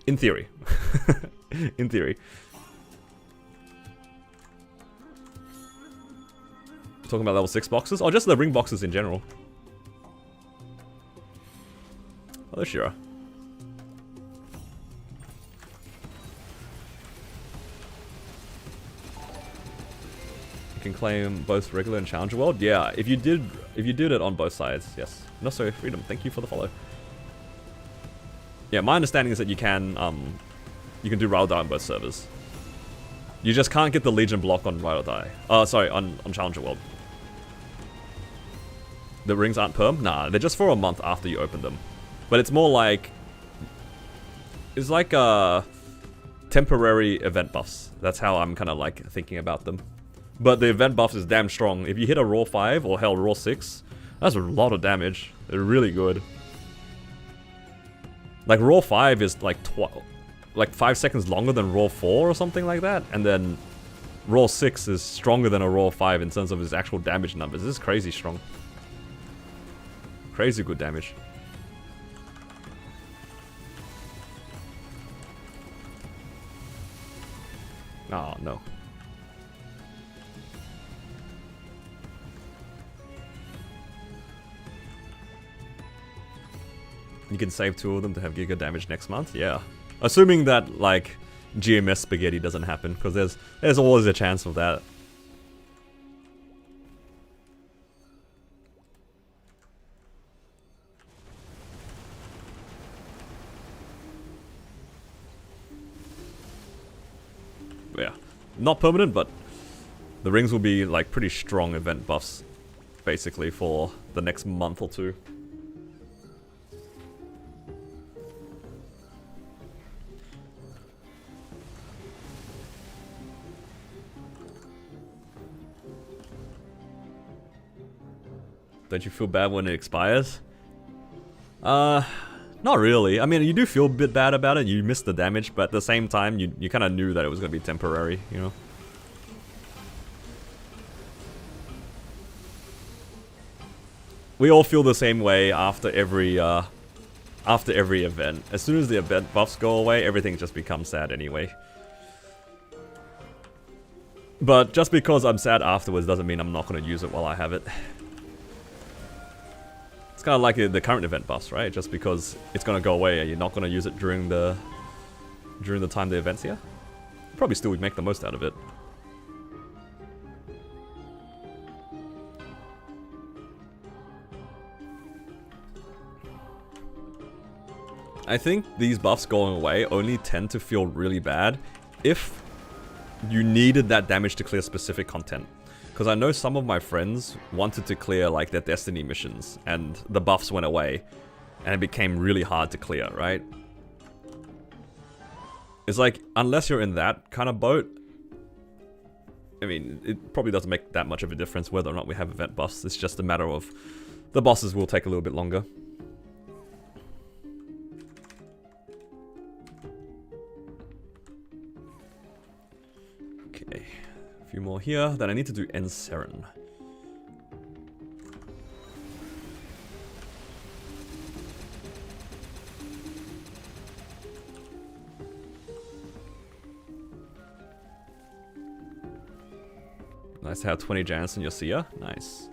In theory. In theory. Talking about level 6 boxes? Or just the ring boxes in general. Hello, Shira. You can claim both regular and challenger world? Yeah, if you did it on both sides, yes. No, sorry, Freedom, thank you for the follow. Yeah, my understanding is that you can do Ride or Die on both servers. You just can't get the Legion block on Ride or Die. Sorry, on Challenger World. The rings aren't perm? Nah, they're just for a month after you open them. But it's more like... It's like temporary event buffs. That's how I'm kind of like thinking about them. But the event buff is damn strong. If you hit a Raw 5 or hell Raw 6, that's a lot of damage. They're really good. Like Raw 5 is like 5 seconds longer than Raw 4 or something like that. And then Raw 6 is stronger than a Raw 5 in terms of its actual damage numbers. This is crazy strong. Crazy good damage. Oh, no. You can save 2 of them to have giga damage next month? Yeah. Assuming that, like, GMS spaghetti doesn't happen, because there's always a chance of that. Yeah. Not permanent, but the rings will be, like, pretty strong event buffs, basically, for the next month or 2. Don't you feel bad when it expires? Not really. I mean, you do feel a bit bad about it. You missed the damage, but at the same time, you kind of knew that it was going to be temporary, you know? We all feel the same way after every event. As soon as the event buffs go away, everything just becomes sad anyway. But just because I'm sad afterwards doesn't mean I'm not going to use it while I have it. It's kind of like the current event buffs, right? Just because it's going to go away and you're not going to use it during the time the event's here. Probably still would make the most out of it. I think these buffs going away only tend to feel really bad if you needed that damage to clear specific content. Because I know some of my friends wanted to clear like their Destiny missions and the buffs went away and it became really hard to clear, right? It's like, unless you're in that kind of boat, I mean, it probably doesn't make that much of a difference whether or not we have event buffs. It's just a matter of The bosses will take a little bit longer. Okay, a few more here. Then I need to do Enseren. Nice to have 20 Janus in your Seer. Nice.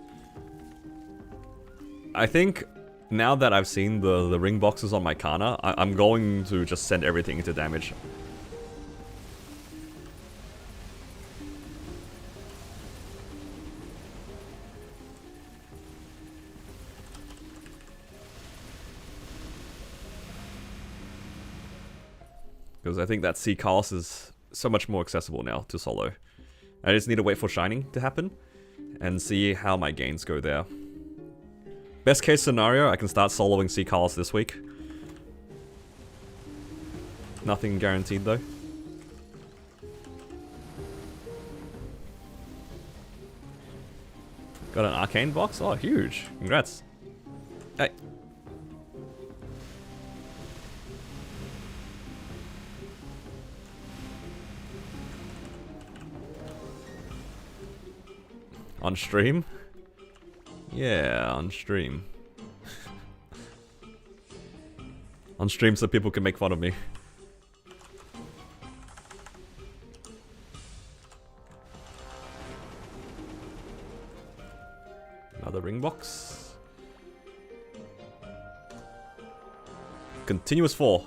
I think now that I've seen the ring boxes on my Kana, I'm going to just send everything into damage. Because I think that Sea Carlos is so much more accessible now to solo. I just need to wait for Shining to happen and see how my gains go there. Best case scenario, I can start soloing Sea Carlos this week. Nothing guaranteed though. Got an arcane box? Oh, huge. Congrats. Hey. On stream? Yeah, on stream. On stream so people can make fun of me. Another ring box. Continuous 4.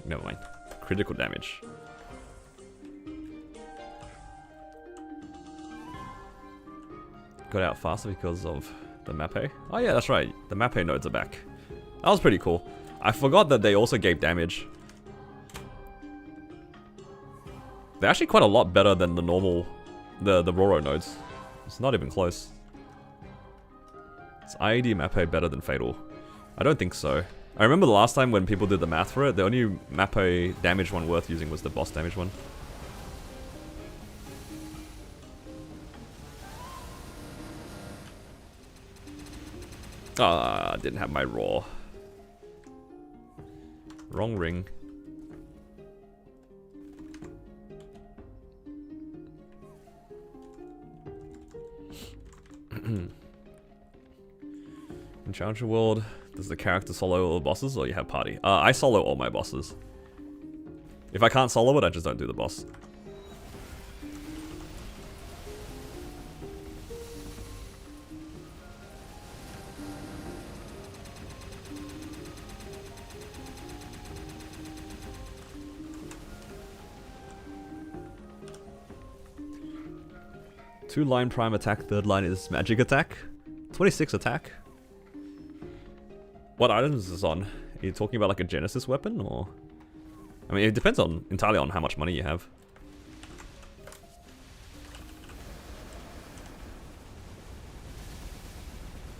Never mind. Critical damage. Got out faster because of the Mappe. Oh yeah, that's right. The Mappe nodes are back. That was pretty cool. I forgot that they also gave damage. They're actually quite a lot better than the normal, the Roro nodes. It's not even close. Is IED Mappe better than Fatal? I don't think so. I remember the last time when people did the math for it, the only Mappe damage one worth using was the boss damage one. Ah, didn't have my raw. Wrong ring. In Challenger World, does the character solo all the bosses or you have party? I solo all my bosses. If I can't solo it, I just don't do the boss. Two line prime attack, third line is magic attack. 26 attack. What items is this on? Are you talking about like a Genesis weapon or? I mean, it depends entirely on how much money you have.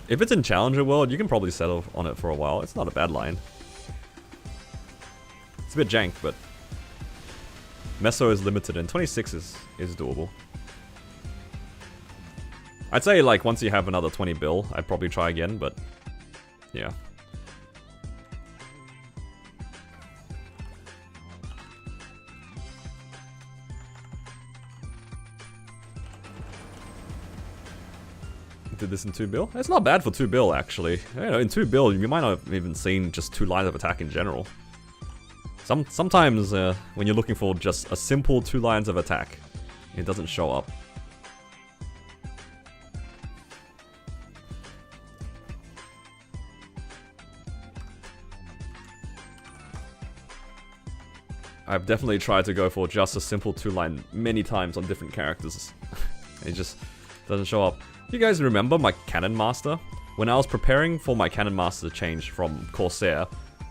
If it's in Challenger World, you can probably settle on it for a while. It's not a bad line. It's a bit jank, but Meso is limited and 26 is doable. I'd say like once you have another 20 bill, I'd probably try again, but yeah. Did this in 2 bill? It's not bad for 2 bill actually. You know, in 2 bill, you might not have even seen just 2 lines of attack in general. Sometimes when you're looking for just a simple 2 lines of attack, it doesn't show up. I've definitely tried to go for just a simple 2-line many times on different characters. It just doesn't show up. You guys remember my Cannon Master? When I was preparing for my Cannon Master change from Corsair,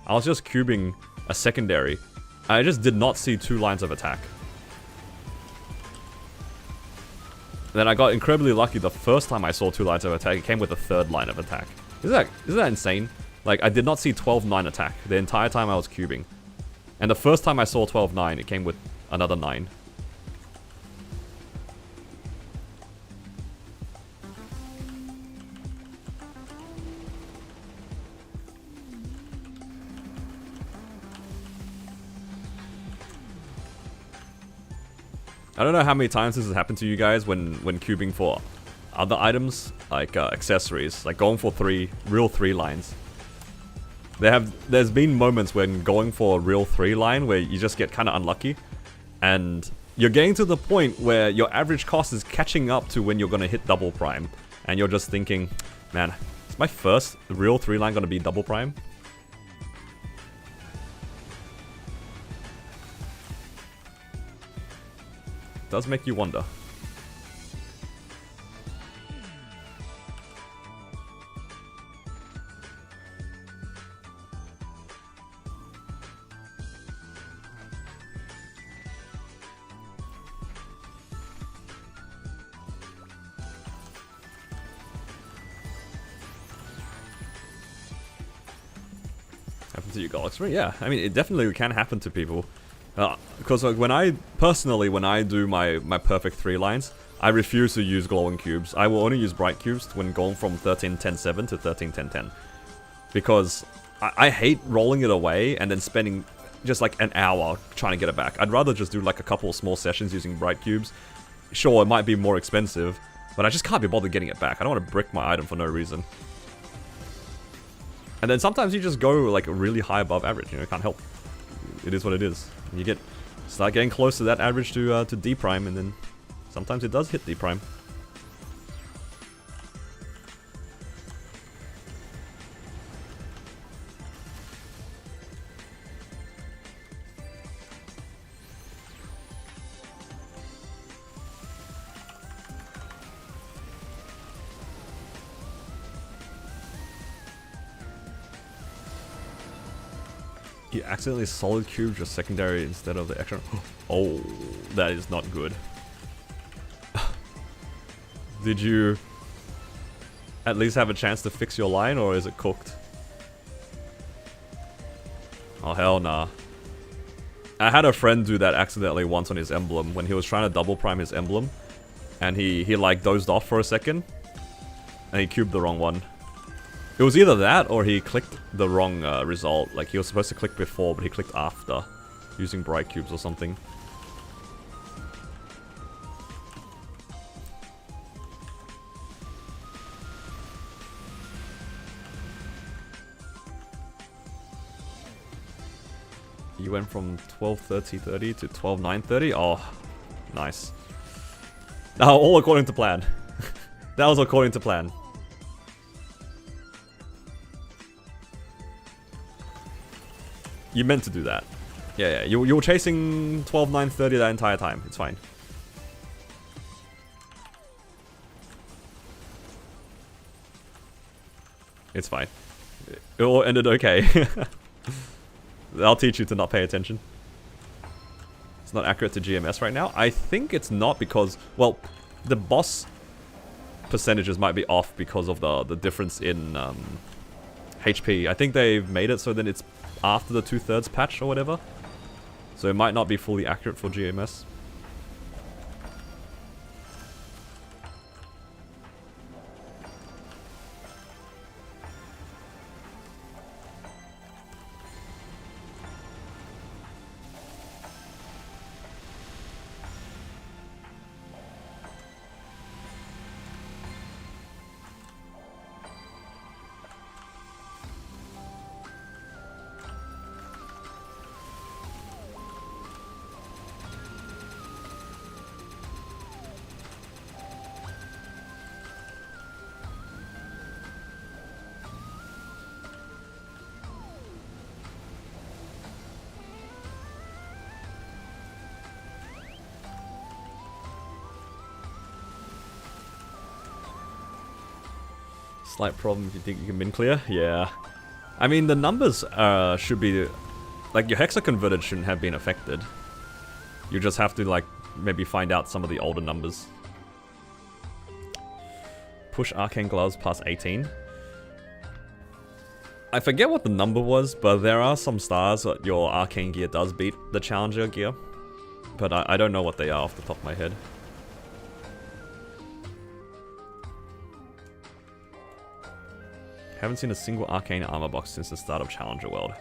I was just cubing a secondary. I just did not see 2 lines of attack. Then I got incredibly lucky the first time I saw 2 lines of attack, it came with a 3rd line of attack. Isn't that insane? Like, I did not see 12-9 attack the entire time I was cubing. And the first time I saw 12-9, it came with another 9. I don't know how many times this has happened to you guys when cubing for other items, like accessories, like going for real 3 lines. There's been moments when going for a real 3 line where you just get kind of unlucky, and you're getting to the point where your average cost is catching up to when you're going to hit double prime, and you're just thinking, man, is my first real 3 line going to be double prime? It does make you wonder. Happen to you, Galaxy? Yeah, I mean, it definitely can happen to people. Because like, when I do my perfect 3 lines, I refuse to use glowing cubes. I will only use bright cubes when going from 13-10-7 to 13-10-10. Because I hate rolling it away and then spending just like an hour trying to get it back. I'd rather just do like a couple of small sessions using bright cubes. Sure, it might be more expensive, but I just can't be bothered getting it back. I don't want to brick my item for no reason. And then sometimes you just go like really high above average, you know, can't help. It is what it is. You start getting close to that average to D prime, and then sometimes it does hit D prime. You accidentally solid cubed your secondary instead of the extra. Oh, that is not good. Did you at least have a chance to fix your line, or is it cooked? Oh hell nah. I had a friend do that accidentally once on his emblem when he was trying to double prime his emblem, and he like dozed off for a second, and he cubed the wrong one. It was either that or he clicked the wrong result. Like he was supposed to click before, but he clicked after, using bright cubes or something. You went from 12:30:30 to 12:09:30. Oh, nice. All according to plan. That was according to plan. You meant to do that. Yeah, you were chasing 12:09:30 that entire time. It's fine. It's fine. It all ended okay. I'll teach you to not pay attention. It's not accurate to GMS right now. I think it's not because, well, the boss percentages might be off because of the difference in HP. I think they've made it so that it's after the 2/3 patch or whatever. So it might not be fully accurate for GMS. Slight problem if you think you can min clear? Yeah. I mean, the numbers should be... Like, your hexa converted shouldn't have been affected. You just have to, like, maybe find out some of the older numbers. Push arcane gloves past 18. I forget what the number was, but there are some stars that your arcane gear does beat the challenger gear. But I don't know what they are off the top of my head. Haven't seen a single arcane armor box since the start of Challenger World.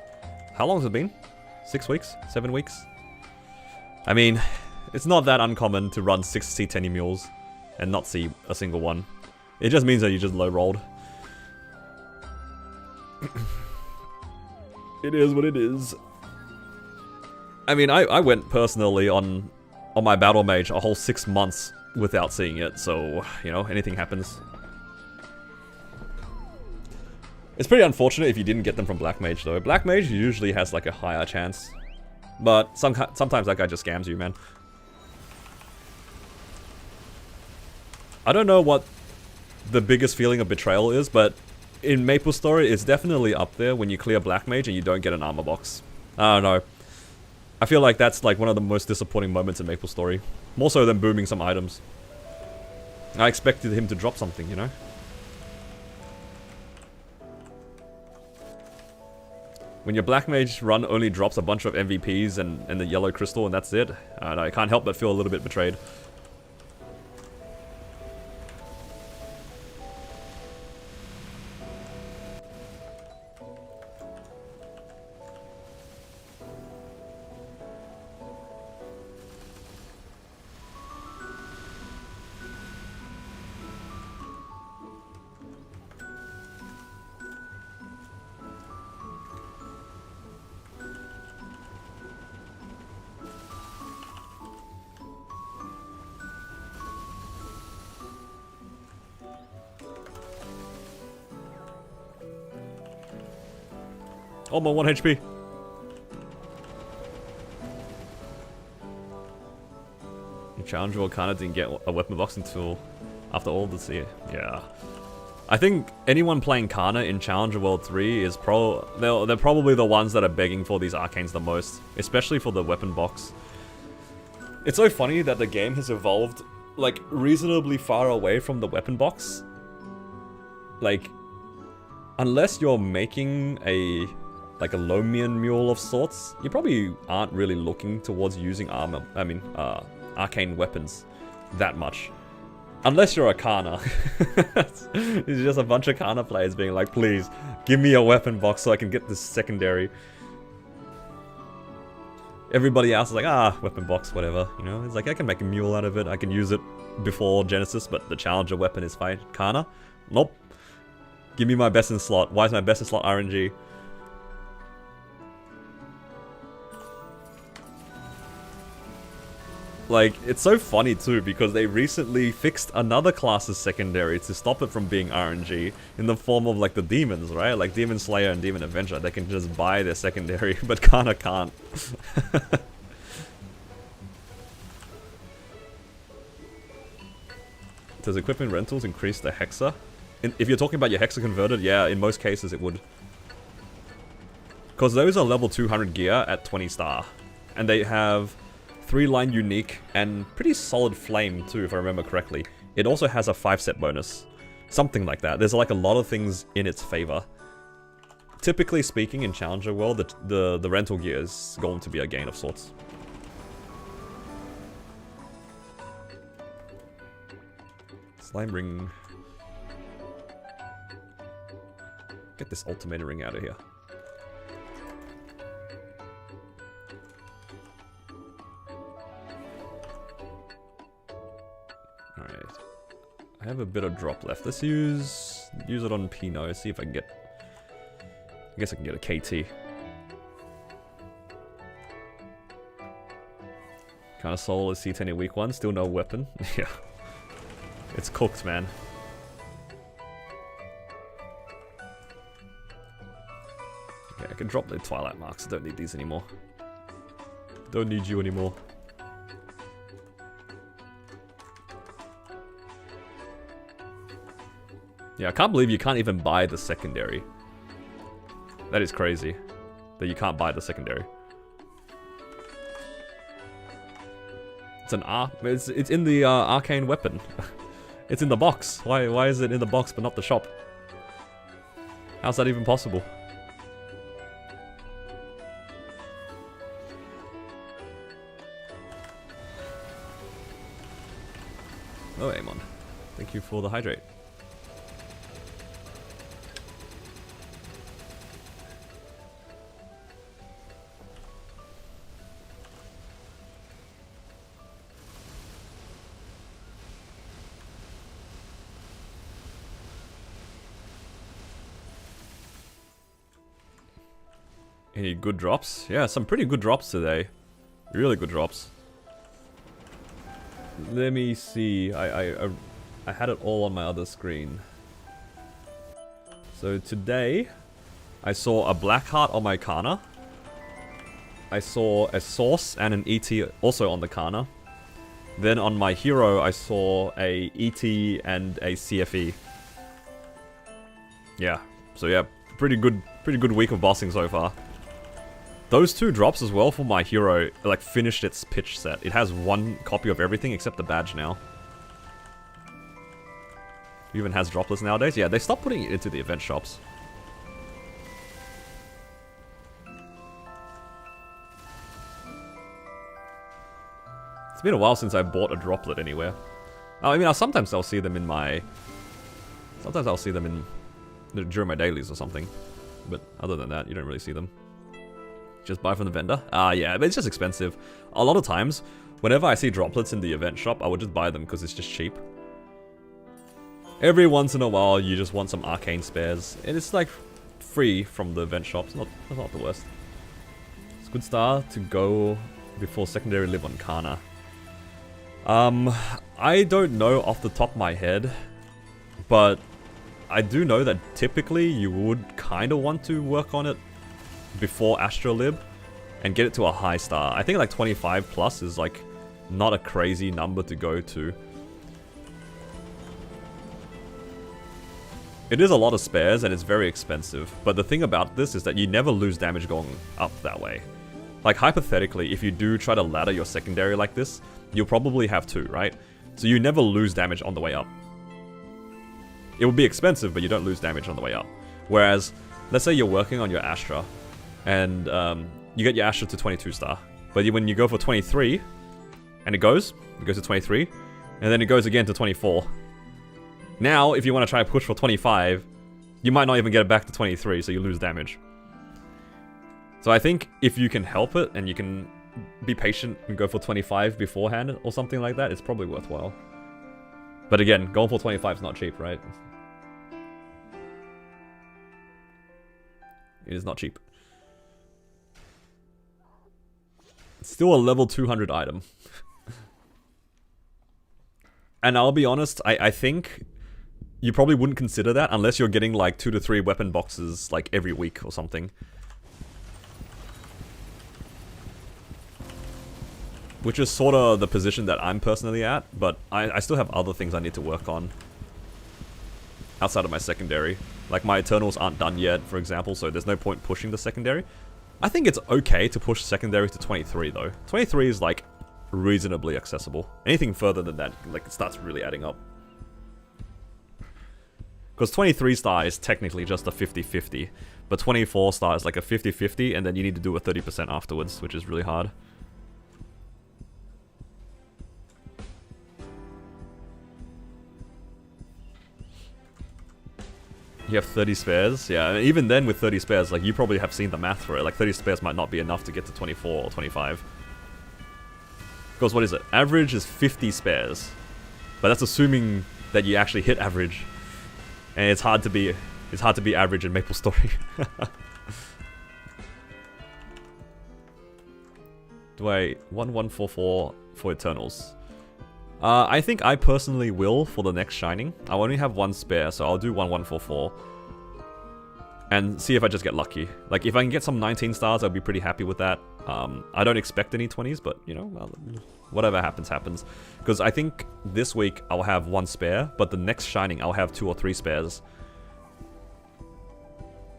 How long has it been? 6 weeks? 7 weeks? I mean, It's not that uncommon to run 6 C10 mules and not see a single one. It just means that you just low rolled. It is what it is. I mean, I went personally on my battle mage a whole 6 months without seeing it, so, you know, anything happens. It's pretty unfortunate if you didn't get them from Black Mage, though. Black Mage usually has, like, a higher chance. But sometimes that guy just scams you, man. I don't know what the biggest feeling of betrayal is, but in Maple Story, it's definitely up there when you clear Black Mage and you don't get an armor box. I don't know. I feel like that's, like, one of the most disappointing moments in Maple Story. More so than booming some items. I expected him to drop something, you know? When your Black Mage run only drops a bunch of MVPs and the yellow crystal and that's it, I can't help but feel a little bit betrayed. Oh, my 1 HP. Challenger Volcana didn't get a weapon box until after all this year. Yeah. I think anyone playing Kana in Challenger World 3 is they're probably the ones that are begging for these arcanes the most, especially for the weapon box. It's so funny that the game has evolved like reasonably far away from the weapon box. Like, unless you're making a Lomian mule of sorts, you probably aren't really looking towards using arcane weapons that much. Unless you're a Kana. It's just a bunch of Kana players being like, please, give me a weapon box so I can get this secondary. Everybody else is like, weapon box, whatever, you know? It's like, I can make a mule out of it, I can use it before Genesis, but the challenger weapon is fine. Kana? Nope. Give me my best in slot. Why is my best in slot RNG? Like, it's so funny too, because they recently fixed another class's secondary to stop it from being RNG in the form of, like, the demons, right? Like, Demon Slayer and Demon Avenger, they can just buy their secondary, but Kana can't. Does equipment rentals increase the Hexa? If you're talking about your Hexa converted, yeah, in most cases it would. Because those are level 200 gear at 20 star. And they have 3-line unique and pretty solid flame too, if I remember correctly. It also has a 5-set bonus. Something like that. There's like a lot of things in its favor. Typically speaking, in Challenger World, the rental gear is going to be a gain of sorts. Slime ring. Get this ultimator ring out of here. Alright. I have a bit of drop left. Let's use it on Pinot. See if I can get... I guess I can get a KT. Kind of soul is C10 in week 1. Still no weapon. Yeah. It's cooked, man. Okay, I can drop the Twilight Marks. I don't need these anymore. Don't need you anymore. Yeah, I can't believe you can't even buy the secondary. That is crazy. That you can't buy the secondary. It's an it's in the arcane weapon. It's in the box. Why is it in the box but not the shop? How's that even possible? Oh, Amon. Thank you for the hydrate. Any good drops? Yeah, some pretty good drops today. Really good drops. Let me see. I had it all on my other screen. So today, I saw a black heart on my Kana. I saw a source and an ET also on the Kana. Then on my hero, I saw a ET and a CFE. Yeah. So yeah, pretty good week of bossing so far. Those two drops as well for my hero, like, finished its pitch set. It has one copy of everything except the badge now. It even has droplets nowadays. Yeah, they stopped putting it into the event shops. It's been a while since I bought a droplet anywhere. I mean, sometimes I'll see them in my... Sometimes I'll see them in... during my dailies or something. But other than that, you don't really see them. Just buy from the vendor? Yeah, but it's just expensive. A lot of times, whenever I see droplets in the event shop, I would just buy them because it's just cheap. Every once in a while, you just want some arcane spares. And it's like free from the event shops. It's not the worst. It's a good start to go before secondary live on Kana. I don't know off the top of my head, but I do know that typically you would kind of want to work on it before Astrolib and get it to a high star. I think like 25 plus is like not a crazy number to go to. It is a lot of spares and it's very expensive, but the thing about this is that you never lose damage going up that way. Like hypothetically, if you do try to ladder your secondary like this, you'll probably have two, right? So you never lose damage on the way up. It will be expensive, but you don't lose damage on the way up. Whereas, let's say you're working on your Astra, and you get your Astra to 22 star. But when you go for 23, and it goes to 23, and then it goes again to 24. Now, if you want to try and push for 25, you might not even get it back to 23, so you lose damage. So I think if you can help it, and you can be patient and go for 25 beforehand, or something like that, it's probably worthwhile. But again, going for 25 is not cheap, right? It is not cheap. It's still a level 200 item. And I'll be honest, I think you probably wouldn't consider that unless you're getting like 2 to 3 weapon boxes like every week or something. Which is sort of the position that I'm personally at, but I still have other things I need to work on outside of my secondary. Like my Eternals aren't done yet, for example, so there's no point pushing the secondary. I think it's okay to push secondary to 23 though. 23 is like reasonably accessible. Anything further than that, like, it starts really adding up. Because 23 star is technically just a 50-50, but 24 star is like a 50-50, and then you need to do a 30% afterwards, which is really hard. You have 30 spares? Yeah, and even then with 30 spares, like, you probably have seen the math for it. Like, 30 spares might not be enough to get to 24 or 25. Because what is it? Average is 50 spares. But that's assuming that you actually hit average. And it's hard to be average in MapleStory. Do I 1144 for Eternals? I think I personally will for the next Shining. I only have one spare, so I'll do 1144. And see if I just get lucky. Like, if I can get some 19 stars, I'll be pretty happy with that. I don't expect any 20s, but, you know, well, whatever happens, happens. Because I think this week I'll have one spare, but the next Shining I'll have 2 or 3 spares.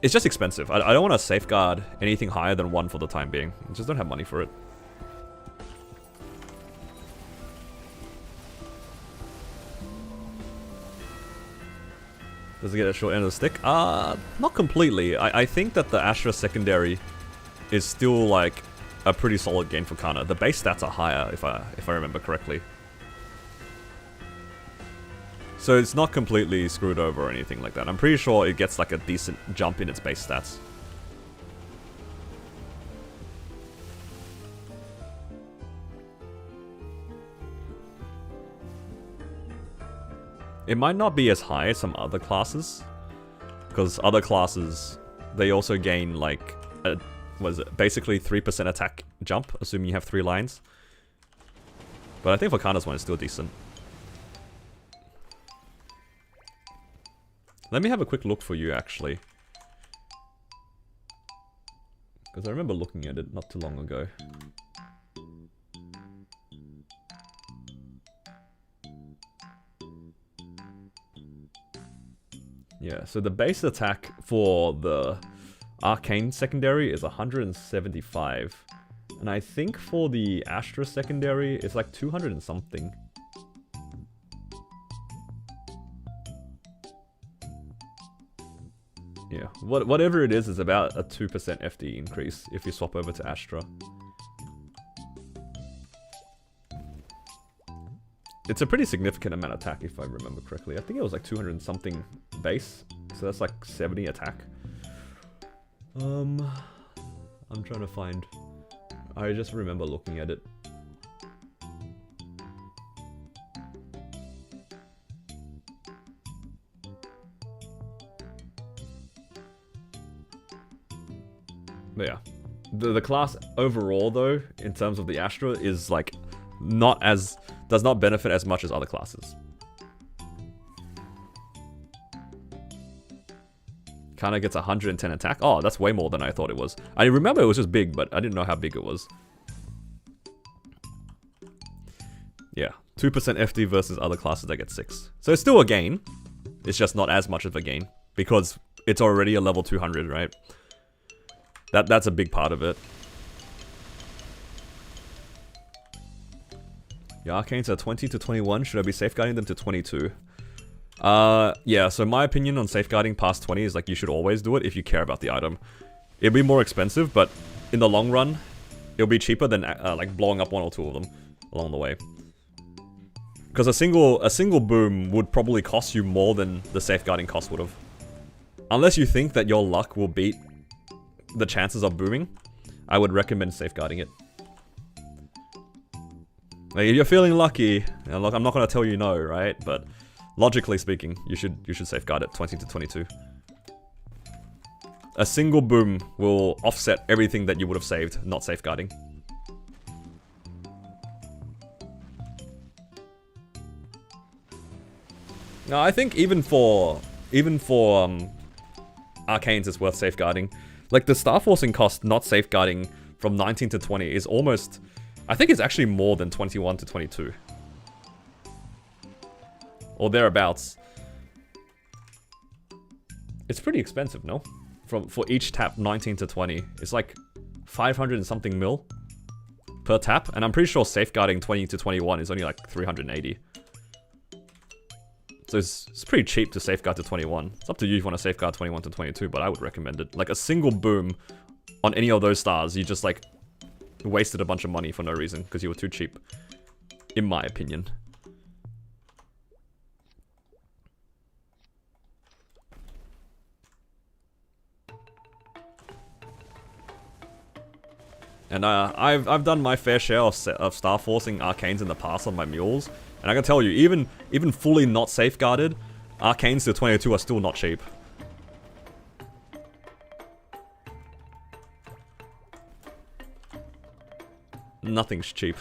It's just expensive. I don't want to safeguard anything higher than 1 for the time being. I just don't have money for it. Does it get a short end of the stick? Not completely. I think that the Astra secondary is still like a pretty solid game for Kana. The base stats are higher, if I remember correctly. So it's not completely screwed over or anything like that. I'm pretty sure it gets like a decent jump in its base stats. It might not be as high as some other classes, because other classes, they also gain like was it? Basically 3% attack jump, assuming you have 3 lines. But I think Vakana's one is still decent. Let me have a quick look for you, actually. Because I remember looking at it not too long ago. Yeah, so the base attack for the Arcane secondary is 175. And I think for the Astra secondary, it's like 200 and something. Yeah, whatever it is about a 2% FD increase if you swap over to Astra. It's a pretty significant amount of attack if I remember correctly. I think it was like 200 and something base, so that's like 70 attack. I'm trying to find... I just remember looking at it. But yeah, the class overall though, in terms of the Astra, is like does not benefit as much as other classes. Kinda gets 110 attack. Oh, that's way more than I thought it was. I remember it was just big, but I didn't know how big it was. Yeah, 2% FD versus other classes that get 6. So it's still a gain. It's just not as much of a gain because it's already a level 200, right? That's a big part of it. Your arcanes are 20 to 21. Should I be safeguarding them to 22? Yeah, so my opinion on safeguarding past 20 is like you should always do it if you care about the item. It'll be more expensive, but in the long run, it'll be cheaper than like blowing up 1 or 2 of them along the way. Because a single boom would probably cost you more than the safeguarding cost would have. Unless you think that your luck will beat the chances of booming, I would recommend safeguarding it. Like, if you're feeling lucky, and look, I'm not going to tell you no, right? But logically speaking, you should safeguard it 20 to 22. A single boom will offset everything that you would have saved not safeguarding. No, I think even for arcanes, it's worth safeguarding. Like the star forcing cost not safeguarding from 19 to 20 is almost, I think it's actually more than 21 to 22. Or thereabouts. It's pretty expensive, no? For each tap 19 to 20. It's like 500 and something mil per tap. And I'm pretty sure safeguarding 20 to 21 is only like 380. So it's pretty cheap to safeguard to 21. It's up to you if you want to safeguard 21 to 22, but I would recommend it. Like a single boom on any of those stars, you just like wasted a bunch of money for no reason because you were too cheap, in my opinion. And I've done my fair share of star forcing arcanes in the past on my mules. And I can tell you, even fully not safeguarded, arcanes to 22 are still not cheap. Nothing's cheap.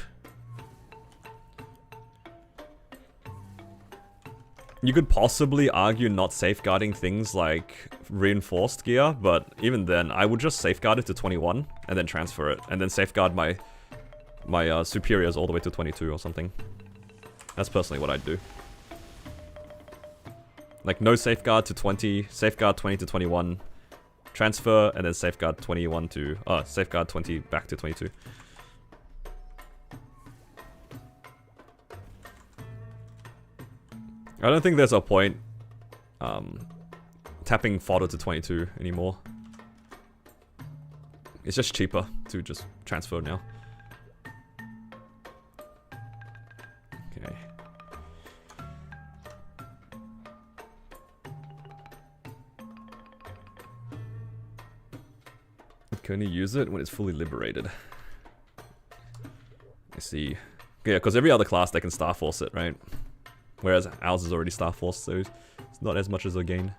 You could possibly argue not safeguarding things like reinforced gear, but even then, I would just safeguard it to 21 and then transfer it, and then safeguard my superiors all the way to 22 or something. That's personally what I'd do. Like no safeguard to 20, safeguard 20 to 21, transfer, and then safeguard 21 to, safeguard 20 back to 22. I don't think there's a point tapping fodder to 22 anymore. It's just cheaper to just transfer now. Okay. You can only use it when it's fully liberated. I see. Yeah, because every other class they can star force it, right? Whereas ours is already star forced, so it's not as much as a gain.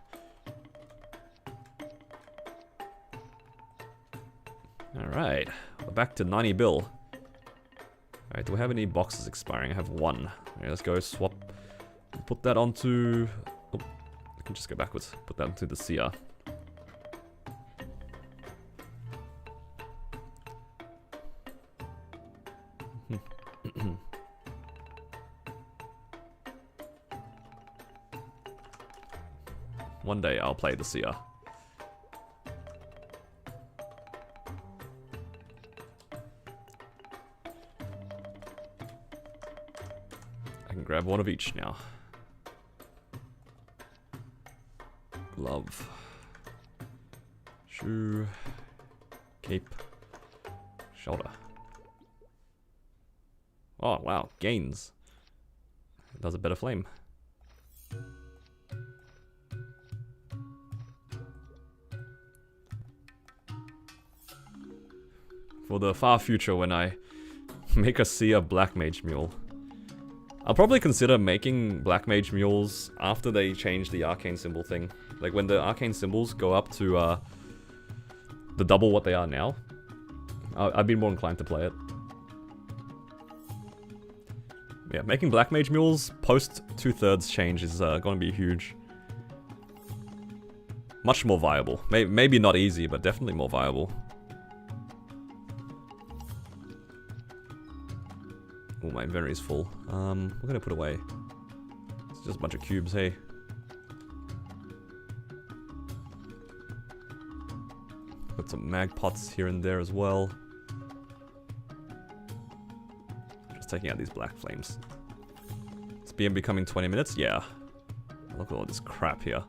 Alright, we're back to 90 bill. Alright, do we have any boxes expiring? I have one. Alright, let's go swap. Put that onto... Oh, I can just go backwards. Put that onto the Seer. One day I'll play the Seer. I can grab one of each now. Glove. Shoe. Cape. Shoulder. Oh, wow. Gains. It does a better flame. For the far future when I make a Seer Black Mage Mule. I'll probably consider making Black Mage Mules after they change the arcane symbol thing. Like when the arcane symbols go up to the double what they are now. I'd be more inclined to play it. Yeah, making Black Mage Mules post 2/3 change is gonna be huge. Much more viable. Maybe not easy, but definitely more viable. Oh, my inventory's full. We're gonna put away. It's just a bunch of cubes, hey. Got some mag pots here and there as well. Just taking out these black flames. Is BM becoming 20 minutes? Yeah. Look at all this crap here.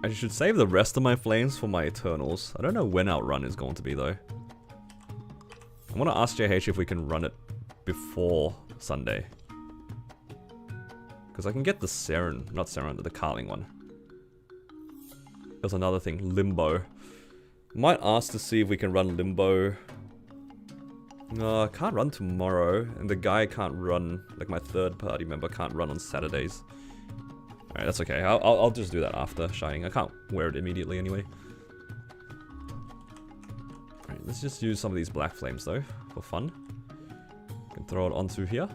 I should save the rest of my flames for my Eternals. I don't know when our run is going to be though. I want to ask JH if we can run it before Sunday. Because I can get the Seren, not Seren, the Carling one. There's another thing, Limbo. Might ask to see if we can run Limbo. No, I can't run tomorrow, and the guy can't run, like my third party member can't run on Saturdays. Alright, that's okay. I'll just do that after Shining. I can't wear it immediately anyway. Alright, let's just use some of these black flames though, for fun. Can throw it onto here.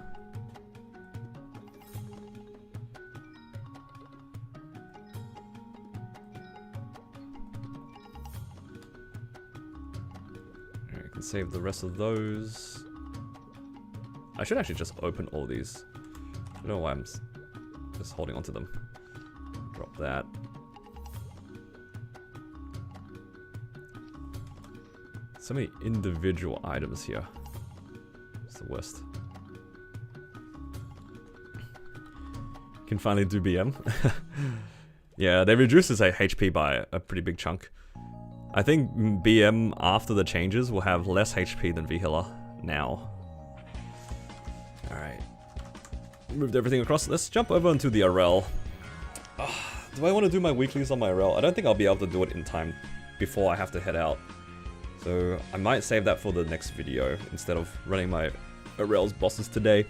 Alright, I can save the rest of those. I should actually just open all these. I don't know why I'm just holding onto them. Drop that. So many individual items here. It's the worst. Can finally do BM. Yeah, they reduced his HP by a pretty big chunk. I think BM after the changes will have less HP than V-Healer now. Alright. Moved everything across. Let's jump over into the RL. Do I want to do my weeklies on my RL? I don't think I'll be able to do it in time before I have to head out. So I might save that for the next video instead of running my RL's bosses today.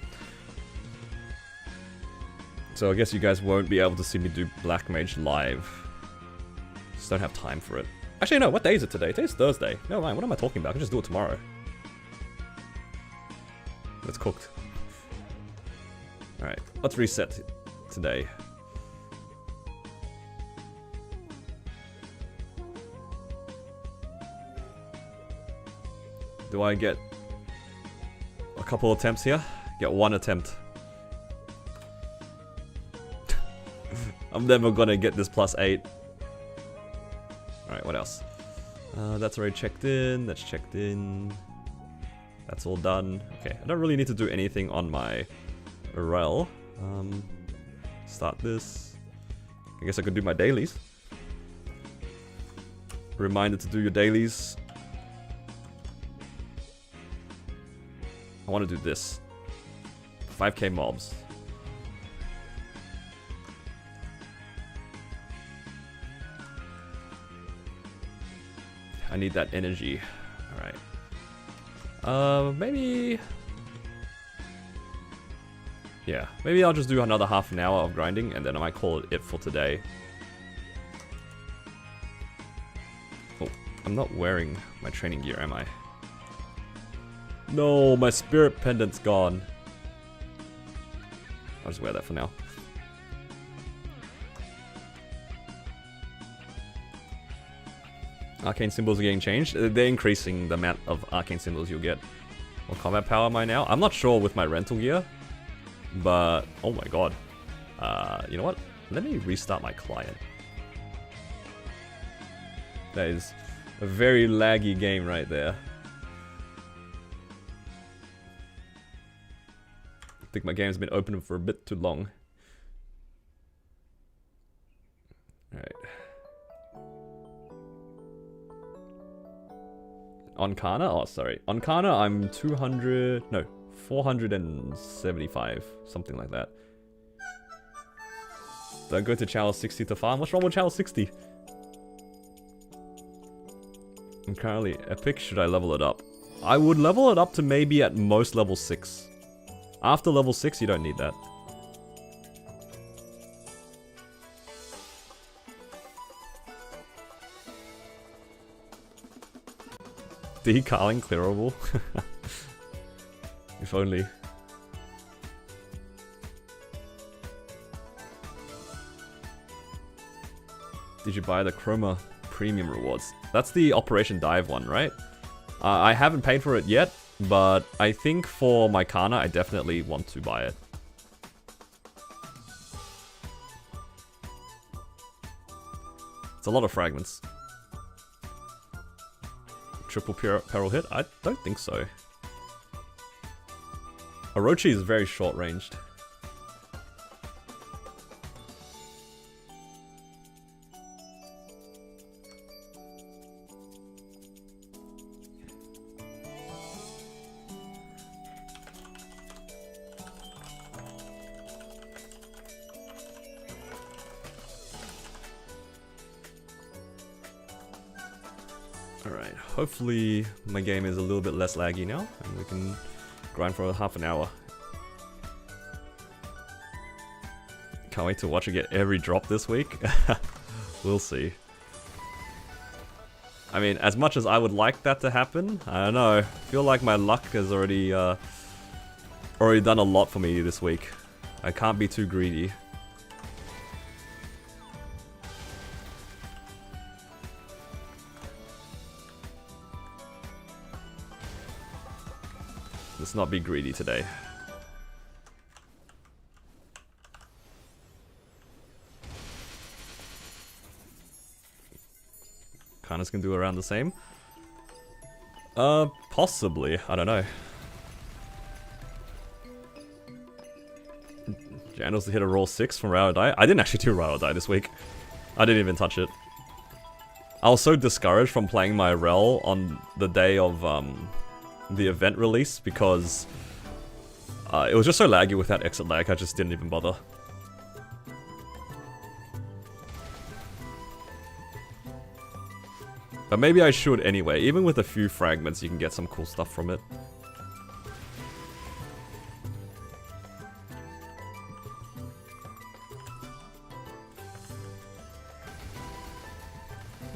So I guess you guys won't be able to see me do Black Mage live. Just don't have time for it. Actually, no, what day is it today? Today's Thursday. No, mind, what am I talking about? I can just do it tomorrow. It's cooked. Alright, let's reset today. Do I get a couple attempts here? Get one attempt. I'm never gonna get this +8. Alright, what else? That's already checked in. That's checked in. That's all done. Okay, I don't really need to do anything on my RL. Start this. I guess I could do my dailies. Reminder to do your dailies. I want to do this. 5k mobs. I need that energy. Alright. Maybe... Yeah, maybe I'll just do another half an hour of grinding and then I might call it for today. I'm not wearing my training gear, am I? No, my spirit pendant's gone. I'll just wear that for now. Arcane symbols are getting changed. They're increasing the amount of arcane symbols you'll get. What combat power am I now? I'm not sure with my rental gear. But, oh my god. You know what? Let me restart my client. That is a very laggy game right there. I think my game's been open for a bit too long. Alright. On Kana? Oh, sorry. On Kana, I'm 475. Something like that. Don't go to channel 60 to farm. What's wrong with channel 60? I'm currently epic. Should I level it up? I would level it up to maybe at most level 6. After level 6, you don't need that. Decarling clearable? If only. Did you buy the Chroma Premium rewards? That's the Operation Dive one, right? I haven't paid for it yet, but I think for my Kana, I definitely want to buy it. It's a lot of fragments. Triple peril hit? I don't think so. Orochi is very short-ranged. Alright, hopefully my game is a little bit less laggy now, and we can grind for half an hour. Can't wait to watch it get every drop this week. We'll see. I mean, as much as I would like that to happen, I don't know. I feel like my luck has already done a lot for me this week. I can't be too greedy. Let's not be greedy today. Kana's can do around the same. Possibly. I don't know. Jandals to hit a roll 6 from Ride or Die. I didn't actually do Ride or Die this week. I didn't even touch it. I was so discouraged from playing my Rel on the day of the event release because it was just so laggy with that exit lag, I just didn't even bother. But maybe I should anyway. Even with a few fragments, you can get some cool stuff from it.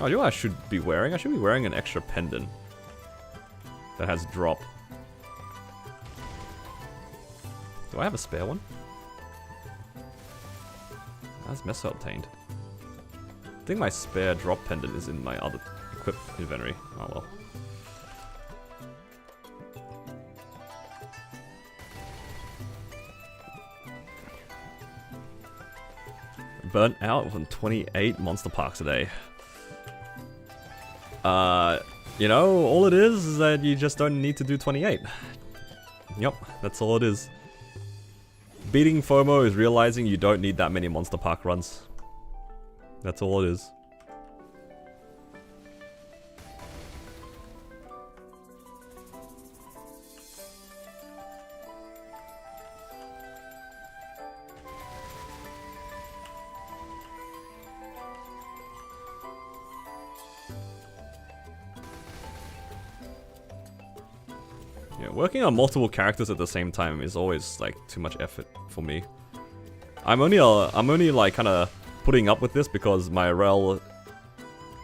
Oh, you know what I should be wearing? I should be wearing an extra pendant that has drop. Do I have a spare one? How's Mesa obtained? I think my spare drop pendant is in my other equip inventory. Oh well. Burnt out on 28 monster parks a day. You know, all it is that you just don't need to do 28. Yep, that's all it is. Beating FOMO is realizing you don't need that many monster park runs. That's all it is. Yeah, working on multiple characters at the same time is always like too much effort for me. I'm only like kind of putting up with this because my Rel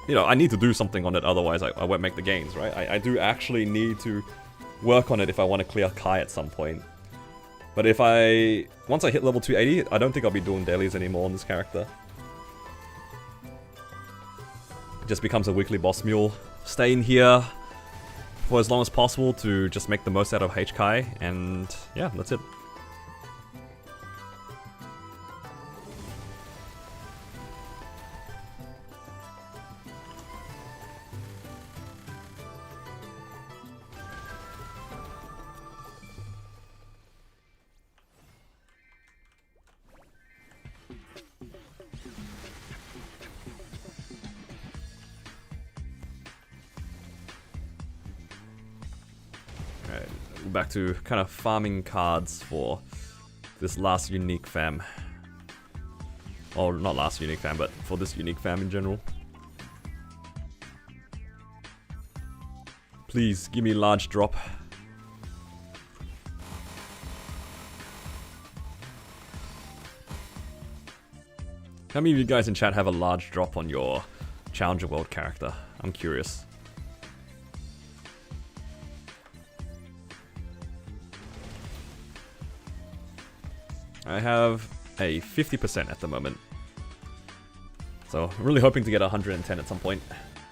you know, I need to do something on it, otherwise I won't make the gains, right? I do actually need to work on it if I want to clear Kai at some point. But if once I hit level 280, I don't think I'll be doing dailies anymore on this character. It just becomes a weekly boss mule. Stay in here for as long as possible to just make the most out of H-Kai, and yeah, that's it. Back to kind of farming cards for this last unique fam. Or not last unique fam, but for this unique fam in general. Please give me large drop. How many of you guys in chat have a large drop on your Challenger World character? I'm curious. I have a 50% at the moment. So, I'm really hoping to get 110 at some point.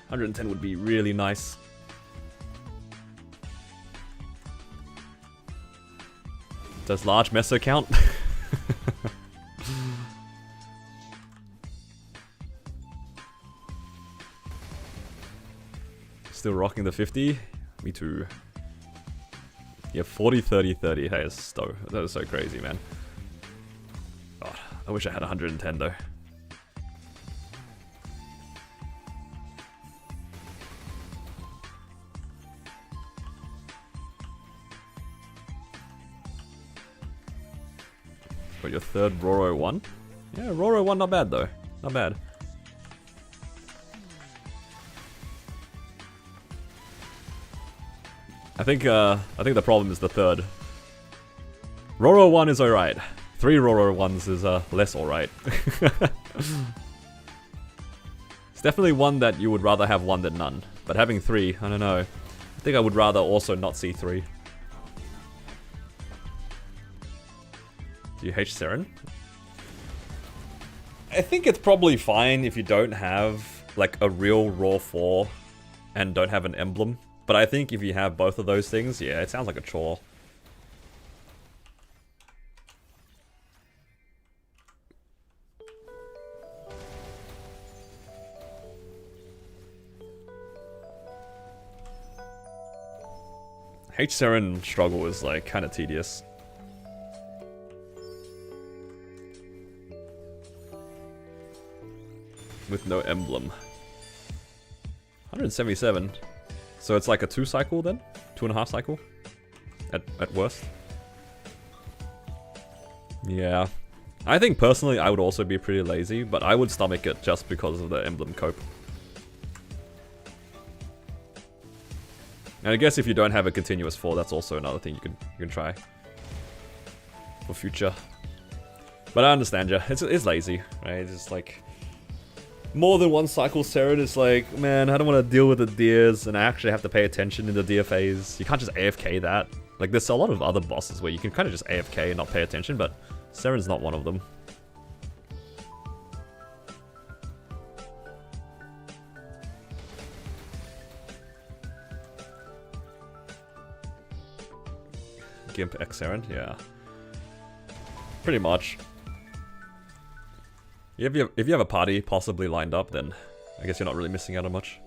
110 would be really nice. Does large meso count? Still rocking the 50? Me too. Yeah, 40, 30, 30. Hey, that is so crazy, man. God, I wish I had 110 though. Got your third Roro 1? Yeah, Roro 1 not bad though. Not bad. I think the problem is the third. Roro 1 is alright. 3 Roro 1s is less alright. It's definitely one that you would rather have one than none. But having 3, I don't know. I think I would rather also not see 3. Do you H Seren? I think it's probably fine if you don't have like a real Raw 4 and don't have an emblem. But I think if you have both of those things, yeah, it sounds like a chore. H Seren struggle is like kind of tedious. With no emblem. 177. So it's like a 2 cycle then? 2.5 cycle? At worst? Yeah. I think personally I would also be pretty lazy, but I would stomach it just because of the emblem cope. And I guess if you don't have a continuous 4, that's also another thing you can try. For future. But I understand you. It's lazy, right? It's just like... More than one cycle Seren is like, man, I don't want to deal with the deers and I actually have to pay attention in the deer phase. You can't just AFK that. Like, there's a lot of other bosses where you can kind of just AFK and not pay attention, but Seren's not one of them. Gimp X Seren, yeah. Pretty much. If you have a party possibly lined up, then I guess you're not really missing out on much.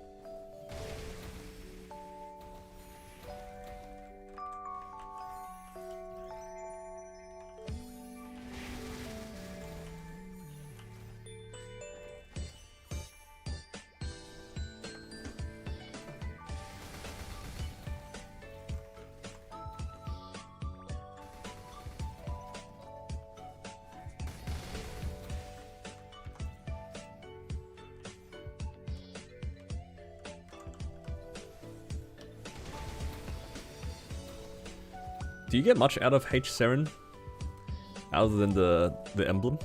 Do you get much out of H Seren? Other than the emblem?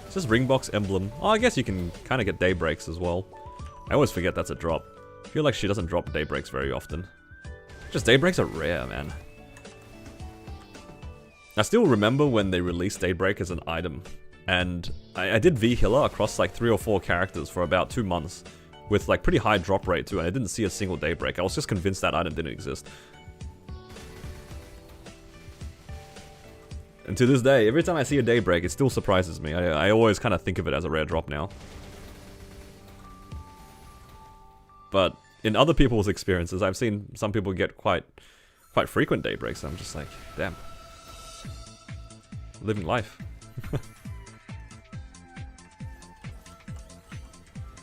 It's just Ringbox emblem. Oh, I guess you can kind of get Daybreaks as well. I always forget that's a drop. I feel like she doesn't drop daybreaks very often. Just daybreaks are rare, man. I still remember when they released daybreak as an item. And I did V-Healer across like 3 or 4 characters for about 2 months. With like pretty high drop rate too, and I didn't see a single daybreak. I was just convinced that item didn't exist. And to this day, every time I see a daybreak, it still surprises me. I always kind of think of it as a rare drop now. But in other people's experiences, I've seen some people get quite frequent daybreaks. I'm just like, damn. Living life.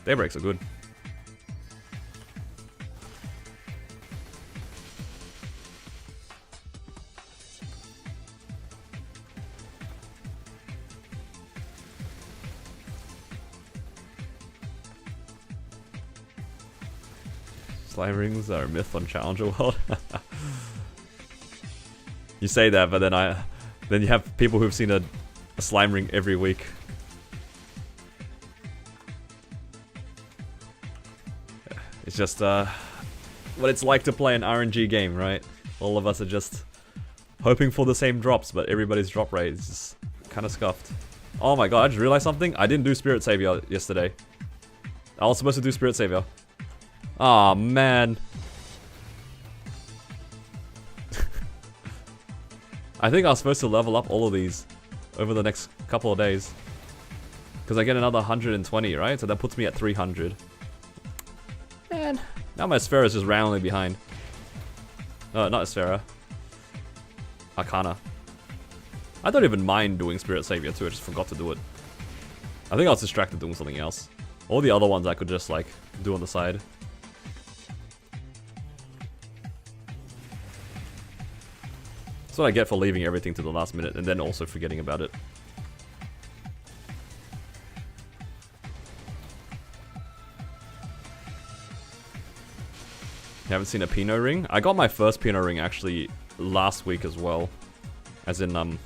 Daybreaks are good. Slime rings are a myth on Challenger World. You say that, but then you have people who've seen a slime ring every week. It's just what it's like to play an RNG game, right? All of us are just hoping for the same drops, but everybody's drop rate is just kind of scuffed. Oh my god, I just realized something. I didn't do Spirit Savior yesterday. I was supposed to do Spirit Savior. Aw, oh, man. I think I was supposed to level up all of these over the next couple of days. Because I get another 120, right? So that puts me at 300. Man. Now my Sphera is just randomly behind. Not Sphera. Arcana. I don't even mind doing Spirit Savior too, I just forgot to do it. I think I was distracted doing something else. All the other ones I could just like do on the side. That's what I get for leaving everything to the last minute and then also forgetting about it. You haven't seen a Pinot ring? I got my first Pinot ring actually last week as well. As in, on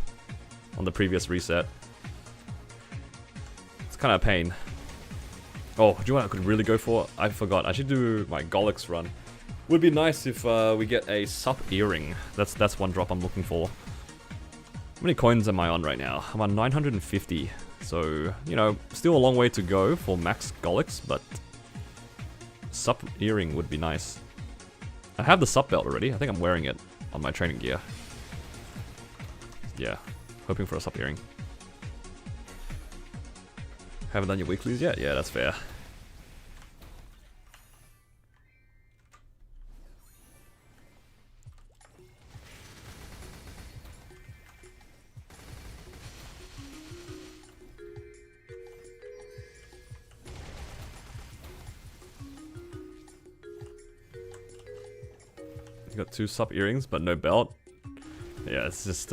the previous reset. It's kind of a pain. Oh, do you know what I could really go for? I forgot. I should do my Golix run. Would be nice if we get a sup earring. That's one drop I'm looking for. How many coins am I on right now? I'm on 950. So, you know, still a long way to go for max Golix, but sup earring would be nice. I have the sup belt already. I think I'm wearing it on my training gear. Yeah, hoping for a sup earring. Haven't done your weeklies yet? Yeah, that's fair. Got 2 sup earrings, but no belt. Yeah, it's just,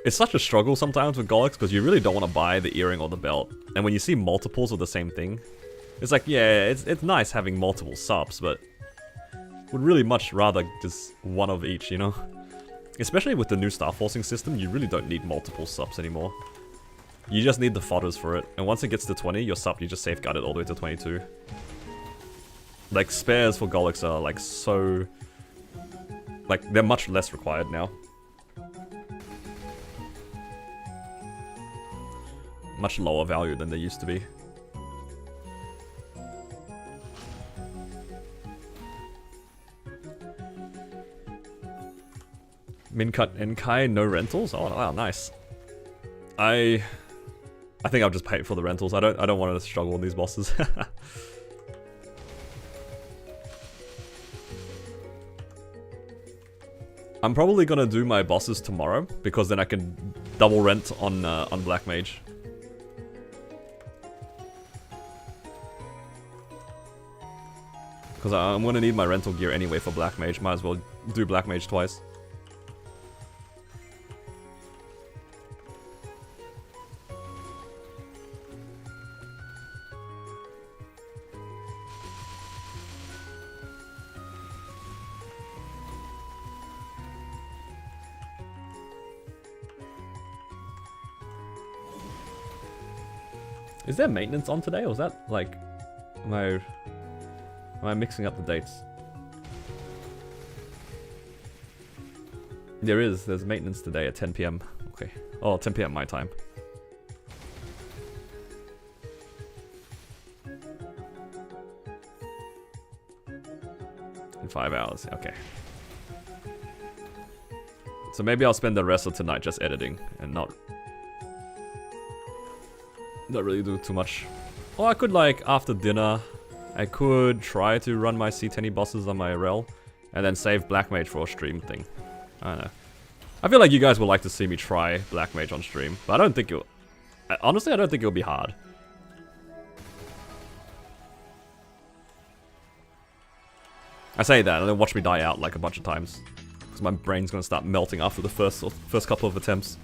it's such a struggle sometimes with Golix, because you really don't want to buy the earring or the belt. And when you see multiples of the same thing, it's like, yeah, it's nice having multiple subs, but would really much rather just one of each, you know? Especially with the new star forcing system, you really don't need multiple subs anymore. You just need the fodders for it, and once it gets to 20, your sub, you just safeguard it all the way to 22. Like, spares for Golix are, like, so... Like, they're much less required now. Much lower value than they used to be. Mincut Enkai, no rentals? Oh wow, nice. I think I'll just pay for the rentals. I don't want to struggle with these bosses. I'm probably gonna do my bosses tomorrow, because then I can double rent on Black Mage. Because I'm gonna need my rental gear anyway for Black Mage, might as well do Black Mage twice. Is there maintenance on today, or is that, like... Am I mixing up the dates? There's maintenance today at 10 PM. Okay. Oh, 10 PM my time. In 5 hours, okay. So maybe I'll spend the rest of tonight just editing and not really do too much. Or I could, like, after dinner, I could try to run my C10 bosses on my rel and then save Black Mage for a stream thing. I don't know. I feel like you guys would like to see me try Black Mage on stream, but I don't think it'll... Honestly, I don't think it'll be hard. I say that and then watch me die out like a bunch of times. Because my brain's gonna start melting after the first couple of attempts.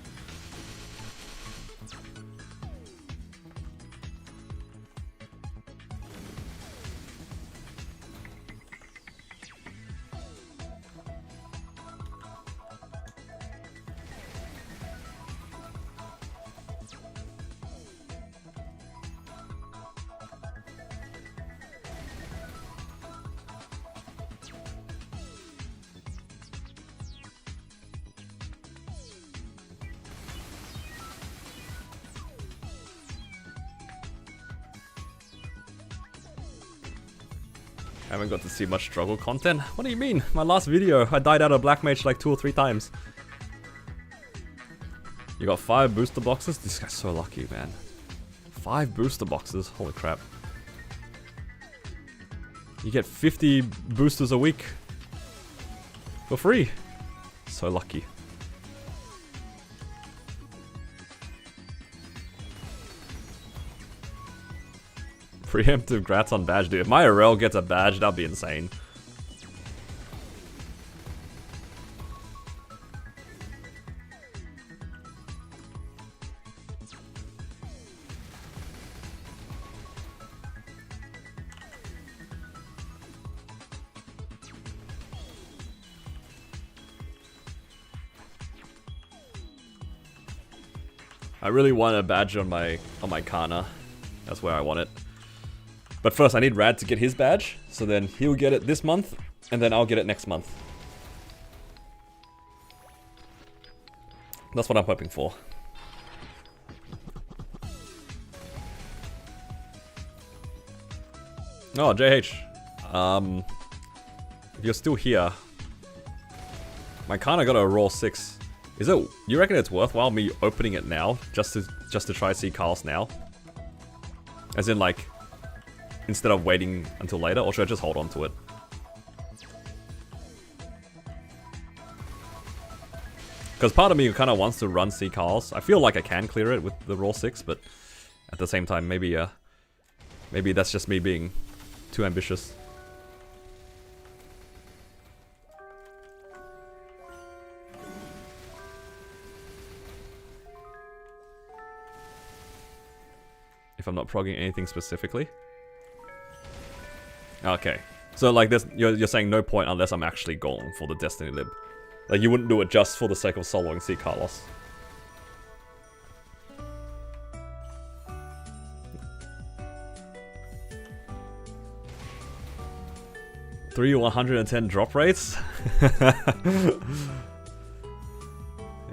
I haven't got to see much struggle content. What do you mean? My last video, I died out of Black Mage like 2 or 3 times. You got 5 booster boxes? This guy's so lucky, man. 5 booster boxes? Holy crap. You get 50 boosters a week. For free. So lucky. Preemptive grats on badge, dude. If my RL gets a badge, that'd be insane. I really want a badge on my Kana. That's where I want it. But first, I need Rad to get his badge, so then he'll get it this month, and then I'll get it next month. That's what I'm hoping for. Oh, JH. If you're still here, my Kana got a raw 6. Is it? You reckon it's worthwhile me opening it now, just to try to see Carlos now? As in, like, instead of waiting until later, or should I just hold on to it? Because part of me kind of wants to run C Carls. I feel like I can clear it with the raw 6, but at the same time, maybe that's just me being too ambitious. If I'm not progging anything specifically. Okay, so like this, you're saying no point unless I'm actually going for the Destiny lib. Like you wouldn't do it just for the sake of soloing C Carlos. Three 110 drop rates.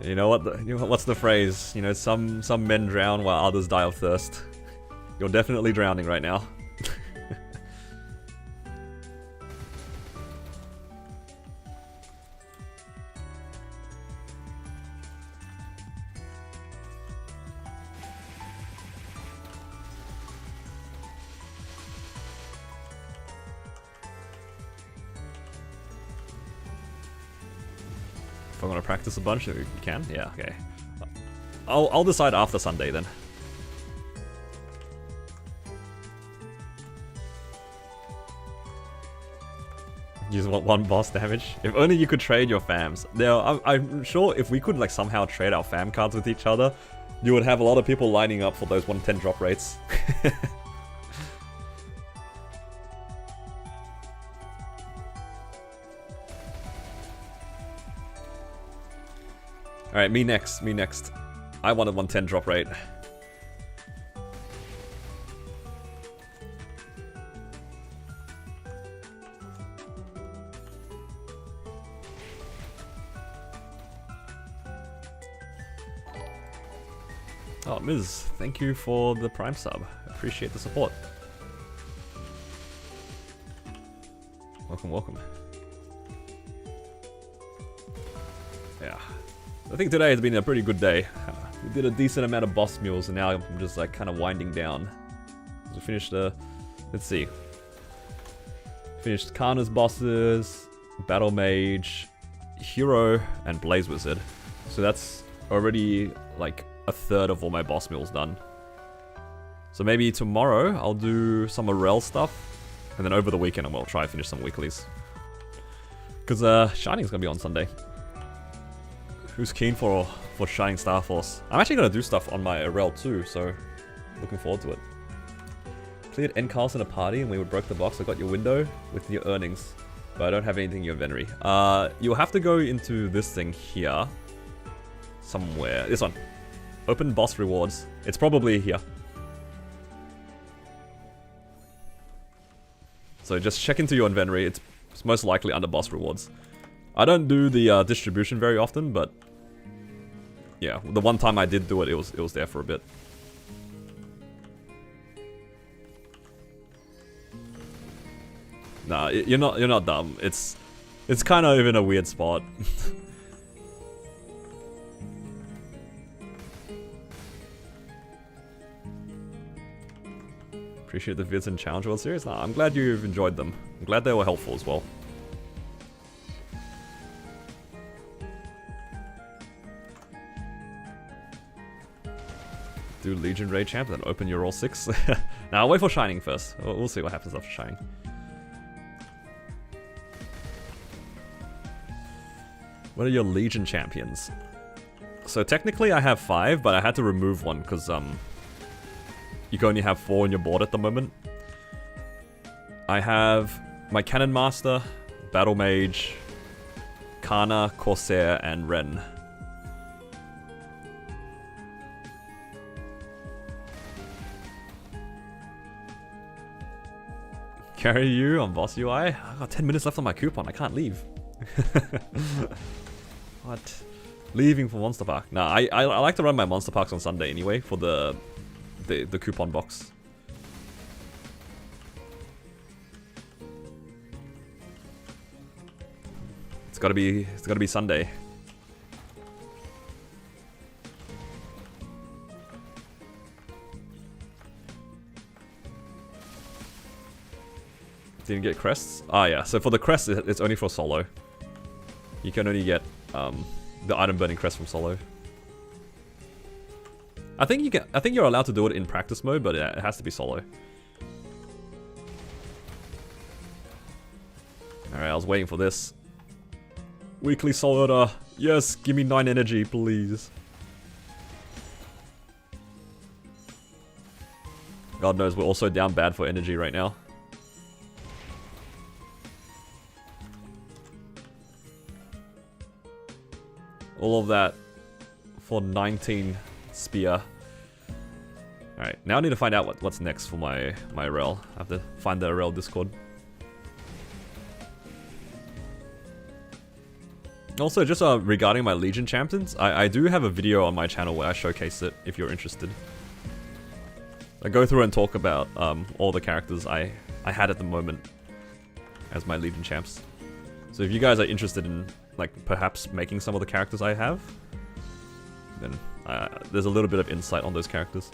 You know what? What's the phrase? You know, some men drown while others die of thirst. You're definitely drowning right now. If I'm gonna practice a bunch, you can? Yeah, okay. I'll decide after Sunday then. Use one boss damage. If only you could trade your fams. Now, I'm sure if we could like somehow trade our fam cards with each other, you would have a lot of people lining up for those 110 drop rates. Alright, me next. I wanted 110 drop rate. Oh, Ms, thank you for the Prime sub. Appreciate the support. Welcome, welcome. Yeah. I think today has been a pretty good day. We did a decent amount of boss mules, and now I'm just like kind of winding down. We finished let's see. Finished Kana's bosses, Battle Mage, Hero, and Blaze Wizard. So that's already like a third of all my boss mules done. So maybe tomorrow I'll do some Arel stuff, and then over the weekend I will try to finish some weeklies. Because Shining's gonna be on Sunday. Who's keen for Shining Star Force? I'm actually gonna do stuff on my Arel too, so looking forward to it. Cleared Endcast in a party and we broke the box. I got your window with your earnings, but I don't have anything in your inventory. You'll have to go into this thing here. Somewhere. This one. Open boss rewards. It's probably here. So just check into your inventory. It's most likely under boss rewards. I don't do the distribution very often, but yeah, the one time I did do it, it was there for a bit. Nah, you're not dumb. It's kind of in a weird spot. Appreciate the vids and Challenge World Series. Nah, I'm glad you've enjoyed them. I'm glad they were helpful as well. Do Legion Raid Champ, then open your all 6. Now I'll wait for Shining first. We'll see what happens after Shining. What are your Legion champions? So technically I have 5, but I had to remove one because you can only have 4 on your board at the moment. I have my Cannon Master, Battle Mage, Kana, Corsair, and Ren. Carry you on Boss UI? I got 10 minutes left on my coupon, I can't leave. What? Leaving for Monster Park? Nah, I like to run my Monster Parks on Sunday anyway for the coupon box. It's gotta be Sunday. Didn't get crests? Ah yeah, so for the crest it's only for solo. You can only get the item burning crest from solo. I think you're allowed to do it in practice mode, but it has to be solo. Alright, I was waiting for this. Weekly solo. Yes, give me 9 energy, please. God knows we're also down bad for energy right now. All of that for 19 spear. Alright, now I need to find out what's next for my rel. I have to find the rel Discord. Also, just regarding my Legion champions, I do have a video on my channel where I showcase it if you're interested. I go through and talk about all the characters I had at the moment as my Legion champs. So if you guys are interested in like perhaps making some of the characters I have, then there's a little bit of insight on those characters.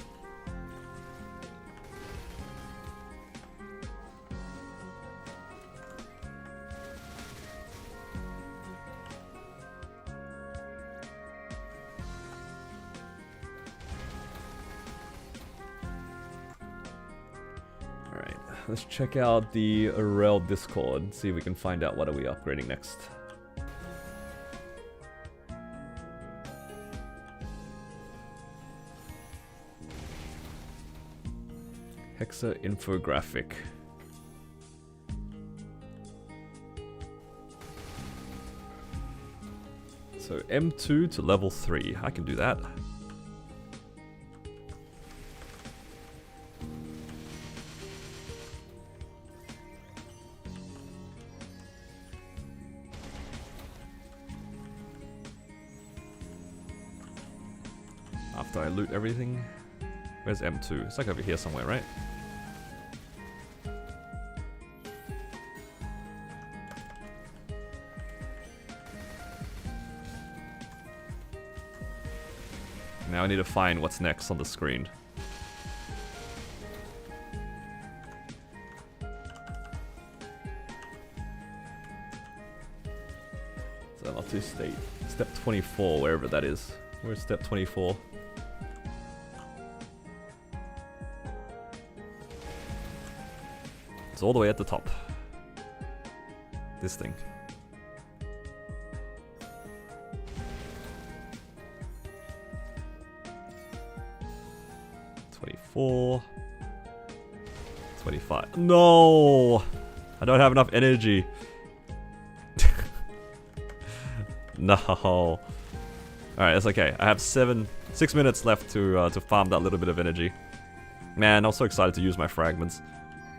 Alright, let's check out the Arel Discord, see if we can find out what are we upgrading next. Hexa infographic. So M2 to level 3. I can do that. Did I loot everything? Where's M2? It's like over here somewhere, right? Now I need to find what's next on the screen. So not to state. Step 24, wherever that is. Where's step 24? It's all the way at the top. This thing. $24. $25. No! I don't have enough energy. No. Alright, that's okay. I have 6 minutes left to farm that little bit of energy. Man, I was so excited to use my fragments.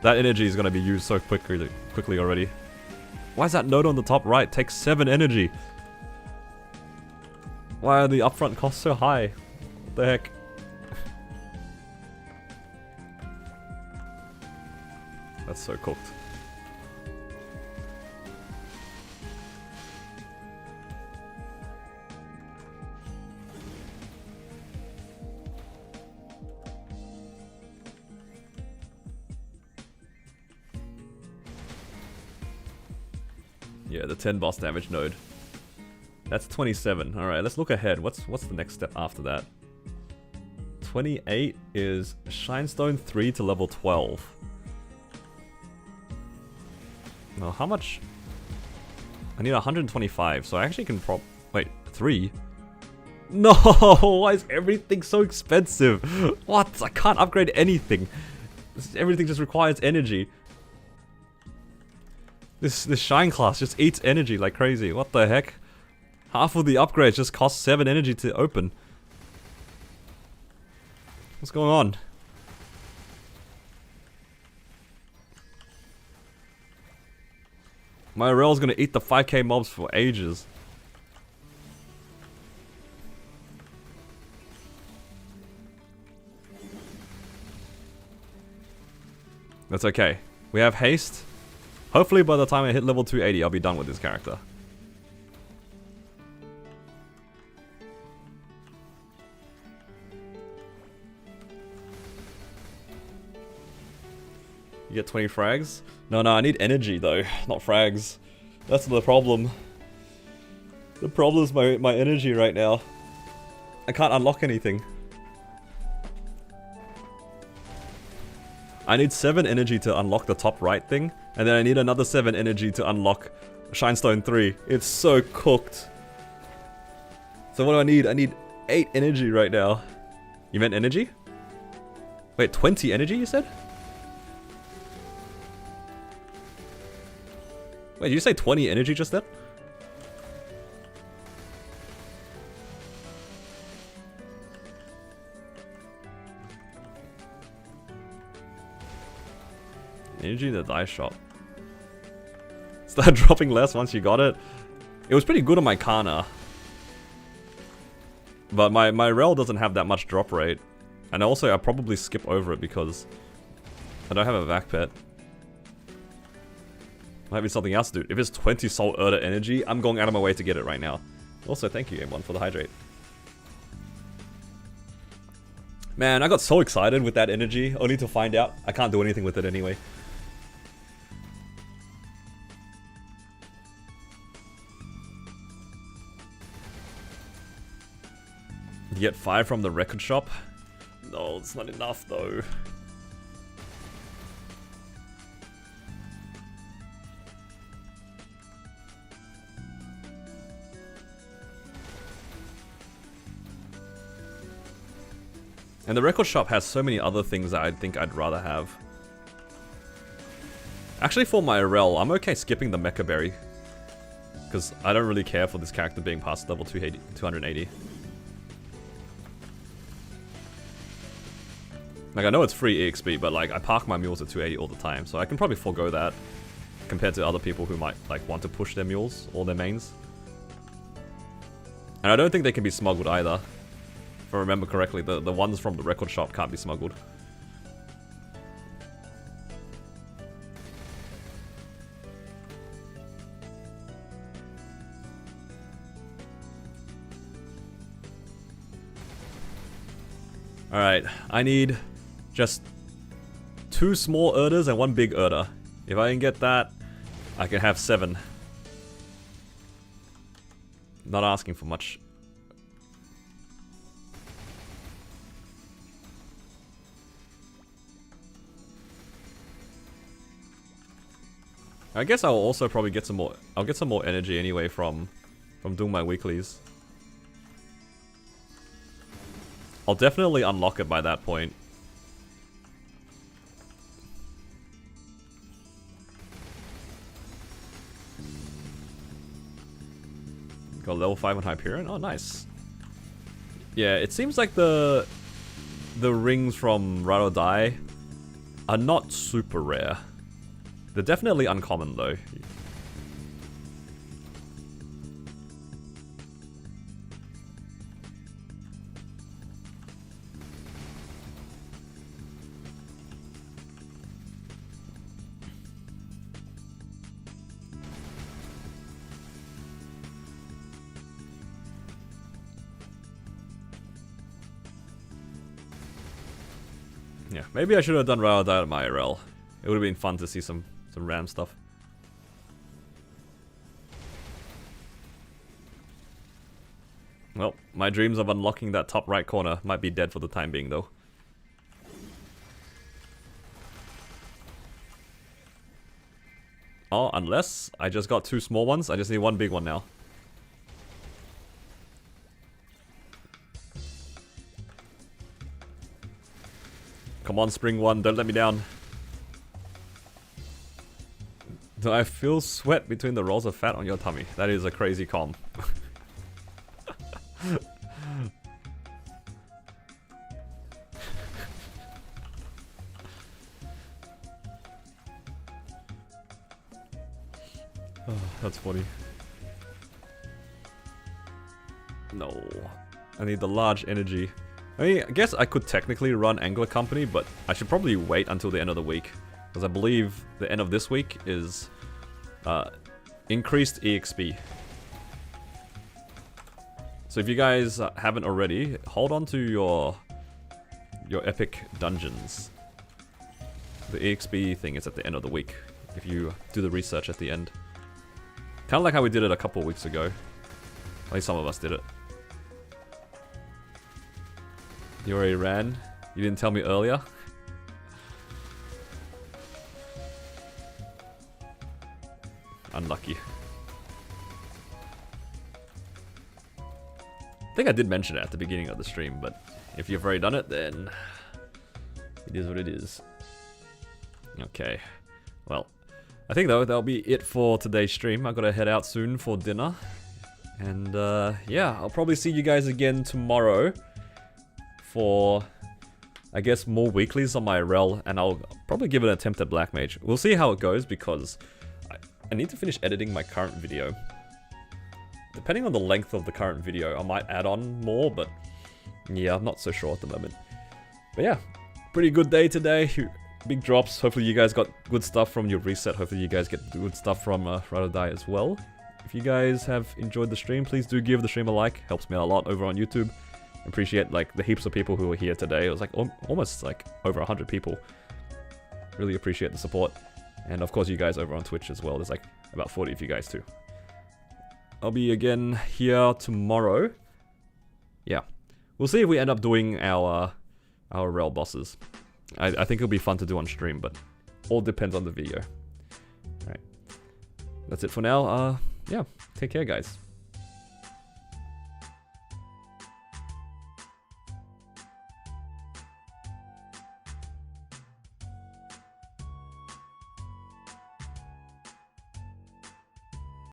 That energy is going to be used so quickly already. Why is that node on the top right? Takes 7 energy. Why are the upfront costs so high? What the heck? That's so cooked. Yeah, the 10 boss damage node. That's 27. Alright, let's look ahead. What's the next step after that? 28 is Shinestone 3 to level 12. Well, how much? I need 125, so I actually can wait, 3? No! Why is everything so expensive? What? I can't upgrade anything. Everything just requires energy. This Shine class just eats energy like crazy. What the heck? Half of the upgrades just cost 7 energy to open. What's going on? My rail's gonna eat the 5k mobs for ages. That's okay. We have haste. Hopefully by the time I hit level 280, I'll be done with this character. You get 20 frags? No, I need energy though, not frags. That's the problem. The problem is my energy right now. I can't unlock anything. I need 7 energy to unlock the top right thing, and then I need another 7 energy to unlock Shinestone 3. It's so cooked. So what do I need? I need 8 energy right now. You meant energy? Wait, 20 energy you said? Wait, did you say 20 energy just then? Energy in the dice shop. Start dropping less once you got it. It was pretty good on my Kana. But my rel doesn't have that much drop rate. And also I probably skip over it because I don't have a vac pet. Might be something else, dude. If it's 20 Soul Erda energy, I'm going out of my way to get it right now. Also, thank you, M1, for the hydrate. Man, I got so excited with that energy, only to find out I can't do anything with it anyway. You get 5 from the record shop? No, it's not enough though. And the record shop has so many other things that I think I'd rather have. Actually, for my rel, I'm okay skipping the Mecha Berry. Because I don't really care for this character being past level 280. Like, I know it's free EXP, but like, I park my mules at 280 all the time, so I can probably forego that. Compared to other people who might like want to push their mules or their mains. And I don't think they can be smuggled either. I remember correctly, the ones from the record shop can't be smuggled. Alright, I need just 2 small erders and 1 big erder. If I can get that, I can have 7. Not asking for much. I guess I'll also probably get some more. I'll get some more energy anyway from doing my weeklies. I'll definitely unlock it by that point. Got level 5 on Hyperion? Oh, nice. Yeah, it seems like the rings from Ride or Die are not super rare. They're definitely uncommon though. Yeah, maybe I should have done Ride or Die at my IRL. It would have been fun to see some RAM stuff. Well, my dreams of unlocking that top right corner might be dead for the time being though. Oh, unless I just got 2 small ones, I just need 1 big one now. Come on, Spring One, don't let me down. Do I feel sweat between the rolls of fat on your tummy? That is a crazy calm. Oh, that's funny. No. I need the large energy. I mean, I guess I could technically run Angler Company, but I should probably wait until the end of the week. Because I believe the end of this week is increased EXP. So if you guys haven't already, hold on to your epic dungeons. The EXP thing is at the end of the week, if you do the research at the end. Kind of like how we did it a couple of weeks ago. At least some of us did it. You already ran? You didn't tell me earlier? Unlucky. I think I did mention it at the beginning of the stream, but if you've already done it, then it is what it is. Okay. Well, I think though that'll be it for today's stream. I've got to head out soon for dinner. And yeah, I'll probably see you guys again tomorrow for, I guess, more weeklies on my rel, and I'll probably give it an attempt at Black Mage. We'll see how it goes because I need to finish editing my current video. Depending on the length of the current video, I might add on more, but yeah, I'm not so sure at the moment. But yeah, pretty good day today. Big drops. Hopefully you guys got good stuff from your reset. Hopefully you guys get good stuff from Ride or Die as well. If you guys have enjoyed the stream, please do give the stream a like. Helps me out a lot over on YouTube. Appreciate like the heaps of people who were here today. It was like almost like over 100 people. Really appreciate the support. And of course you guys over on Twitch as well. There's like about 40 of you guys too. I'll be again here tomorrow. Yeah. We'll see if we end up doing our rel bosses. I think it'll be fun to do on stream, but all depends on the video. Alright. That's it for now. Yeah. Take care, guys.